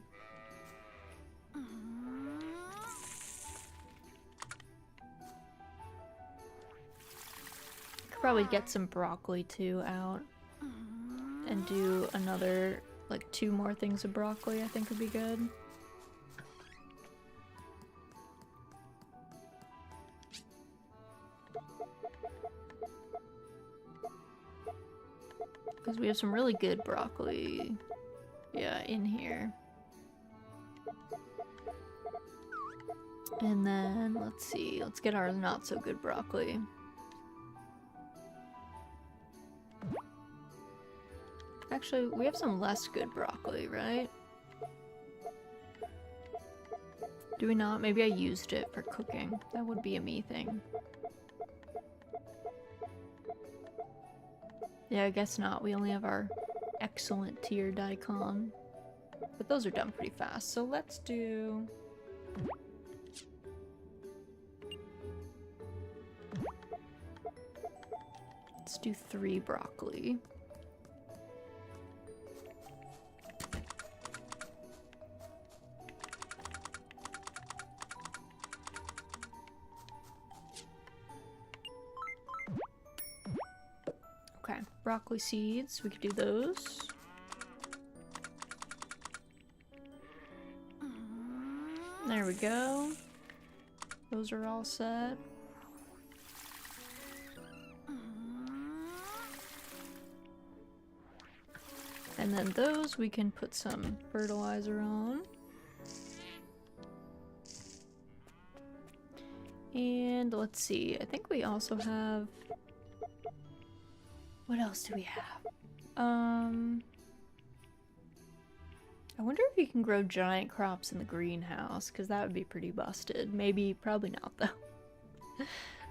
probably get some broccoli too out and do another, like 2 more things of broccoli. I think would be good. Because we have some really good broccoli, yeah, in here. And then, let's see, let's get our not so good broccoli. Actually, we have some less good broccoli, right? Do we not? Maybe I used it for cooking. That would be a me thing. Yeah, I guess not. We only have our excellent tier daikon. But those are done pretty fast. So let's do... let's do 3 broccoli. Okay, broccoli seeds, we could do those. There we go. Those are all set. And then those we can put some fertilizer on. And let's see, I think we also have... what else do we have? I wonder if you can grow giant crops in the greenhouse, because that would be pretty busted. Maybe, probably not though.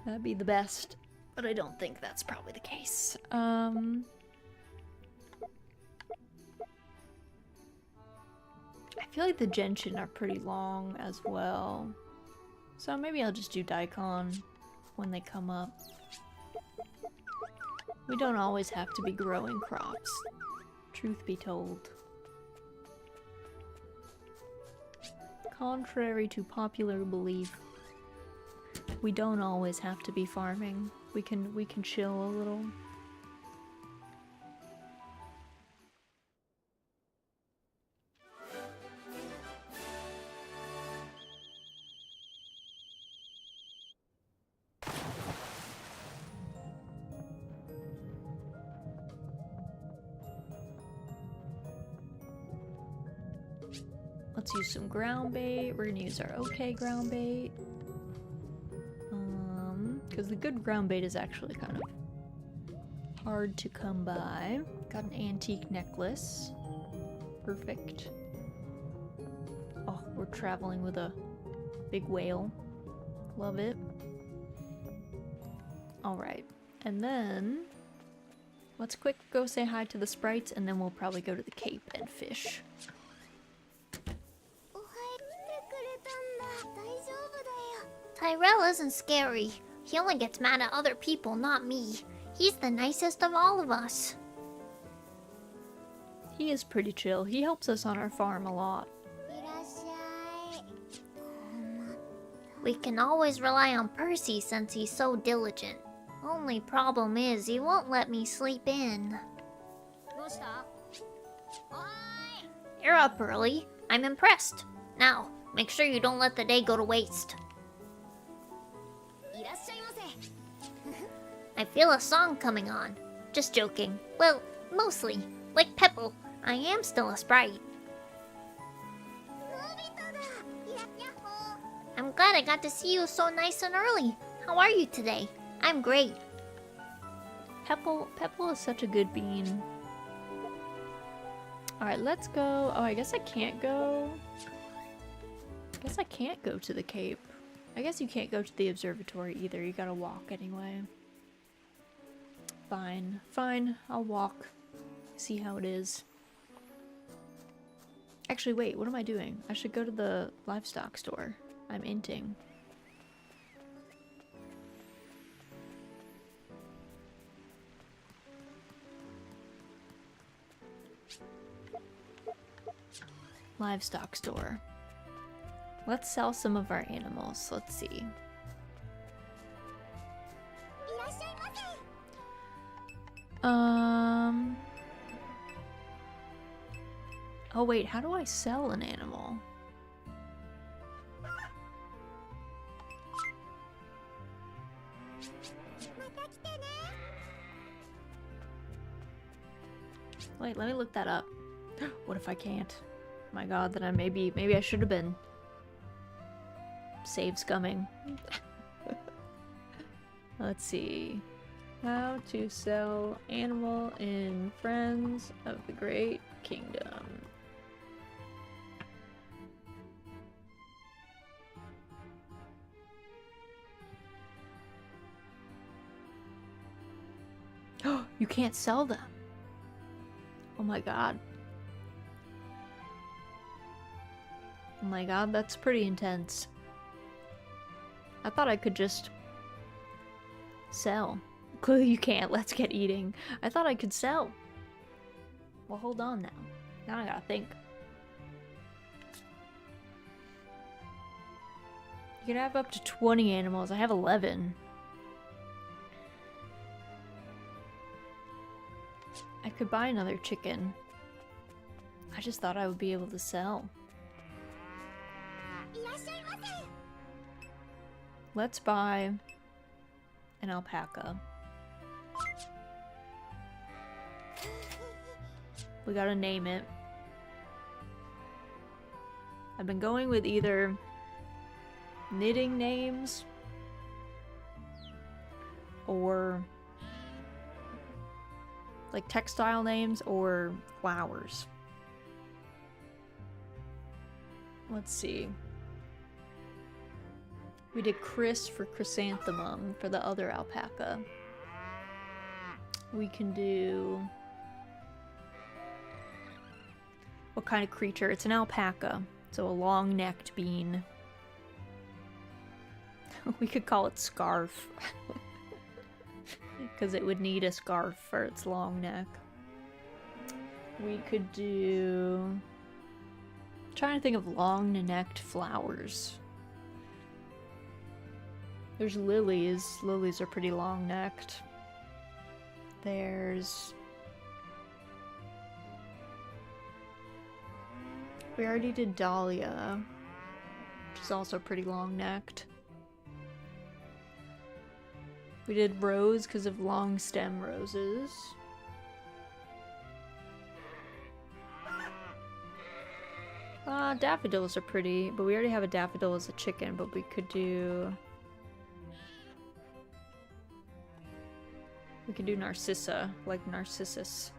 That'd be the best, but I don't think that's probably the case. I feel like the gentian are pretty long as well. So maybe I'll just do daikon when they come up. We don't always have to be growing crops, truth be told. Contrary to popular belief, we don't always have to be farming. We can chill a little. Let's use some ground bait. We're gonna use our okay ground bait. Because the good ground bait is actually kind of hard to come by. Got an antique necklace. Perfect. Oh, we're traveling with a big whale. Love it. Alright. And then let's quick go say hi to the sprites, and then we'll probably go to the cape and fish. Tyrell isn't scary. He only gets mad at other people, not me. He's the nicest of all of us. He is pretty chill. He helps us on our farm a lot. We can always rely on Percy since he's so diligent. Only problem is he won't let me sleep in. You're up early. I'm impressed. Now, make sure you don't let the day go to waste. I feel a song coming on. Just joking. Well, mostly. Like Pepple, I am still a sprite. I'm glad I got to see you so nice and early. How are you today? I'm great. Pepple is such a good bean. Alright, let's go. Oh, I guess I can't go. I guess I can't go to the cape. I guess you can't go to the observatory either. You gotta walk anyway. Fine. Fine. I'll walk. See how it is. Actually, wait. What am I doing? I should go to the livestock store. I'm inting. Livestock store. Let's sell some of our animals. Let's see. Oh wait, how do I sell an animal? Wait, let me look that up. What if I can't? My god, then maybe I should have been save scumming. Let's see. How to sell animal in Friends of the Great Kingdom. You can't sell them. Oh my god. Oh my god, that's pretty intense. I thought I could just sell. Clearly you can't. Let's get eating. I thought I could sell. Well, hold on now. Now I gotta think. You can have up to 20 animals. I have 11. I could buy another chicken. I just thought I would be able to sell. Let's buy an alpaca. We gotta name it. I've been going with either knitting names or like textile names or flowers. Let's see. We did Chris for chrysanthemum for the other alpaca. We can do... What kind of creature? It's an alpaca, so a long-necked bean. We could call it Scarf. Because it would need a scarf for its long neck. We could do... I'm trying to think of long-necked flowers. There's lilies. Lilies are pretty long-necked. There's... We already did dahlia, which is also pretty long-necked. We did rose because of long stem roses. Daffodils are pretty, but we already have a daffodil as a chicken, but we could do... We could do narcissa, like Narcissus.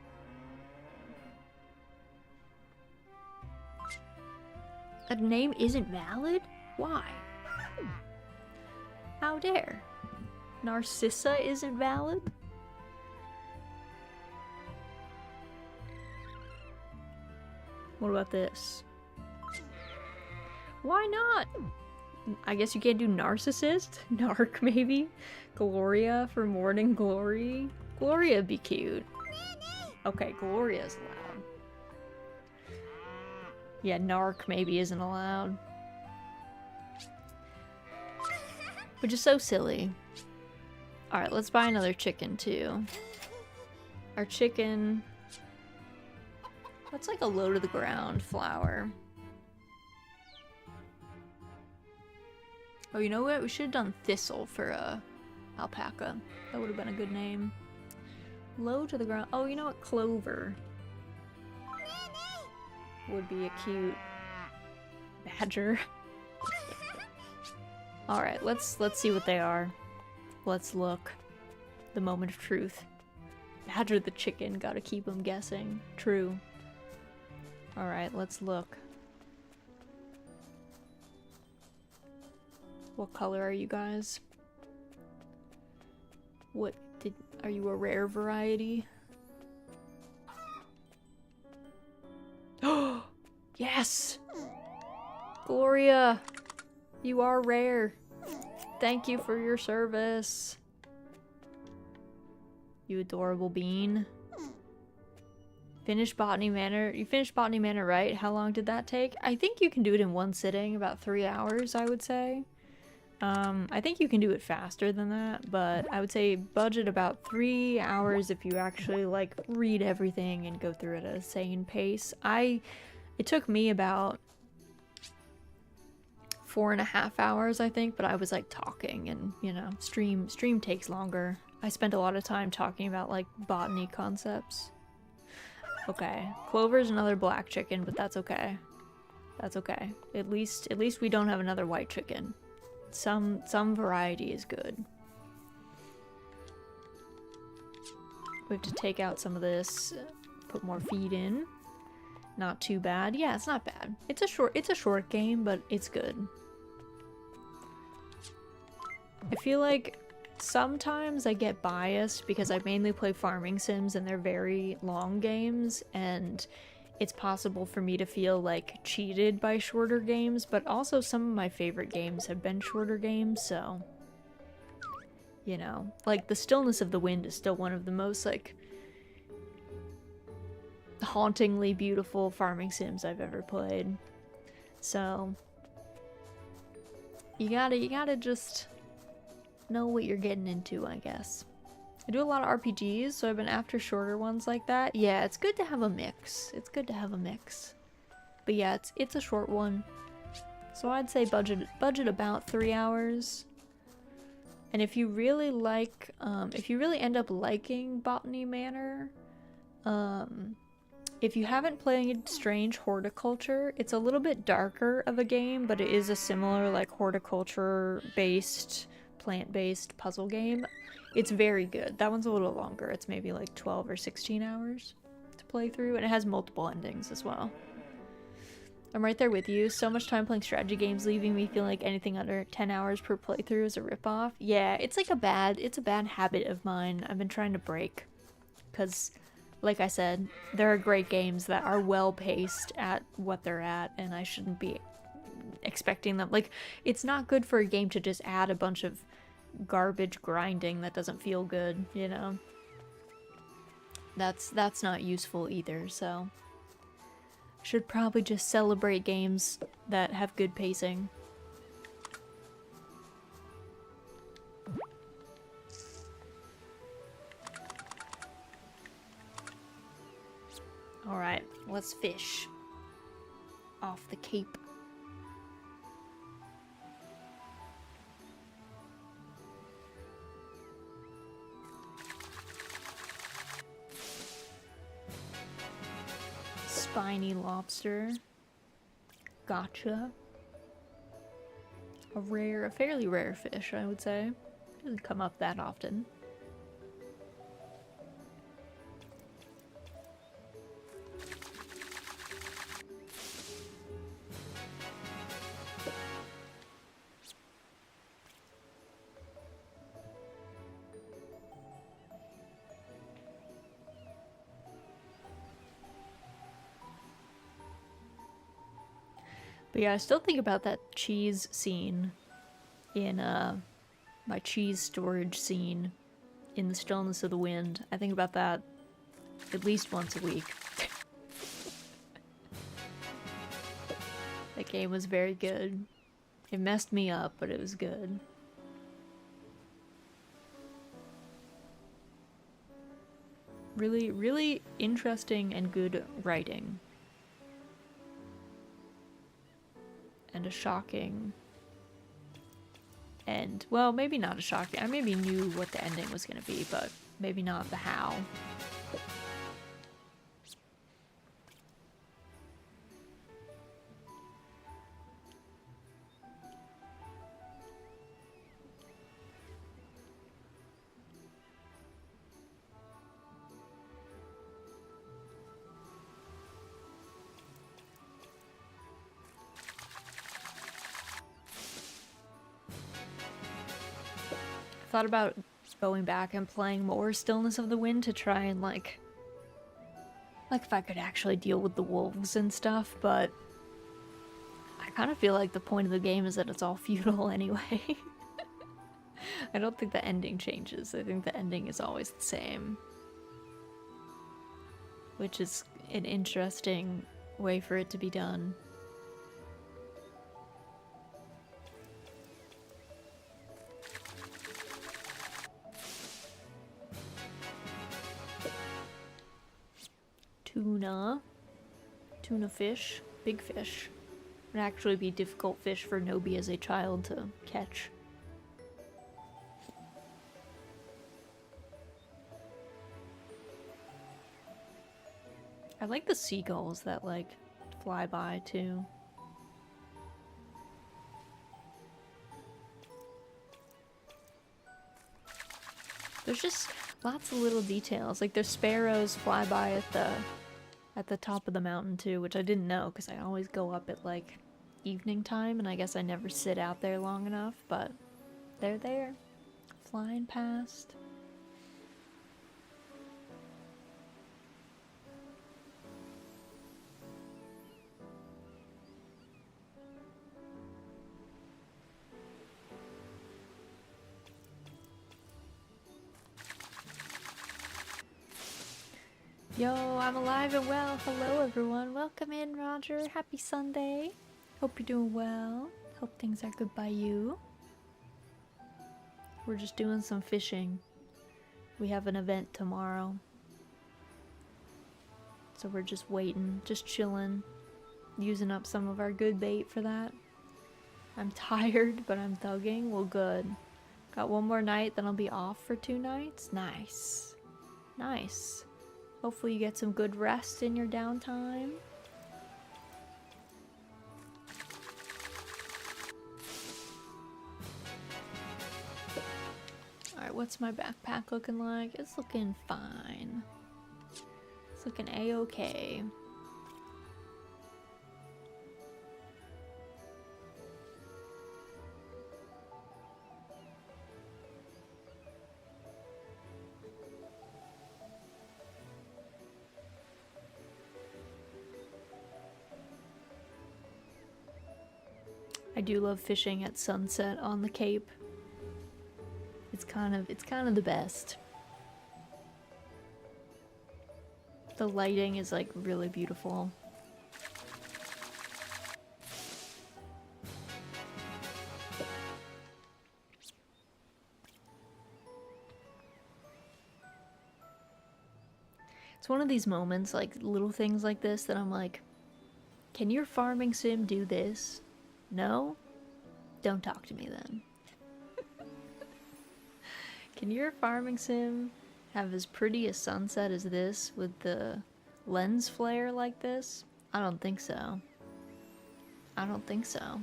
A name isn't valid? Why? How dare? Narcissa isn't valid? What about this? Why not? I guess you can't do narcissist? Narc, maybe? Gloria for morning glory? Gloria'd be cute. Okay, Gloria's allowed. Yeah, narc maybe isn't allowed. Which is so silly. Alright, let's buy another chicken too. Our chicken... That's like a low to the ground flower. Oh, you know what? We should have done thistle for alpaca. That would have been a good name. Low to the ground. Oh, you know what? Clover would be a cute badger. Alright, let's see what they are. Let's look. The moment of truth. Badger the chicken, gotta keep him guessing. True. Alright, let's look. What color are you guys? Are you a rare variety? Oh, yes! Gloria! You are rare. Thank you for your service. You adorable bean. Finish Botany Manor. You finished Botany Manor, right? How long did that take? I think you can do it in one sitting, about 3 hours, I would say. I think you can do it faster than that, but I would say budget about 3 hours if you actually like read everything and go through it at a sane pace. It took me about 4.5 hours, I think, but I was like talking and, you know, stream takes longer. I spent a lot of time talking about like botany concepts. Okay, Clover's another black chicken, but that's okay. That's okay. At least we don't have another white chicken. Some variety is good. We have to take out some of this, put more feed in. Not too bad. Yeah, it's not bad. It's a short game, but it's good. I feel like sometimes I get biased because I mainly play farming sims and they're very long games, and it's possible for me to feel like cheated by shorter games, but also some of my favorite games have been shorter games, so you know, like The Stillness of the Wind is still one of the most like hauntingly beautiful farming sims I've ever played. So you gotta just know what you're getting into, I guess. I do a lot of RPGs, so I've been after shorter ones like that. Yeah, it's good to have a mix. It's good to have a mix. But yeah, it's a short one. So I'd say budget about 3 hours. And if you really like, if you really end up liking Botany Manor, if you haven't played Strange Horticulture, it's a little bit darker of a game, but it is a similar like horticulture-based, plant-based puzzle game. It's very good. That one's a little longer. It's maybe like 12 or 16 hours to play through, and it has multiple endings as well. I'm right there with you. So much time playing strategy games, leaving me feeling like anything under 10 hours per playthrough is a ripoff. Yeah, it's like a bad habit of mine I've been trying to break. Because, like I said, there are great games that are well-paced at what they're at, and I shouldn't be expecting them. Like, it's not good for a game to just add a bunch of garbage grinding that doesn't feel good, you know? That's not useful either, so should probably just celebrate games that have good pacing. Alright, let's fish off the cape. Spiny lobster. Gotcha. A fairly rare fish, I would say. Doesn't come up that often. But yeah, I still think about that cheese scene in my cheese storage scene in The Stillness of the Wind. I think about that at least once a week. That game was very good. It messed me up, but it was good. Really, really interesting and good writing. And a shocking end. Well, maybe not a shocking. I maybe knew what the ending was going to be, but maybe not the how. Thought about going back and playing more Stillness of the Wind to try and like if I could actually deal with the wolves and stuff, but I kind of feel like the point of the game is that it's all futile anyway. I don't think the ending changes. I think the ending is always the same, which is an interesting way for it to be done. tuna. Tuna fish. Big fish. Would actually be difficult fish for Nobi as a child to catch. I like the seagulls that like fly by too. There's just lots of little details. Like there's sparrows fly by at the top of the mountain too, which I didn't know because I always go up at like evening time and I guess I never sit out there long enough, but they're there, flying past. Yo, I'm alive and well. Hello everyone. Welcome in, Roger. Happy Sunday. Hope you're doing well. Hope things are good by you. We're just doing some fishing. We have an event tomorrow. So we're just waiting, just chilling, using up some of our good bait for that. I'm tired, but I'm thugging. Well, good. Got one more night, then I'll be off for 2 nights. Nice. Nice. Hopefully you get some good rest in your downtime. Alright, what's my backpack looking like? It's looking fine. It's looking a-okay. I do love fishing at sunset on the Cape. It's kind of the best. The lighting is like really beautiful. It's one of these moments, like little things like this, that I'm like, can your farming sim do this? No? Don't talk to me then. Can your farming sim have as pretty a sunset as this with the lens flare like this? I don't think so. I don't think so.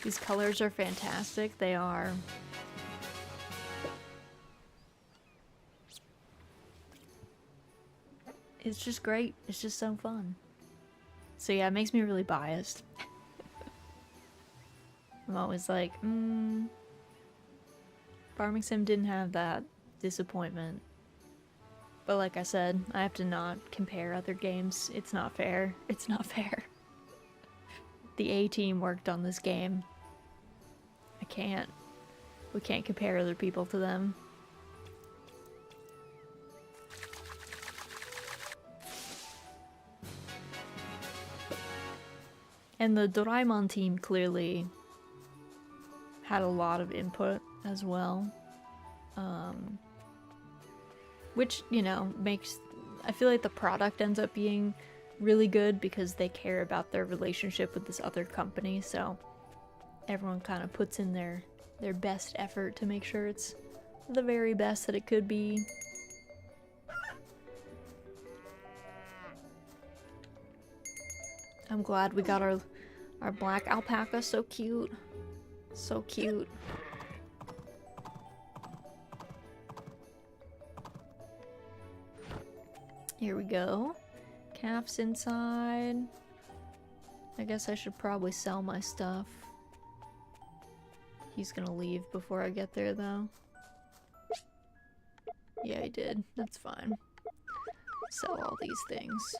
These colors are fantastic. They are. It's just great. It's just so fun. So yeah, it makes me really biased. I'm always like, Farming Sim didn't have that disappointment. But like I said, I have to not compare other games. It's not fair. It's not fair. The A-team worked on this game. I can't. We can't compare other people to them. And the Doraemon team clearly had a lot of input as well. Which, you know, makes... I feel like the product ends up being really good because they care about their relationship with this other company, so everyone kind of puts in their best effort to make sure it's the very best that it could be. I'm glad we got our black alpaca. So cute. So cute. Here we go. Calf's inside. I guess I should probably sell my stuff. He's gonna leave before I get there though. Yeah, he did. That's fine. Sell all these things.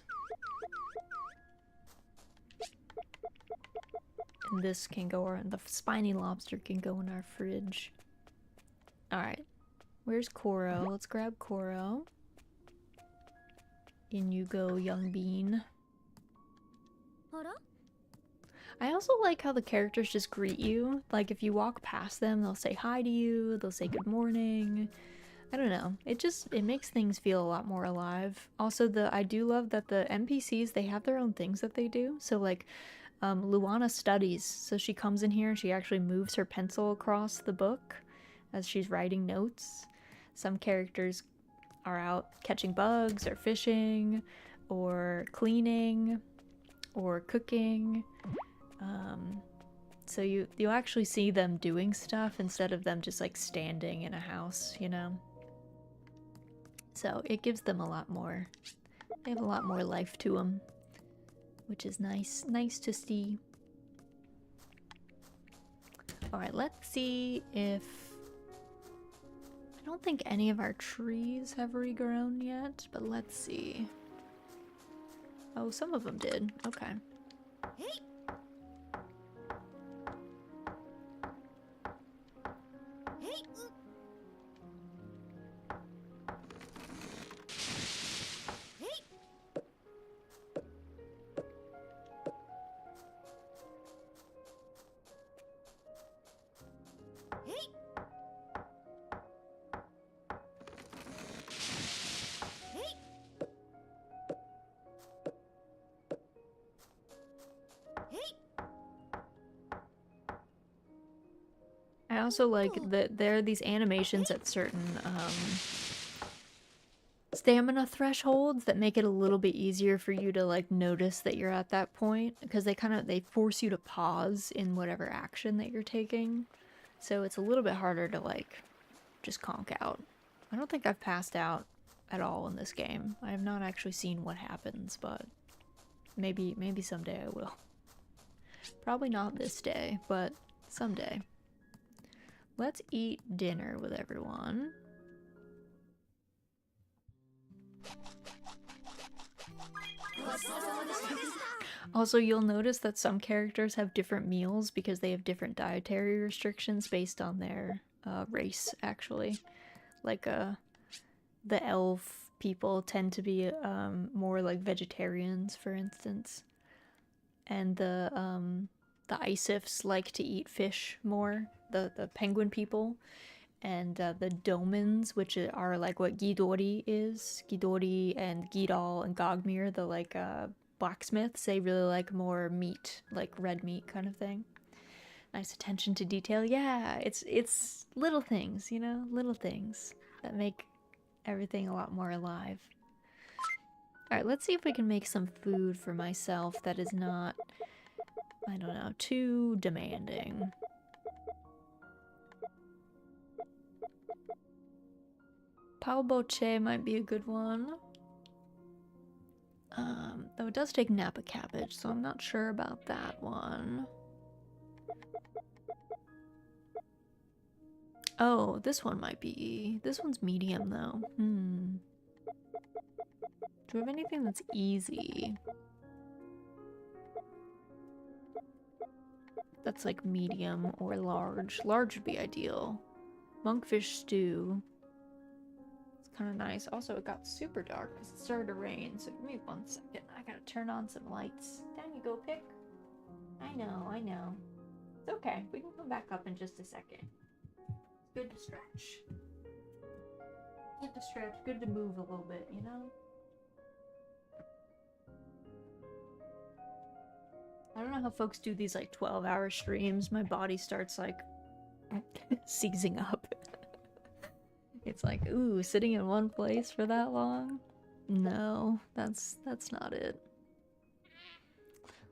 And this can go around. The spiny lobster can go in our fridge. Alright. Where's Koro? Let's grab Koro. In you go, young bean. I also like how the characters just greet you. Like, if you walk past them, they'll say hi to you, they'll say good morning. I don't know. It makes things feel a lot more alive. Also, I do love that the NPCs, they have their own things that they do. So like Luana studies. So she comes in here and she actually moves her pencil across the book as she's writing notes. Some characters are out catching bugs or fishing or cleaning or cooking. So you'll actually see them doing stuff instead of them just like standing in a house, you know? So it gives them a lot more, they have a lot more life to them, which is nice to see. Alright, let's see if, I don't think any of our trees have regrown yet, but let's see. Oh, some of them did, okay. I also like that there are these animations at certain stamina thresholds that make it a little bit easier for you to like notice that you're at that point, because they force you to pause in whatever action that you're taking. So it's a little bit harder to like just conk out. I don't think I've passed out at all in this game. I have not actually seen what happens, but maybe someday I will. Probably not this day, but someday. Let's eat dinner with everyone. Also, you'll notice that some characters have different meals because they have different dietary restrictions based on their race, actually. Like, the elf people tend to be more like vegetarians, for instance. And the Isifs like to eat fish more, the penguin people. And the Domans, which are like what Gidori is. Gidori and Gidal and Gogmir, the like blacksmiths, they really like more meat, like red meat kind of thing. Nice attention to detail. Yeah, it's little things, you know? Little things that make everything a lot more alive. Alright, let's see if we can make some food for myself that is not, I don't know, too demanding. Pao Boche might be a good one. Though it does take Napa cabbage, so I'm not sure about that one. Oh, this one might be. This one's medium though. Do we have anything that's easy? That's like medium or large. Large would be ideal. Monkfish stew. Kind of nice. Also, it got super dark because it started to rain, so give me 1 second. I gotta turn on some lights. Down you go, Pick. I know. It's okay. We can come back up in just a second. It's good to stretch. Good to stretch. Good to move a little bit, you know? I don't know how folks do these like 12-hour streams. My body starts like seizing up. It's like, ooh, sitting in one place for that long? No, that's not it.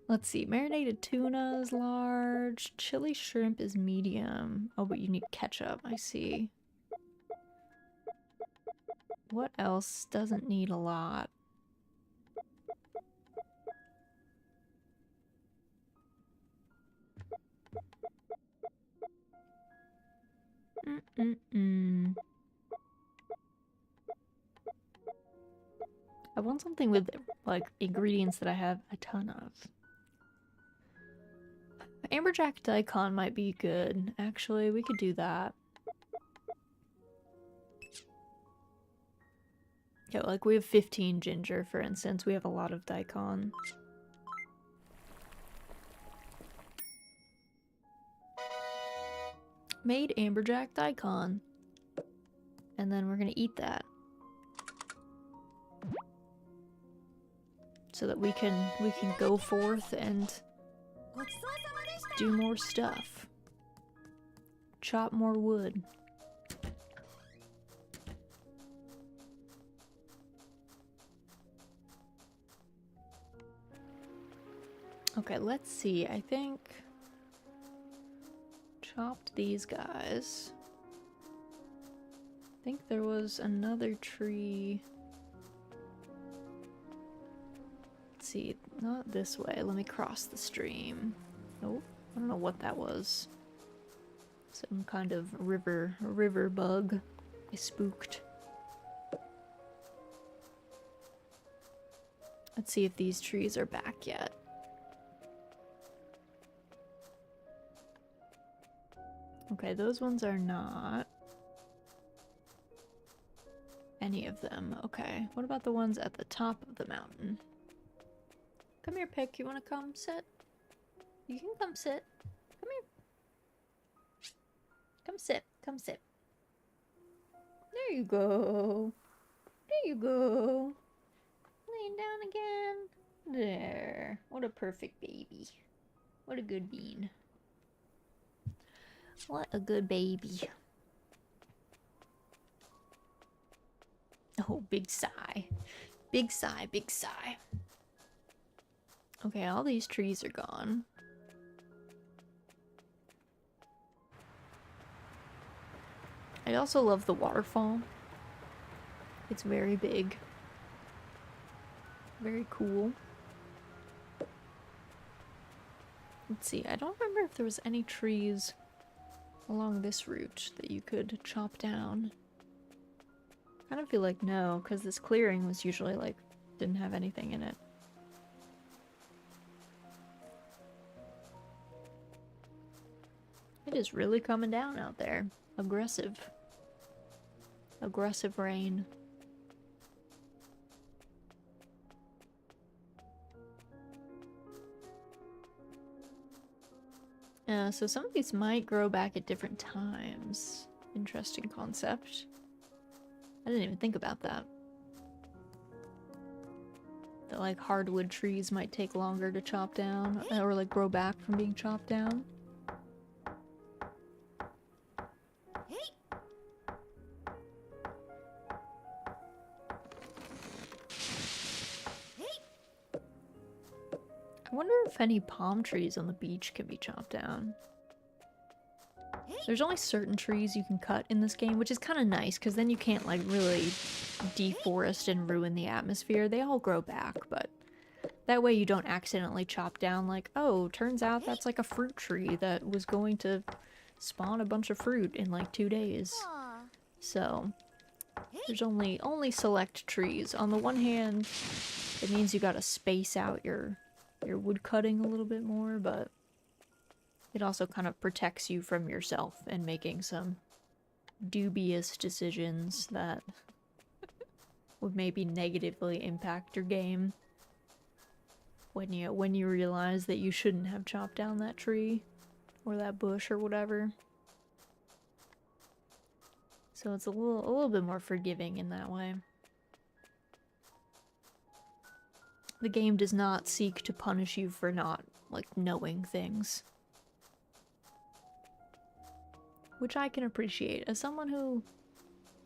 Let's see, marinated tuna is large, chili shrimp is medium. Oh, but you need ketchup, I see. What else doesn't need a lot? I want something with, like, ingredients that I have a ton of. Amberjack daikon might be good. Actually, we could do that. Yeah, like, we have 15 ginger, for instance. We have a lot of daikon. Made amberjack daikon. and then we're gonna eat that. So that we can go forth and do more stuff. Chop more wood. Okay, let's see. I think chopped these guys. I think there was another tree. Let's see, not this way. Let me cross the stream. Nope, I don't know what that was. Some kind of river bug. I spooked. Let's see if these trees are back yet. Okay, those ones are not. Any of them. Okay, what about the ones at the top of the mountain? Come here, Pick. You want to come sit? You can come sit. Come here. Come sit. Come sit. There you go. There you go. Laying down again. There. What a perfect baby. What a good bean. What a good baby. Oh, big sigh. Big sigh, big sigh. Okay, all these trees are gone. I also love the waterfall. It's very big. Very cool. Let's see, I don't remember if there was any trees along this route that you could chop down. I kind of feel like no, because this clearing was usually like, didn't have anything in it. It is really coming down out there. Aggressive. Aggressive rain. So some of these might grow back at different times. Interesting concept. I didn't even think about that. That like hardwood trees might take longer to chop down, or like grow back from being chopped down. I wonder if any palm trees on the beach can be chopped down. There's only certain trees you can cut in this game, which is kind of nice, because then you can't like really deforest and ruin the atmosphere. They all grow back, but that way you don't accidentally chop down like, oh, turns out that's like a fruit tree that was going to spawn a bunch of fruit in like 2 days. So there's only select trees. On the one hand, it means you gotta space out your wood cutting a little bit more, but it also kind of protects you from yourself and making some dubious decisions that would maybe negatively impact your game when you realize that you shouldn't have chopped down that tree or that bush or whatever. So it's a little bit more forgiving in that way. The game does not seek to punish you for not, like, knowing things. Which I can appreciate as someone who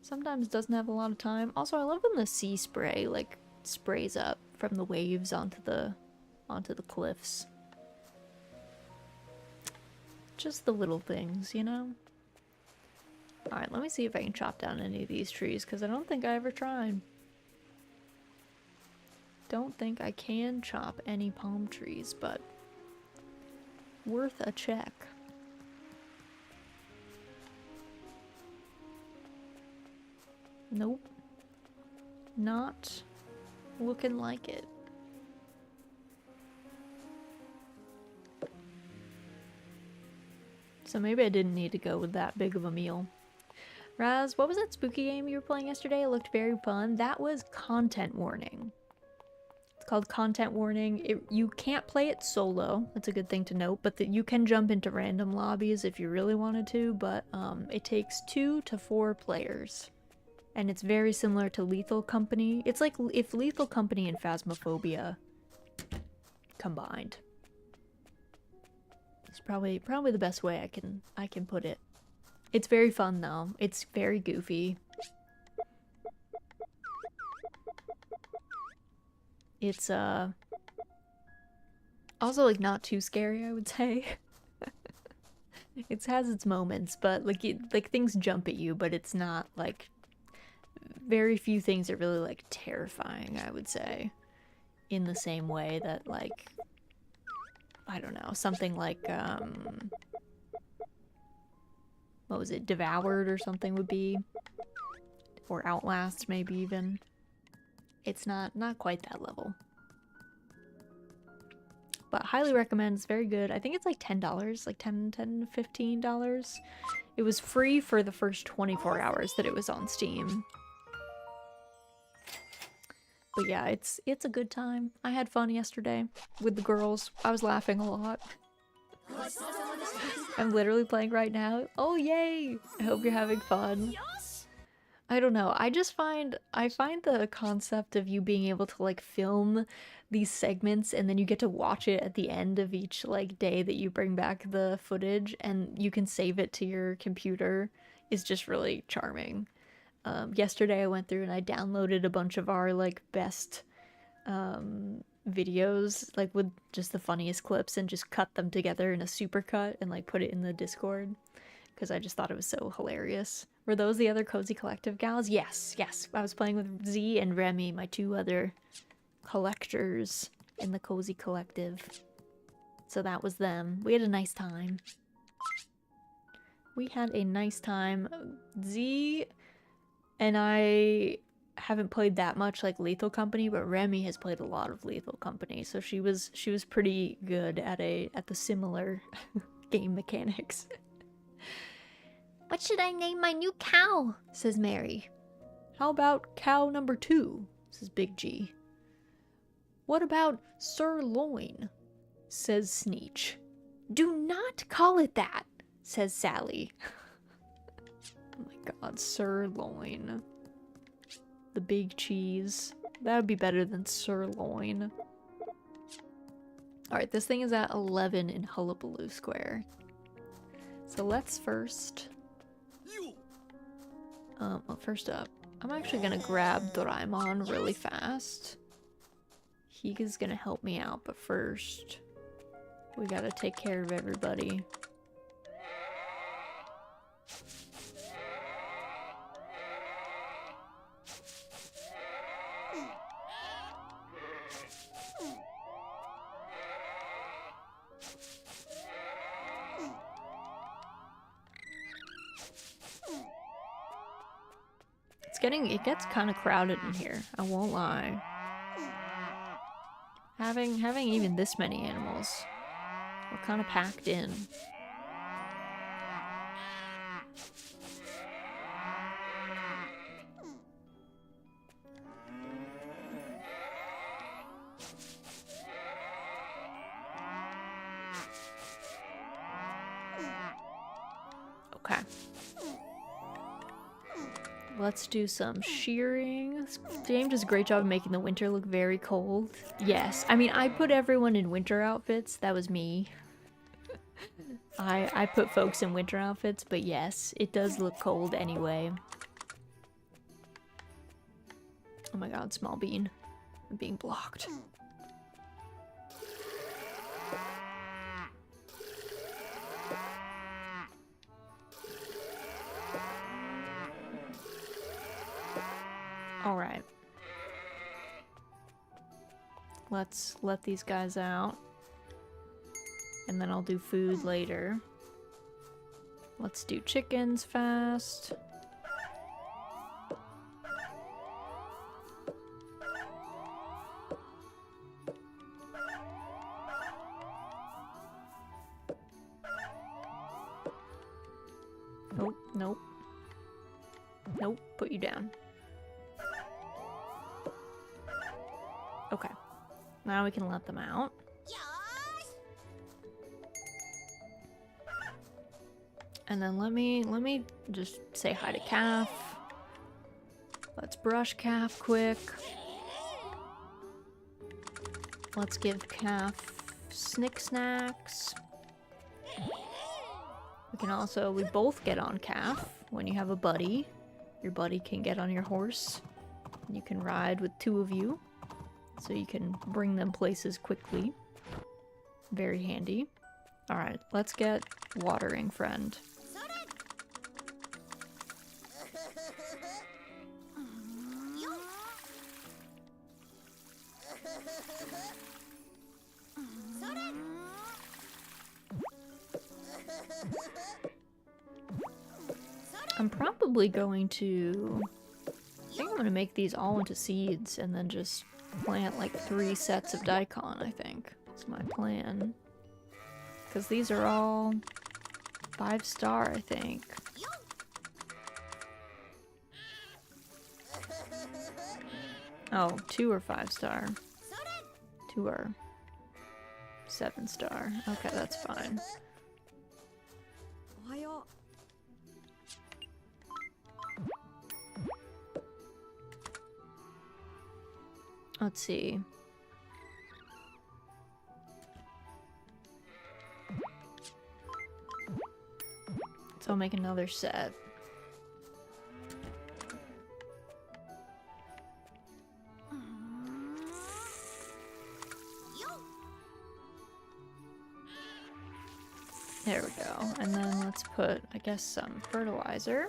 sometimes doesn't have a lot of time. Also, I love when the sea spray, like, sprays up from the waves onto the cliffs. Just the little things, you know? Alright, let me see if I can chop down any of these trees, because I don't think I ever tried. Don't think I can chop any palm trees, but worth a check. Nope. Not looking like it. So maybe I didn't need to go with that big of a meal. Raz, what was that spooky game you were playing yesterday? It looked very fun. That was Content Warning. It's called Content Warning. You can't play it solo. That's a good thing to note. But you can jump into random lobbies if you really wanted to. But it takes 2 to 4 players And it's very similar to Lethal Company. It's like if Lethal Company and Phasmophobia combined. It's probably the best way I can put it. It's very fun though. It's very goofy. It's also like not too scary, I would say. It has its moments, but like things jump at you, but it's not like very few things are really like terrifying, I would say, in the same way that like I don't know, something like what was it, Devoured or something would be, or Outlast maybe even. It's not quite that level. But highly recommend, it's very good. I think it's like $10, like $10, $15. It was free for the first 24 hours that it was on Steam. But yeah, it's a good time. I had fun yesterday with the girls. I was laughing a lot. I'm literally playing right now. Oh yay! I hope you're having fun. I don't know. I find the concept of you being able to like film these segments and then you get to watch it at the end of each like day that you bring back the footage and you can save it to your computer is just really charming. Yesterday I went through and I downloaded a bunch of our like best videos, like with just the funniest clips, and just cut them together in a supercut and like put it in the Discord because I just thought it was so hilarious. Were those the other Cozy Collective gals? Yes, yes. I was playing with Z and Remy, my two other collectors in the Cozy Collective. So that was them. We had a nice time. We had a nice time. Z and I haven't played that much like Lethal Company, but Remy has played a lot of Lethal Company, so she was pretty good at the similar game mechanics. What should I name my new cow? Says Mary. How about cow number 2? Says Big G. What about sirloin? Says Sneech. Do not call it that, says Sally. Oh my god, sirloin. The big cheese. That would be better than sirloin. Alright, this thing is at 11 in Hullabaloo Square. So let's first... well, first up, I'm actually gonna grab Doraemon really fast. He is gonna help me out, but first, we gotta take care of everybody. It gets kind of crowded in here, I won't lie. Having even this many animals, we're kind of packed in. Okay. Let's do some shearing. This game does a great job of making the winter look very cold. Yes, I mean, I put everyone in winter outfits. That was me. I put folks in winter outfits, but yes, it does look cold anyway. Oh my god, small bean. I'm being blocked. Alright. Let's let these guys out. And then I'll do food later. Let's do chickens fast. Nope, nope. Nope, put you down. Okay. Now we can let them out. And then let me just say hi to Calf. Let's brush Calf quick. Let's give Calf Snick Snacks. We can also, we both get on Calf. When you have a buddy, your buddy can get on your horse. You can ride with two of you, so you can bring them places quickly. Very handy. Alright, let's get Watering Friend. I'm probably going to... I think I'm gonna make these all into seeds and then just plant like 3 sets of daikon, I think. That's my plan. Because these are all 5-star, I think. Oh, 2 are 5-star. 2 are 7-star. Okay, that's fine. Let's see. So I'll make another set. There we go. And then let's put, I guess, some fertilizer.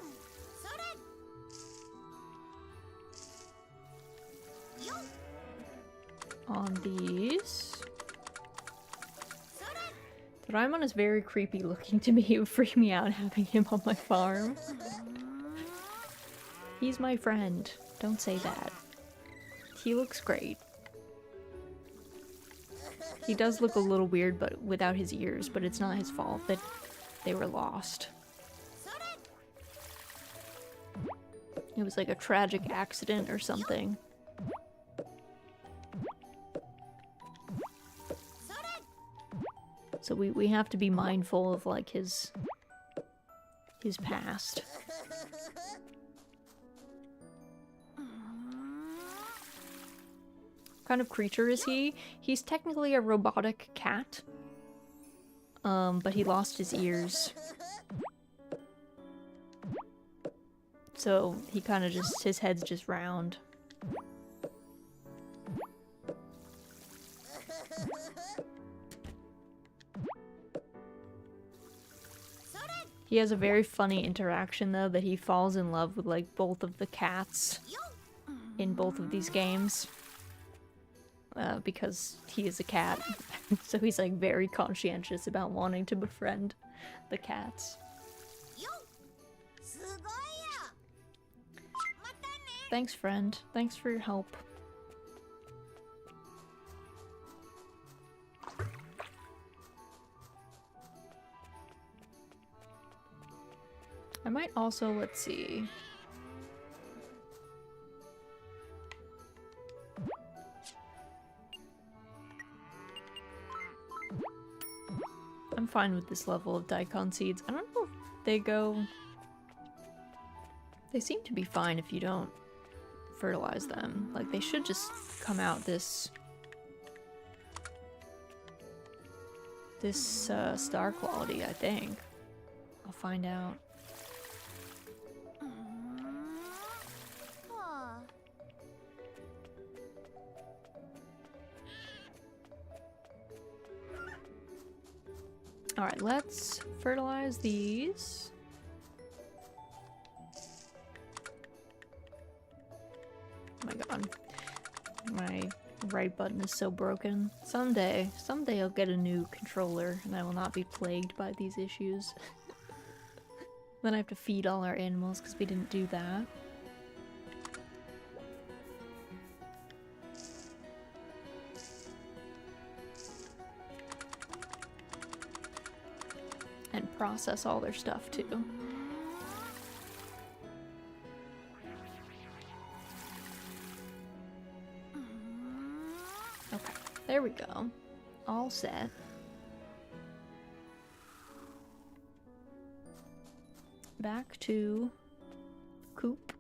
On these. Doraemon is very creepy looking to me. It would freak me out having him on my farm. He's my friend. Don't say that. He looks great. He does look a little weird, but without his ears, but it's not his fault that they were lost. It was like a tragic accident or something. So we have to be mindful of like his past. What kind of creature is he? He's technically a robotic cat. But he lost his ears. So he kind of just, his head's just round. He has a very funny interaction though, that he falls in love with like both of the cats in both of these games. Because he is a cat. So he's like very conscientious about wanting to befriend the cats. Thanks, friend. Thanks for your help. I might also, let's see. I'm fine with this level of daikon seeds. I don't know if they go... They seem to be fine if you don't fertilize them. Like, they should just come out this star quality, I think. I'll find out. Alright, let's fertilize these. Oh my god. My right button is so broken. Someday I'll get a new controller and I will not be plagued by these issues. Then I have to feed all our animals because we didn't do that. And process all their stuff too. Okay, there we go. All set. Back to coop.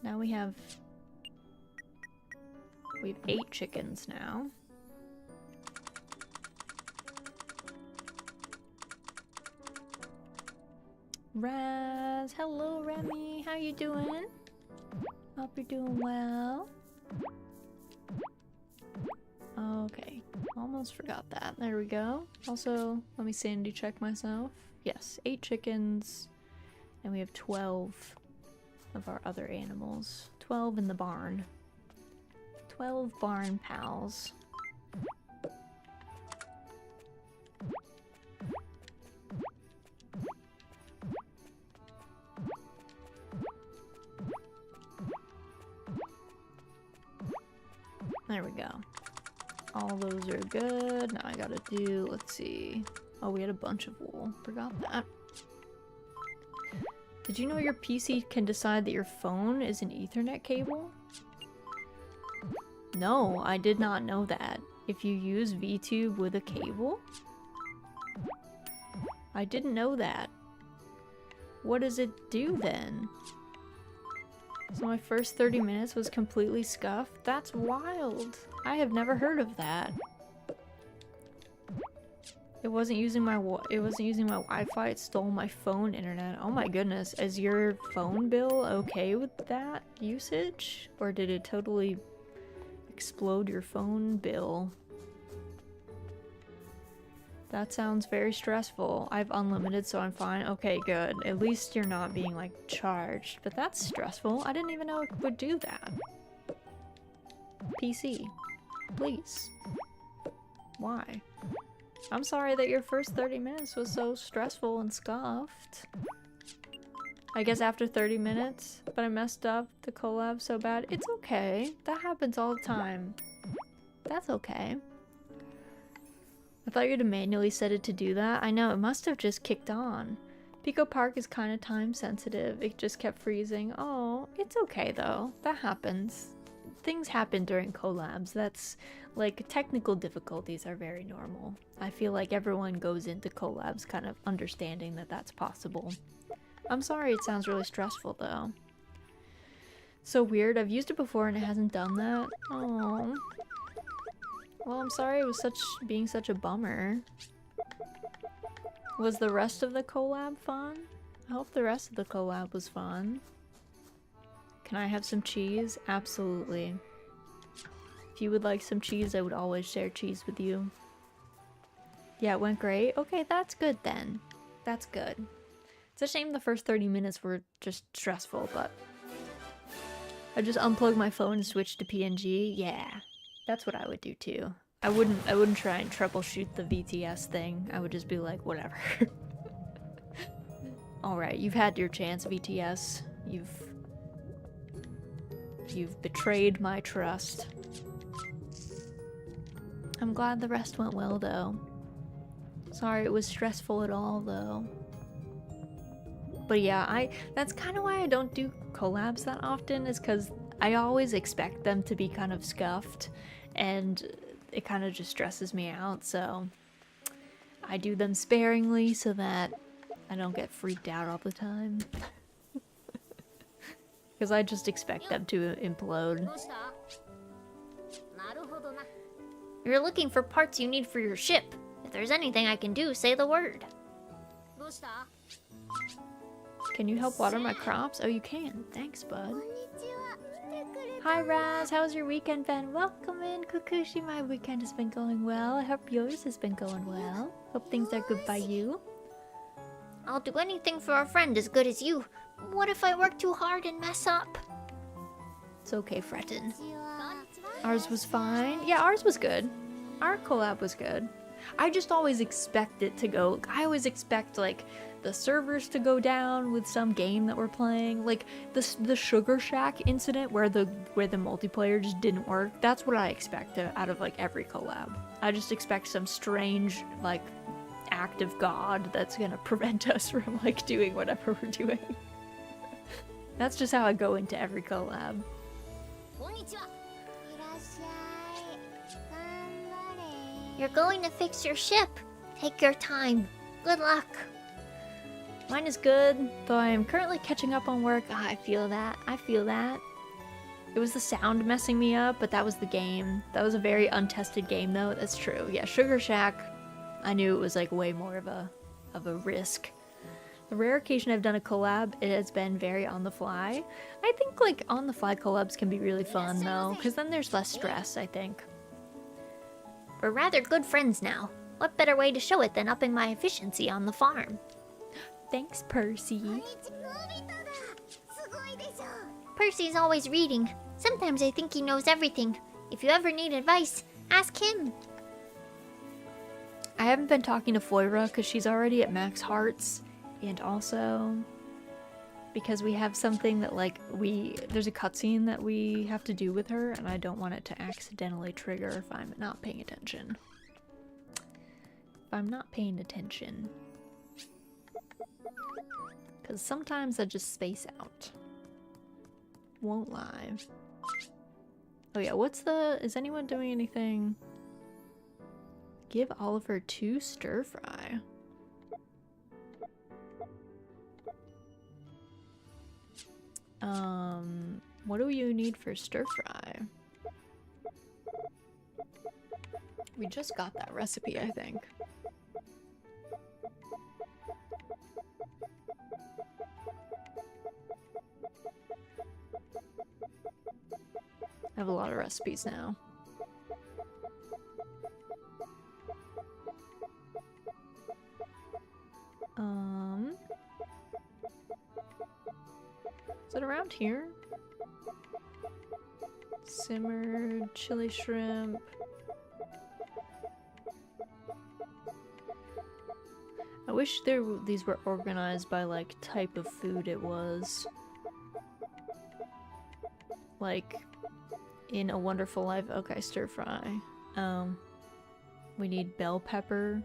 Now we have 8 chickens now. Raz, hello Remy, how you doing? Hope you're doing well. Okay, almost forgot that. There we go. Also, let me sanity check myself. Yes, 8 chickens, and we have 12 of our other animals. 12 in the barn. 12 barn pals. There we go. All those are good. Now I gotta do, let's see. Oh, we had a bunch of wool. Forgot that. Did you know your PC can decide that your phone is an Ethernet cable? No, I did not know that. If you use VTube with a cable? I didn't know that. What does it do then? So my first 30 minutes was completely scuffed? That's wild. I have never heard of that. It wasn't using my Wi-Fi, it stole my phone internet. Oh my goodness, is your phone bill okay with that usage? Or did it totally explode your phone bill? That sounds very stressful. I have unlimited, so I'm fine. Okay, good. At least you're not being, like, charged. But that's stressful. I didn't even know it would do that. PC. Please. Why? I'm sorry that your first 30 minutes was so stressful and scuffed. I guess after 30 minutes, but I messed up the collab so bad. It's okay. That happens all the time. That's okay. I thought you had to manually set it to do that. I know, it must have just kicked on. Pico Park is kind of time sensitive. It just kept freezing. Oh, it's okay though. That happens. Things happen during collabs. That's, like, technical difficulties are very normal. I feel like everyone goes into collabs kind of understanding that that's possible. I'm sorry it sounds really stressful though. So weird. I've used it before and it hasn't done that. Oh. Well, I'm sorry it was being such a bummer. Was the rest of the collab fun? I hope the rest of the collab was fun. Can I have some cheese? Absolutely. If you would like some cheese, I would always share cheese with you. Yeah, it went great. Okay, that's good then. That's good. It's a shame the first 30 minutes were just stressful, but I just unplugged my phone and switched to PNG. Yeah. That's what I would do too. I wouldn't try and troubleshoot the VTS thing. I would just be like, whatever. Alright, you've had your chance, VTS. You've betrayed my trust. I'm glad the rest went well though. Sorry it was stressful at all though. But yeah, that's kind of why I don't do collabs that often, is because I always expect them to be kind of scuffed. And it kind of just stresses me out, so I do them sparingly so that I don't get freaked out all the time. Because I just expect them to implode. You're looking for parts you need for your ship. If there's anything I can do, say the word. Can you help water my crops? Oh, you can. Thanks, bud. Hi Raz, how's your weekend been? Welcome in, Kukushi. My weekend has been going well. I hope yours has been going well. Hope things are good by you. I'll do anything for a friend as good as you. What if I work too hard and mess up? It's okay, Fretin. Ours was fine. Yeah, ours was good. Our collab was good. I just always expect it to go. I always expect, like, the servers to go down with some game that we're playing, like the Sugar Shack incident where the multiplayer just didn't work. That's what I expect out of, like, every collab. I just expect some strange, like, act of God that's gonna prevent us from, like, doing whatever we're doing. That's just how I go into every collab. You're going to fix your ship. Take your time. Good luck. Mine is good, though I am currently catching up on work. I feel that. I feel that. It was the sound messing me up, but that was the game. That was a very untested game, though. That's true. Yeah, Sugar Shack, I knew it was like way more of a risk. The rare occasion I've done a collab, it has been very on the fly. I think like on the fly collabs can be really fun though, because then there's less stress, I think. We're rather good friends now. What better way to show it than upping my efficiency on the farm? Thanks, Percy. Percy's always reading. Sometimes I think he knows everything. If you ever need advice, ask him. I haven't been talking to Foira because she's already at max hearts, and also because we have something that like there's a cutscene that we have to do with her, and I don't want it to accidentally trigger if I'm not paying attention. If I'm not paying attention. Because sometimes I just space out. Won't lie. Oh yeah, is anyone doing anything? Give Oliver 2 stir fry. What do you need for stir fry? We just got that recipe, I think. I have a lot of recipes now. Is it around here? Simmered chili shrimp. I wish these were organized by like type of food it was. Like in A Wonderful Life. Okay, stir fry. We need bell pepper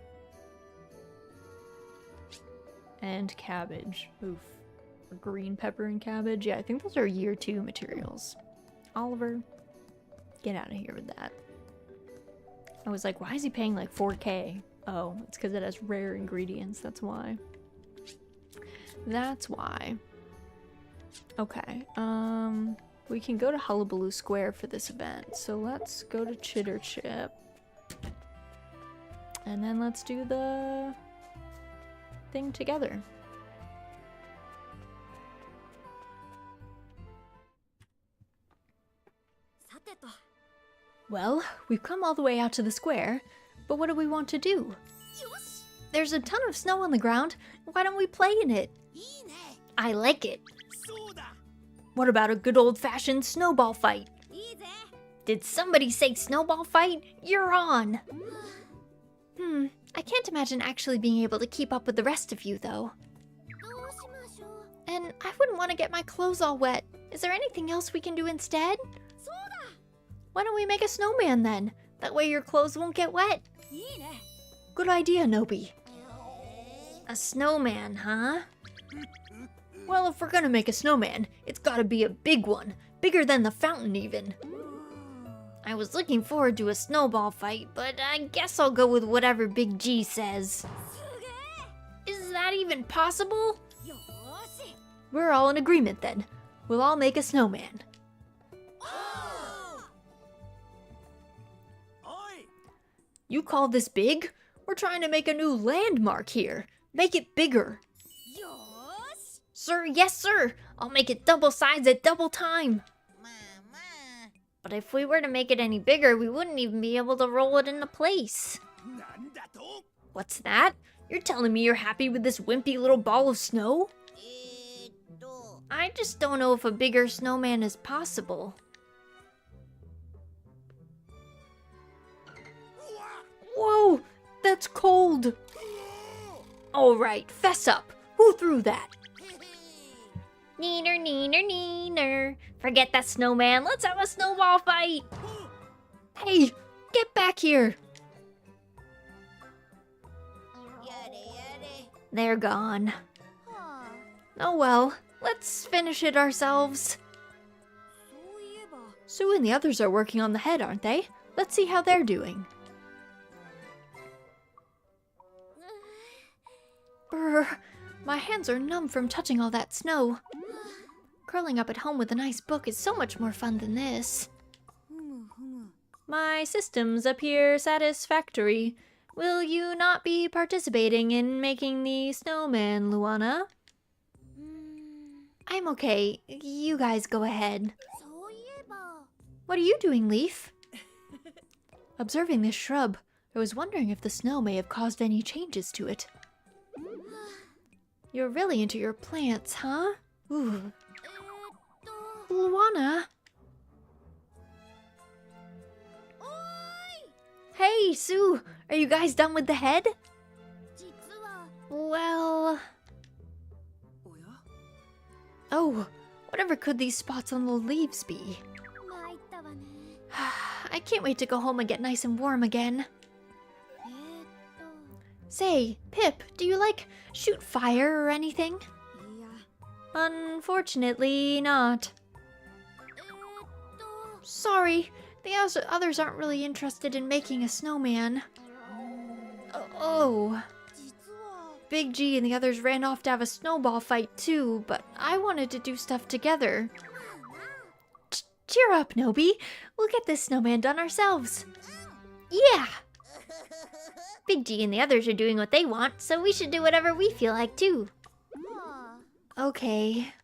and cabbage. Oof. Green pepper and cabbage. Yeah, I think those are year 2 materials. Oliver, get out of here with that. I was like, why is he paying like 4K? Oh, it's because it has rare ingredients. That's why. That's why. Okay. We can go to Hullabaloo Square for this event. So let's go to Chitter Chip. And then let's do the thing together. Well, we've come all the way out to the square, but what do we want to do? There's a ton of snow on the ground. Why don't we play in it? I like it. What about a good old-fashioned snowball fight? Did somebody say snowball fight? You're on. I can't imagine actually being able to keep up with the rest of you, though. And I wouldn't want to get my clothes all wet. Is there anything else we can do instead? Why don't we make a snowman then? That way your clothes won't get wet. Good idea, Nobi. A snowman, huh? Well, if we're gonna make a snowman, it's gotta be a big one. Bigger than the fountain, even. I was looking forward to a snowball fight, but I guess I'll go with whatever Big G says. Is that even possible? We're all in agreement then. We'll all make a snowman. You call this big? We're trying to make a new landmark here. Make it bigger. Sir, yes sir. I'll make it double size at double time. But if we were to make it any bigger, we wouldn't even be able to roll it into place. What's that? You're telling me you're happy with this wimpy little ball of snow? I just don't know if a bigger snowman is possible. Whoa, that's cold. All right, fess up. Who threw that? Neener, neener, neener. Forget that snowman. Let's have a snowball fight. Hey, get back here. They're gone. Oh well, let's finish it ourselves. Sue and the others are working on the head, aren't they? Let's see how they're doing. Brr, my hands are numb from touching all that snow. curling up at home with a nice book is so much more fun than this. My systems appear satisfactory. Will you not be participating in making the snowman, Luana? I'm okay. You guys go ahead. What are you doing, Leaf? Observing this shrub, I was wondering if the snow may have caused any changes to it. You're really into your plants, huh? Ooh. Luana? Hey, Sue! Are you guys done with the head? Well... Oh, whatever could these spots on the leaves be? I can't wait to go home and get nice and warm again. Say, Pip, do you, shoot fire or anything? Unfortunately, not. Sorry, the others aren't really interested in making a snowman. Oh. Big G and the others ran off to have a snowball fight too, but I wanted to do stuff together. Cheer up, Nobi. We'll get this snowman done ourselves. Yeah! Big G and the others are doing what they want, so we should do whatever we feel like too. Okay.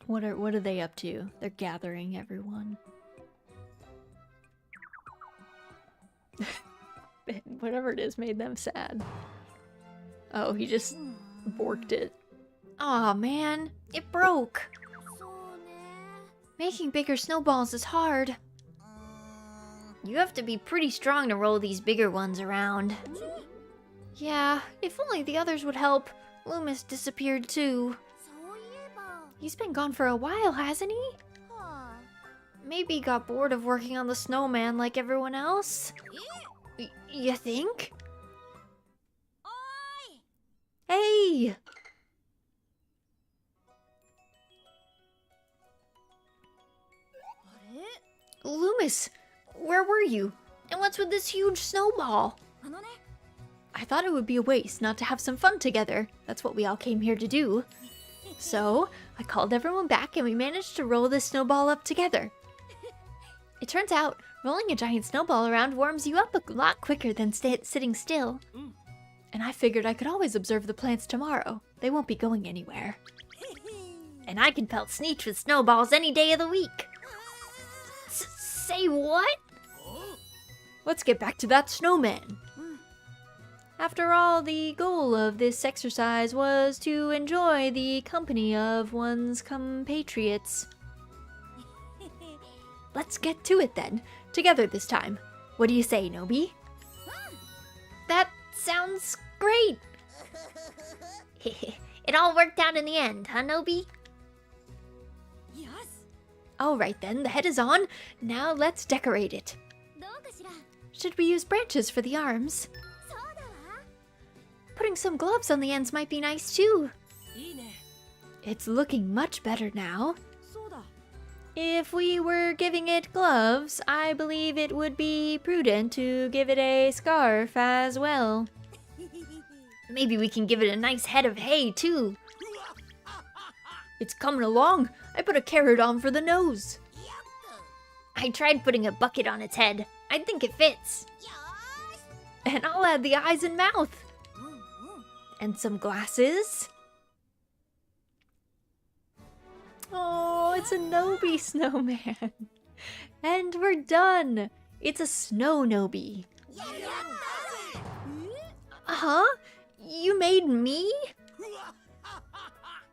What are they up to? They're gathering everyone. Whatever it is made them sad. Oh, he just borked it. Aw, man. It broke. Making bigger snowballs is hard. You have to be pretty strong to roll these bigger ones around. Yeah, if only the others would help. Loomis disappeared too. He's been gone for a while, hasn't he? Maybe he got bored of working on the snowman like everyone else? You think? Hey! Loomis, where were you? And what's with this huge snowball? I thought it would be a waste not to have some fun together. That's what we all came here to do. So, I called everyone back and we managed to roll this snowball up together. It turns out, rolling a giant snowball around warms you up a lot quicker than sitting still. And I figured I could always observe the plants tomorrow. They won't be going anywhere. And I can pelt Sneech with snowballs any day of the week. Say what? Let's get back to that snowman. After all, the goal of this exercise was to enjoy the company of one's compatriots. Let's get to it then, together this time. What do you say, Nobi? That sounds great! It all worked out in the end, huh, Nobi? Yes. Alright then, the head is on. Now let's decorate it. Should we use branches for the arms? Putting some gloves on the ends might be nice too. It's looking much better now. If we were giving it gloves, I believe it would be prudent to give it a scarf as well. Maybe we can give it a nice head of hay too. It's coming along. I put a carrot on for the nose. I tried putting a bucket on its head. I think it fits. And I'll add the eyes and mouth. And some glasses. Oh, it's a Nobi snowman. And we're done. It's a snow Nobi. Huh? You made me?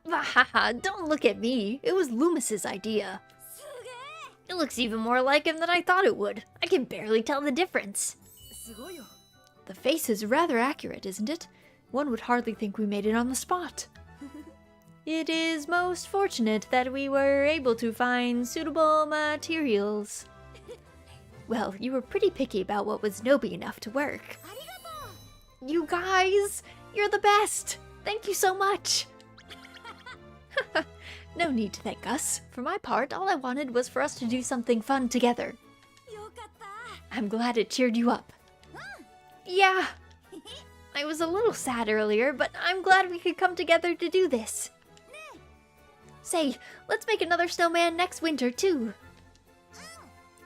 Haha, don't look at me. It was Loomis's idea. It looks even more like him than I thought it would. I can barely tell the difference. The face is rather accurate, isn't it? One would hardly think we made it on the spot. It is most fortunate that we were able to find suitable materials. Well, you were pretty picky about what was Nobi enough to work. You guys, you're the best! Thank you so much! No need to thank us. For my part, all I wanted was for us to do something fun together. よかった I'm glad it cheered you up. Yeah. I was a little sad earlier, but I'm glad we could come together to do this. Say, let's make another snowman next winter, too.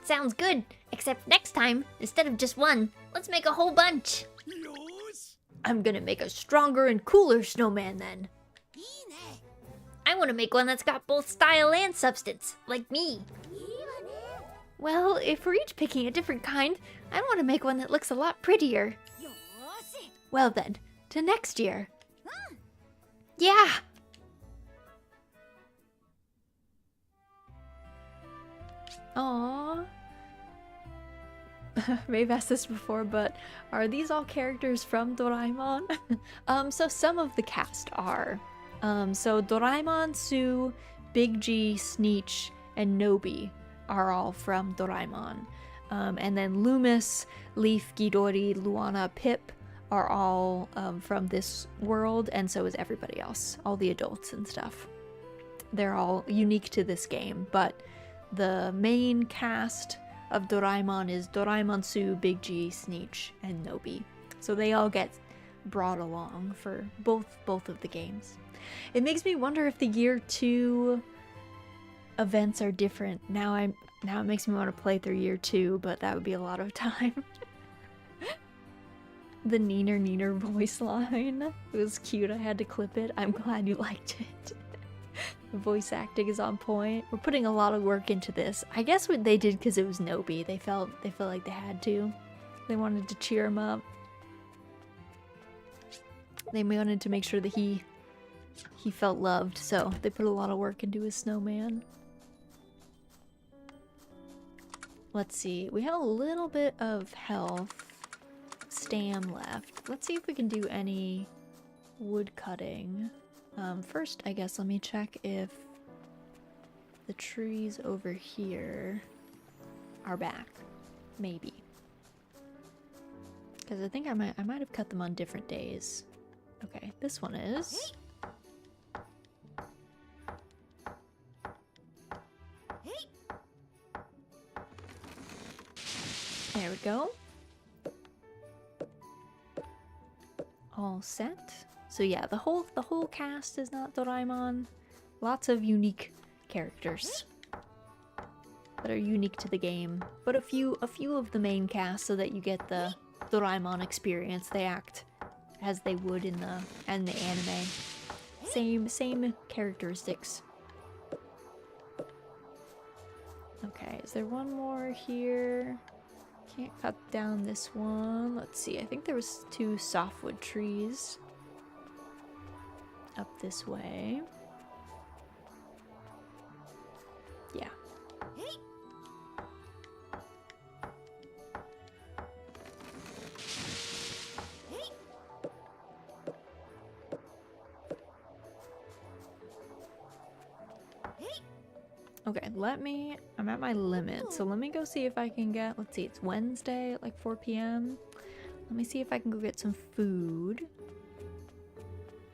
Sounds good, except next time, instead of just one, let's make a whole bunch. よーし I'm gonna make a stronger and cooler snowman then. いいね I want to make one that's got both style and substance, like me. いいわね Well, if we're each picking a different kind, I want to make one that looks a lot prettier. よーし Well then, to next year. Yeah! Aww. Maybe I've asked this before, but are these all characters from Doraemon? So some of the cast are. So Doraemon, Sue, Big G, Sneech, and Nobi are all from Doraemon. And then Loomis, Leaf, Ghidorah, Luana, Pip are all from this world, and so is everybody else, all the adults and stuff. They're all unique to this game, but the main cast of Doraemon is Doraemon, Sue, Big G, Sneech, and Nobi. So they all get brought along for both of the games. It makes me wonder if the year 2 events are different. Now it makes me want to play through year 2, but that would be a lot of time. The Neener voice line. It was cute. I had to clip it. I'm glad you liked it. The voice acting is on point. We're putting a lot of work into this. I guess what they did because it was Nobi. They felt like they had to. They wanted to cheer him up. They wanted to make sure that he felt loved, so they put a lot of work into his snowman. Let's see. We have a little bit of health stam left. Let's see if we can do any wood cutting. First, I guess let me check if the trees over here are back. Maybe. Because I think I might have cut them on different days. Okay, this one is. There we go. All set. So yeah, the whole cast is not Doraemon. Lots of unique characters that are unique to the game, but a few of the main cast so that you get the Doraemon experience. They act as they would in the anime. Same characteristics. Okay, is there one more here? Can't cut down this one. Let's see, I think there was 2 softwood trees up this way. Yeah. Okay, I'm at my limit, so let me go see if I can get, let's see, it's Wednesday at like 4 p.m. Let me see if I can go get some food.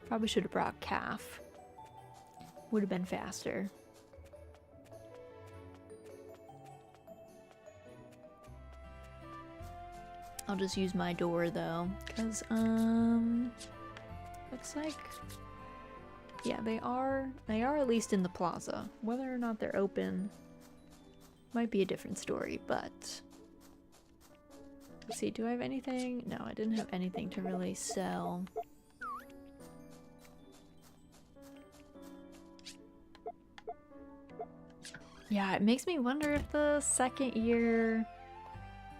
Probably should have brought calf. Would have been faster. I'll just use my door though, because looks like, yeah, they are at least in the plaza. Whether or not they're open might be a different story, but let's see, do I have anything? No, I didn't have anything to really sell. Yeah, it makes me wonder if the second year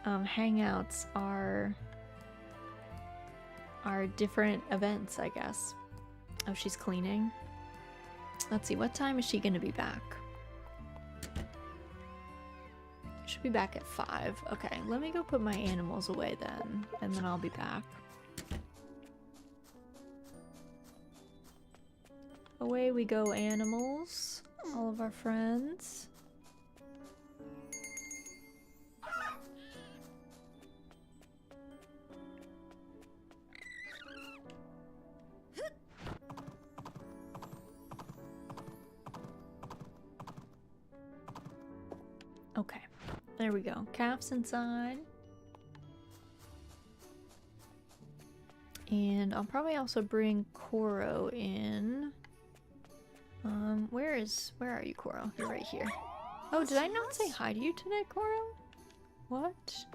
hangouts are different events, I guess. Oh, she's cleaning. Let's see, what time is she gonna be back? She'll be back at 5. Okay, let me go put my animals away then, and then I'll be back. Away we go, animals. All of our friends. There we go. Calf's inside. And I'll probably also bring Koro in. Where are you, Koro? You're right here. Oh, did I not say hi to you today, Koro? What?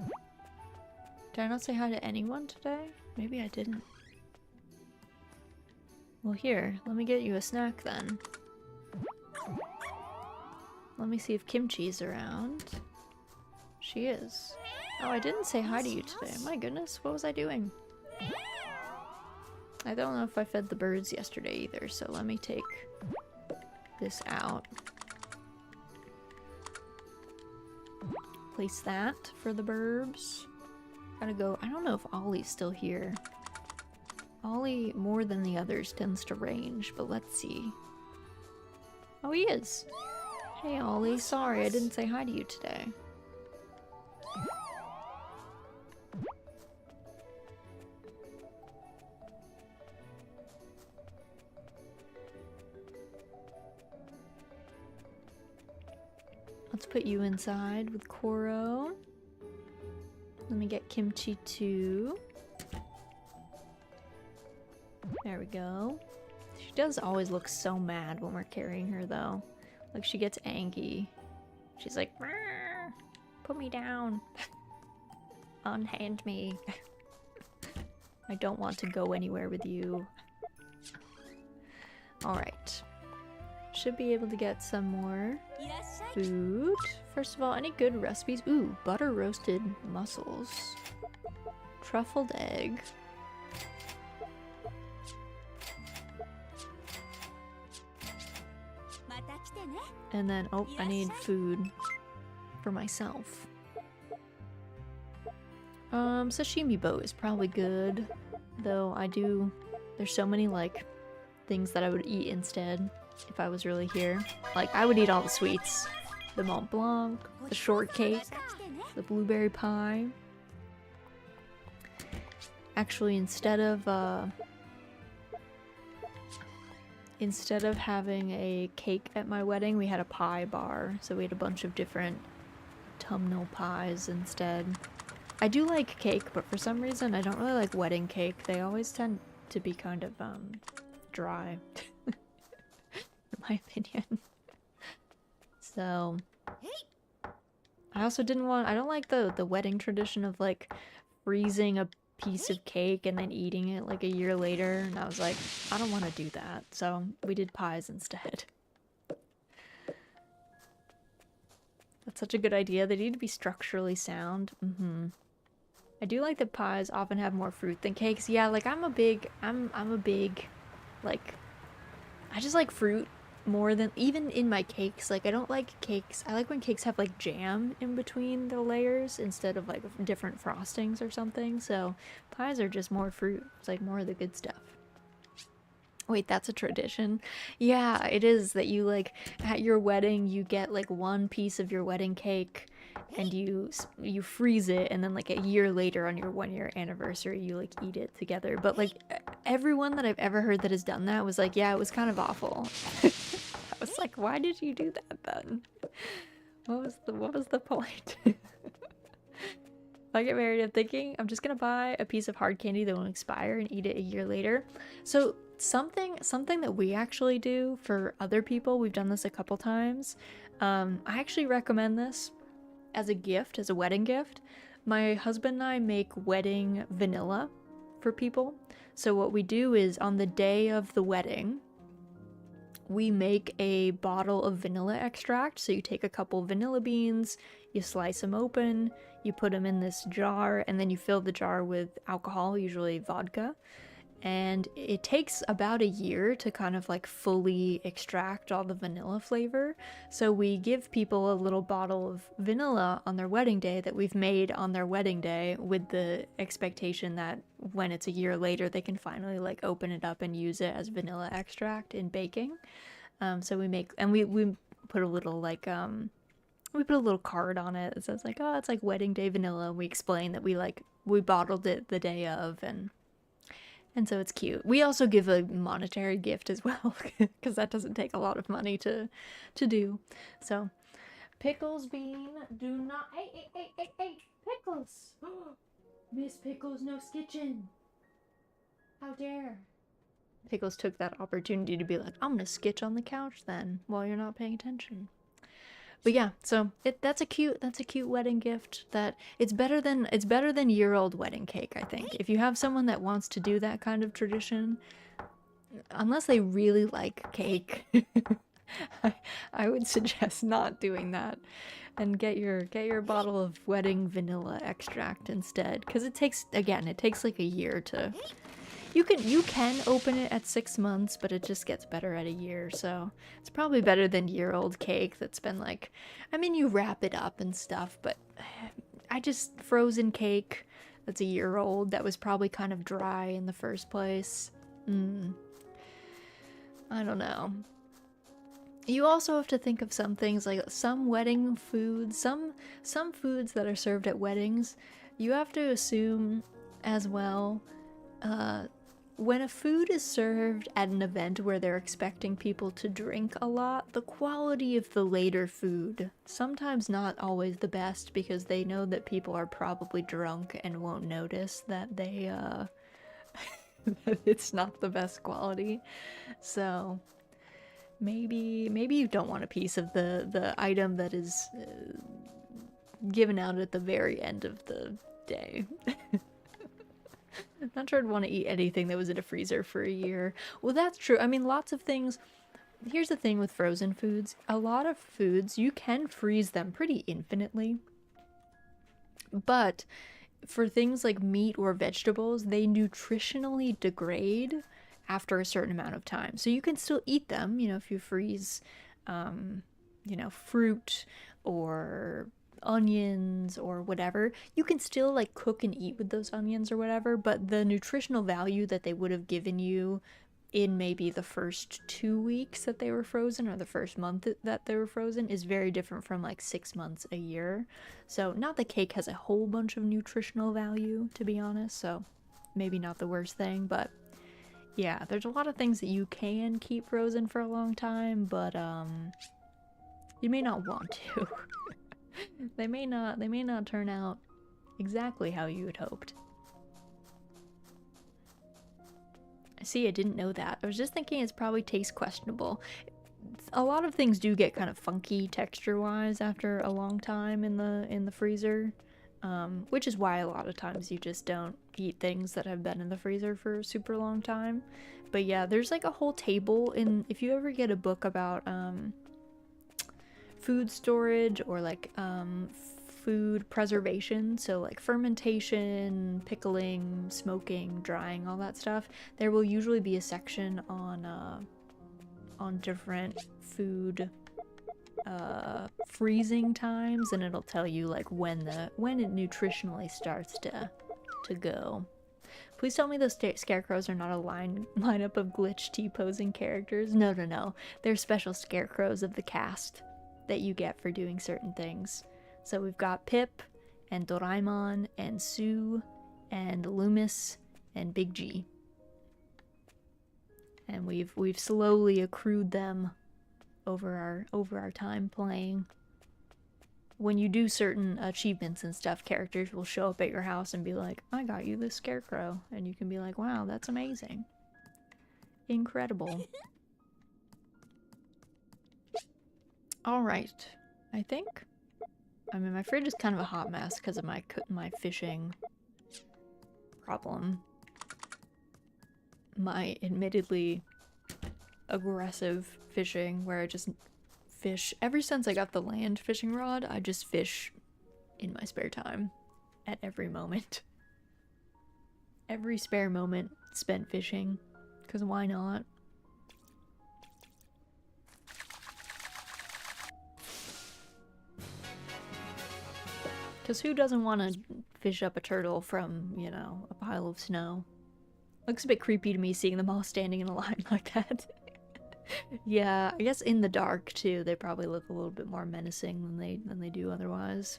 Did I not say hi to anyone today? Maybe I didn't. Well, here, let me get you a snack then. Let me see if Kimchi's around. She is. Oh, I didn't say hi to you today. My goodness, what was I doing? I don't know if I fed the birds yesterday either, so let me take this out. Place that for the burbs. Gotta go. I don't know if Ollie's still here. Ollie, more than the others, tends to range, but let's see. Oh, he is. Hey, Ollie. Sorry, I didn't say hi to you today. Let's put you inside with Koro. Let me get Kimchi too. There we go. She does always look so mad when we're carrying her though. Like she gets angry. She's like, put me down. Unhand me. I don't want to go anywhere with you. Alright. Should be able to get some more food. First of all, any good recipes? Ooh, butter roasted mussels. Truffled egg. And then, oh, I need food for myself. Sashimi boat is probably good. Though there's so many, like, things that I would eat instead if I was really here. Like, I would eat all the sweets. The Mont Blanc, the shortcake, the blueberry pie. Actually, instead of having a cake at my wedding, we had a pie bar. So we had a bunch of different autumnal pies instead. I do like cake, but for some reason I don't really like wedding cake. They always tend to be kind of dry. In my opinion. So I also I don't like the wedding tradition of like freezing a piece of cake and then eating it like a year later, and I was like, I don't want to do that, so we did pies instead. That's such a good idea. They need to be structurally sound. I do like that pies often have more fruit than cakes. Yeah, like I'm a big like, I just like fruit more than even in my cakes. Like I don't like cakes. I like when cakes have like jam in between the layers instead of like different frostings or something. So pies are just more fruit. It's like more of the good stuff. Wait, that's a tradition? Yeah, it is that you like at your wedding you get like one piece of your wedding cake and you freeze it, and then like a year later on your 1-year anniversary you like eat it together. But like everyone that I've ever heard that has done that was like, yeah, it was kind of awful. I was like, why did you do that then? What was the point? If I get married, I'm thinking I'm just gonna buy a piece of hard candy that won't expire and eat it a year later. So something that we actually do for other people, we've done this a couple times. I actually recommend this as a gift, as a wedding gift. My husband and I make wedding vanilla for people. So what we do is on the day of the wedding, we make a bottle of vanilla extract. So you take a couple vanilla beans, you slice them open, you put them in this jar, and then you fill the jar with alcohol, usually vodka. And it takes about a year to kind of like fully extract all the vanilla flavor. So we give people a little bottle of vanilla on their wedding day that we've made on their wedding day, with the expectation that when it's a year later they can finally like open it up and use it as vanilla extract in baking. So we make, and we put a little like we put a little card on it that says like, oh, it's like wedding day vanilla. We explain that we bottled it the day of, and so it's cute. We also give a monetary gift as well, because that doesn't take a lot of money to do. So Pickles Bean, do not. Hey, Pickles! Miss Pickles, no skitching. How dare. Pickles took that opportunity to be like, I'm gonna skitch on the couch then, while you're not paying attention. But yeah, so that's a cute wedding gift. That it's better than year-old wedding cake, I think. If you have someone that wants to do that kind of tradition, unless they really like cake, I would suggest not doing that, and get your bottle of wedding vanilla extract instead, because it takes like a year to. You can open it at 6 months, but it just gets better at a year, so it's probably better than year-old cake that's been like, I mean, you wrap it up and stuff, but I just frozen cake that's a year old that was probably kind of dry in the first place. I don't know. You also have to think of some things like some wedding foods, some foods that are served at weddings. You have to assume as well, when a food is served at an event where they're expecting people to drink a lot, the quality of the later food sometimes not always the best, because they know that people are probably drunk and won't notice that they that it's not the best quality. So maybe you don't want a piece of the item that is given out at the very end of the day. Not sure I'd want to eat anything that was in a freezer for a year. Well, that's true. I mean, lots of things. Here's the thing with frozen foods. A lot of foods, you can freeze them pretty infinitely. But for things like meat or vegetables, they nutritionally degrade after a certain amount of time. So you can still eat them, if you freeze, fruit or onions or whatever. You can still like cook and eat with those onions or whatever, but the nutritional value that they would have given you in maybe the first 2 weeks that they were frozen, or the first month that they were frozen, is very different from like 6 months, a year. So not that cake has a whole bunch of nutritional value, to be honest, so maybe not the worst thing, but yeah, there's a lot of things that you can keep frozen for a long time, but you may not want to. They may not turn out exactly how you had hoped. See, I didn't know that. I was just thinking it's probably tastes questionable. A lot of things do get kind of funky texture-wise after a long time in the freezer, which is why a lot of times you just don't eat things that have been in the freezer for a super long time. But yeah, there's like a whole table if you ever get a book about food storage or like food preservation, so like fermentation, pickling, smoking, drying, all that stuff, there will usually be a section on different food freezing times, and it'll tell you like when it nutritionally starts to go. Please tell me those scarecrows are not a lineup of glitch T-posing characters. No. They're special scarecrows of the cast that you get for doing certain things. So we've got Pip and Doraemon and Sue and Loomis and Big G. And we've slowly accrued them over our time playing. When you do certain achievements and stuff, characters will show up at your house and be like, I got you this scarecrow. And you can be like, wow, that's amazing. Incredible. Alright. I think. I mean, my fridge is kind of a hot mess because of my fishing problem. My admittedly aggressive fishing, where I just fish. Ever since I got the land fishing rod, I just fish in my spare time at every moment. Every spare moment spent fishing, because why not? Because who doesn't want to fish up a turtle from, a pile of snow? Looks a bit creepy to me seeing them all standing in a line like that. Yeah, I guess in the dark too, they probably look a little bit more menacing than they do otherwise.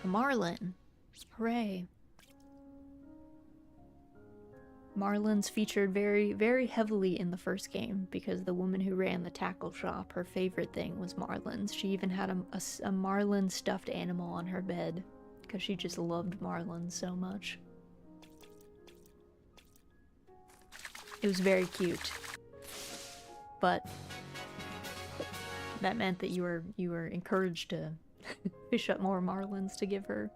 A marlin. Hooray. Marlins featured very, very heavily in the first game because the woman who ran the tackle shop, her favorite thing was marlins. She even had a marlin stuffed animal on her bed because she just loved marlins so much. It was very cute, but that meant that you were encouraged to fish up more marlins to give her.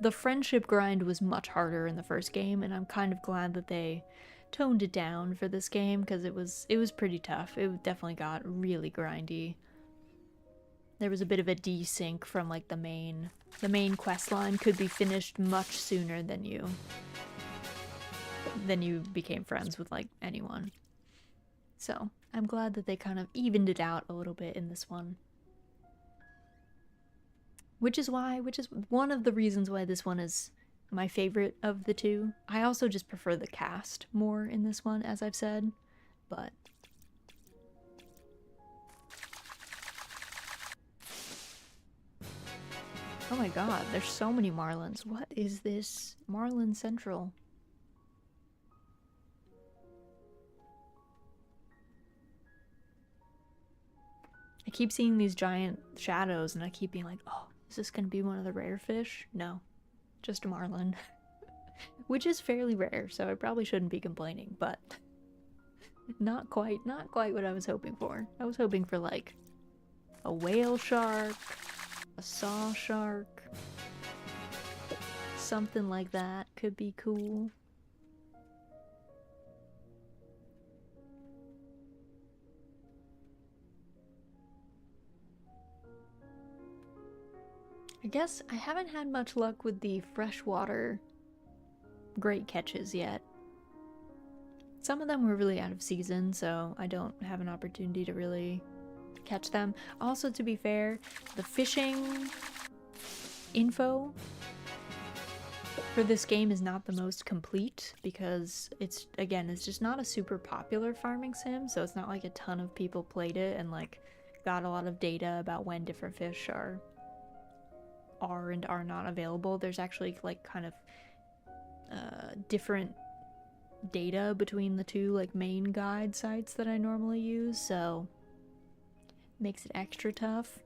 The friendship grind was much harder in the first game, and I'm kind of glad that they toned it down for this game because it was pretty tough. It definitely got really grindy. There was a bit of a desync from like the main quest line could be finished much sooner than you became friends with like anyone. So I'm glad that they kind of evened it out a little bit in this one. Which is one of the reasons why this one is my favorite of the two. I also just prefer the cast more in this one, as I've said, but... Oh my god, there's so many marlins. What is this? Marlin Central. I keep seeing these giant shadows and I keep being like, oh, is this gonna be one of the rare fish? No, just a marlin. Which is fairly rare, so I probably shouldn't be complaining, but not quite what I was hoping for. I was hoping for like a whale shark, a saw shark, something like that could be cool. I guess I haven't had much luck with the freshwater great catches yet. Some of them were really out of season, so I don't have an opportunity to really catch them. Also, to be fair, the fishing info for this game is not the most complete because it's just not a super popular farming sim, so it's not like a ton of people played it and like got a lot of data about when different fish are and are not available. There's actually like kind of different data between the two like main guide sites that I normally use, so makes it extra tough.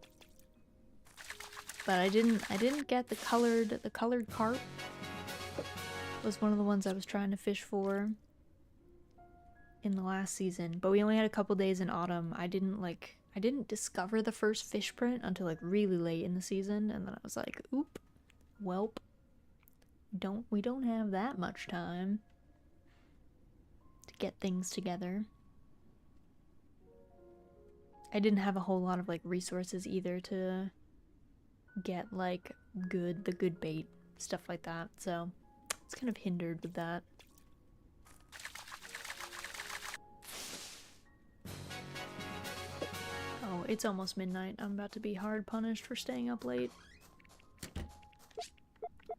But I didn't get the colored carp. Was one of the ones I was trying to fish for in the last season, but we only had a couple days in autumn. I didn't discover the first fish print until like really late in the season, and then I was like, oop, welp, we don't have that much time to get things together. I didn't have a whole lot of like resources either to get like the good bait, stuff like that, so it's kind of hindered with that. Oh, it's almost midnight. I'm about to be hard punished for staying up late.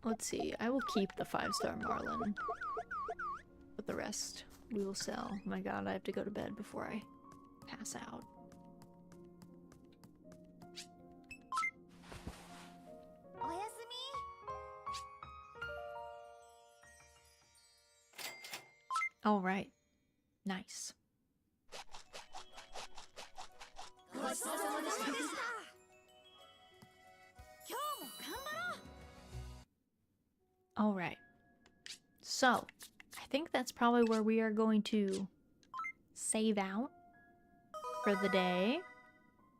Let's see. I will keep the 5-star marlin, but the rest we will sell. Oh my god, I have to go to bed before I pass out. All right. Nice. All right. So, I think that's probably where we are going to save out for the day.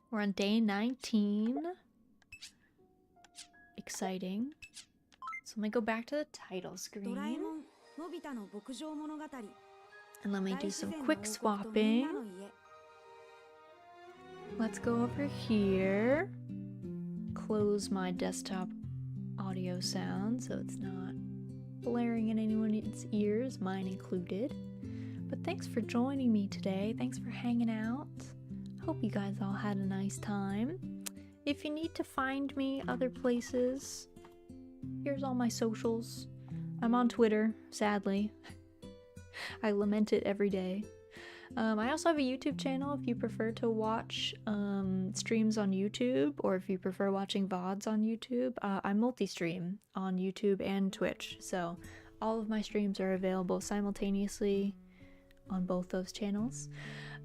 We're on day 19. Exciting. So let me go back to the title screen. And let me do some quick swapping. Let's go over here. Close my desktop audio sound so it's not blaring in anyone's ears, mine included. But thanks for joining me today. Thanks for hanging out. Hope you guys all had a nice time. If you need to find me other places, here's all my socials. I'm on Twitter, sadly. I lament it every day. I also have a YouTube channel if you prefer to watch streams on YouTube, or if you prefer watching VODs on YouTube. I multi-stream on YouTube and Twitch, so all of my streams are available simultaneously on both those channels.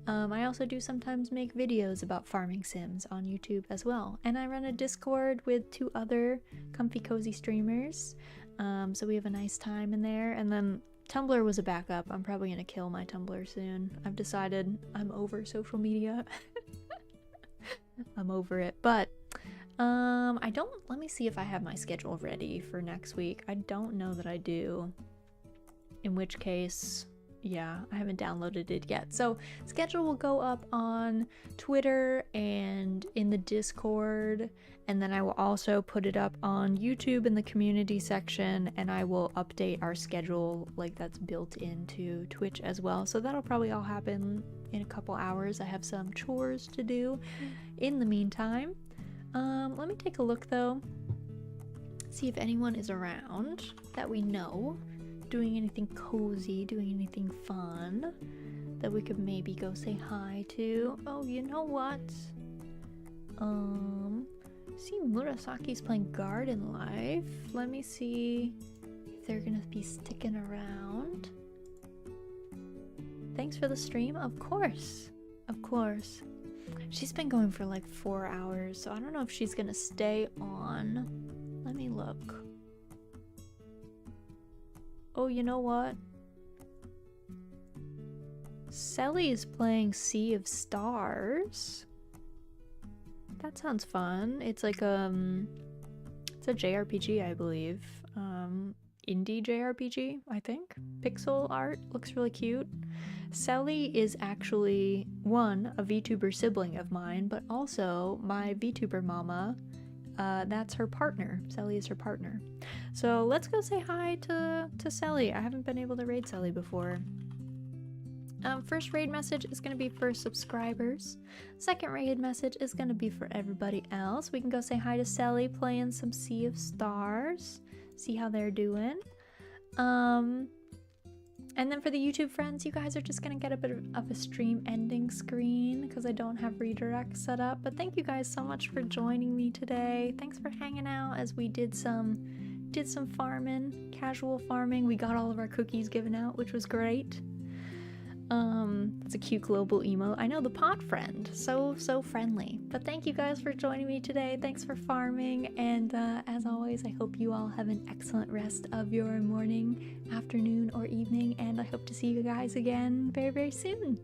I also do sometimes make videos about farming sims on YouTube as well. And I run a Discord with 2 other comfy cozy streamers. So we have a nice time in there. And then Tumblr was a backup. I'm probably gonna kill my Tumblr soon. I've decided I'm over social media. I'm over it. But let me see if I have my schedule ready for next week. I don't know that I do. In which case, yeah, I haven't downloaded it yet. So schedule will go up on Twitter and in the Discord, and then I will also put it up on YouTube in the community section, and I will update our schedule like that's built into Twitch as well. So that'll probably all happen in a couple hours. I have some chores to do in the meantime. Let me take a look though, see if anyone is around that we know doing anything cozy, doing anything fun that we could maybe go say hi to. Oh, you know what? See, Murasaki's playing Garden Life. Let me see if they're gonna be sticking around. Thanks for the stream. Of course. Of course. She's been going for like 4 hours, so I don't know if she's gonna stay on. Let me look. Oh, you know what? Selly is playing Sea of Stars. That sounds fun. It's like it's a JRPG, I believe. Indie JRPG, I think. Pixel art looks really cute. Selly is actually, one, a VTuber sibling of mine, but also my VTuber mama. That's her partner. Selly is her partner. So let's go say hi to Selly. I haven't been able to raid Selly before. First raid message is going to be for subscribers. Second raid message is going to be for everybody else. We can go say hi to Selly playing some Sea of Stars. See how they're doing. And then for the YouTube friends, you guys are just going to get a bit of a stream ending screen because I don't have redirects set up. But thank you guys so much for joining me today. Thanks for hanging out as we did some farming, casual farming. We got all of our cookies given out, which was great. It's a cute global emote. I know, the pot friend, so friendly. But thank you guys for joining me today. Thanks for farming, and as always, I hope you all have an excellent rest of your morning, afternoon, or evening, and I hope to see you guys again very, very soon.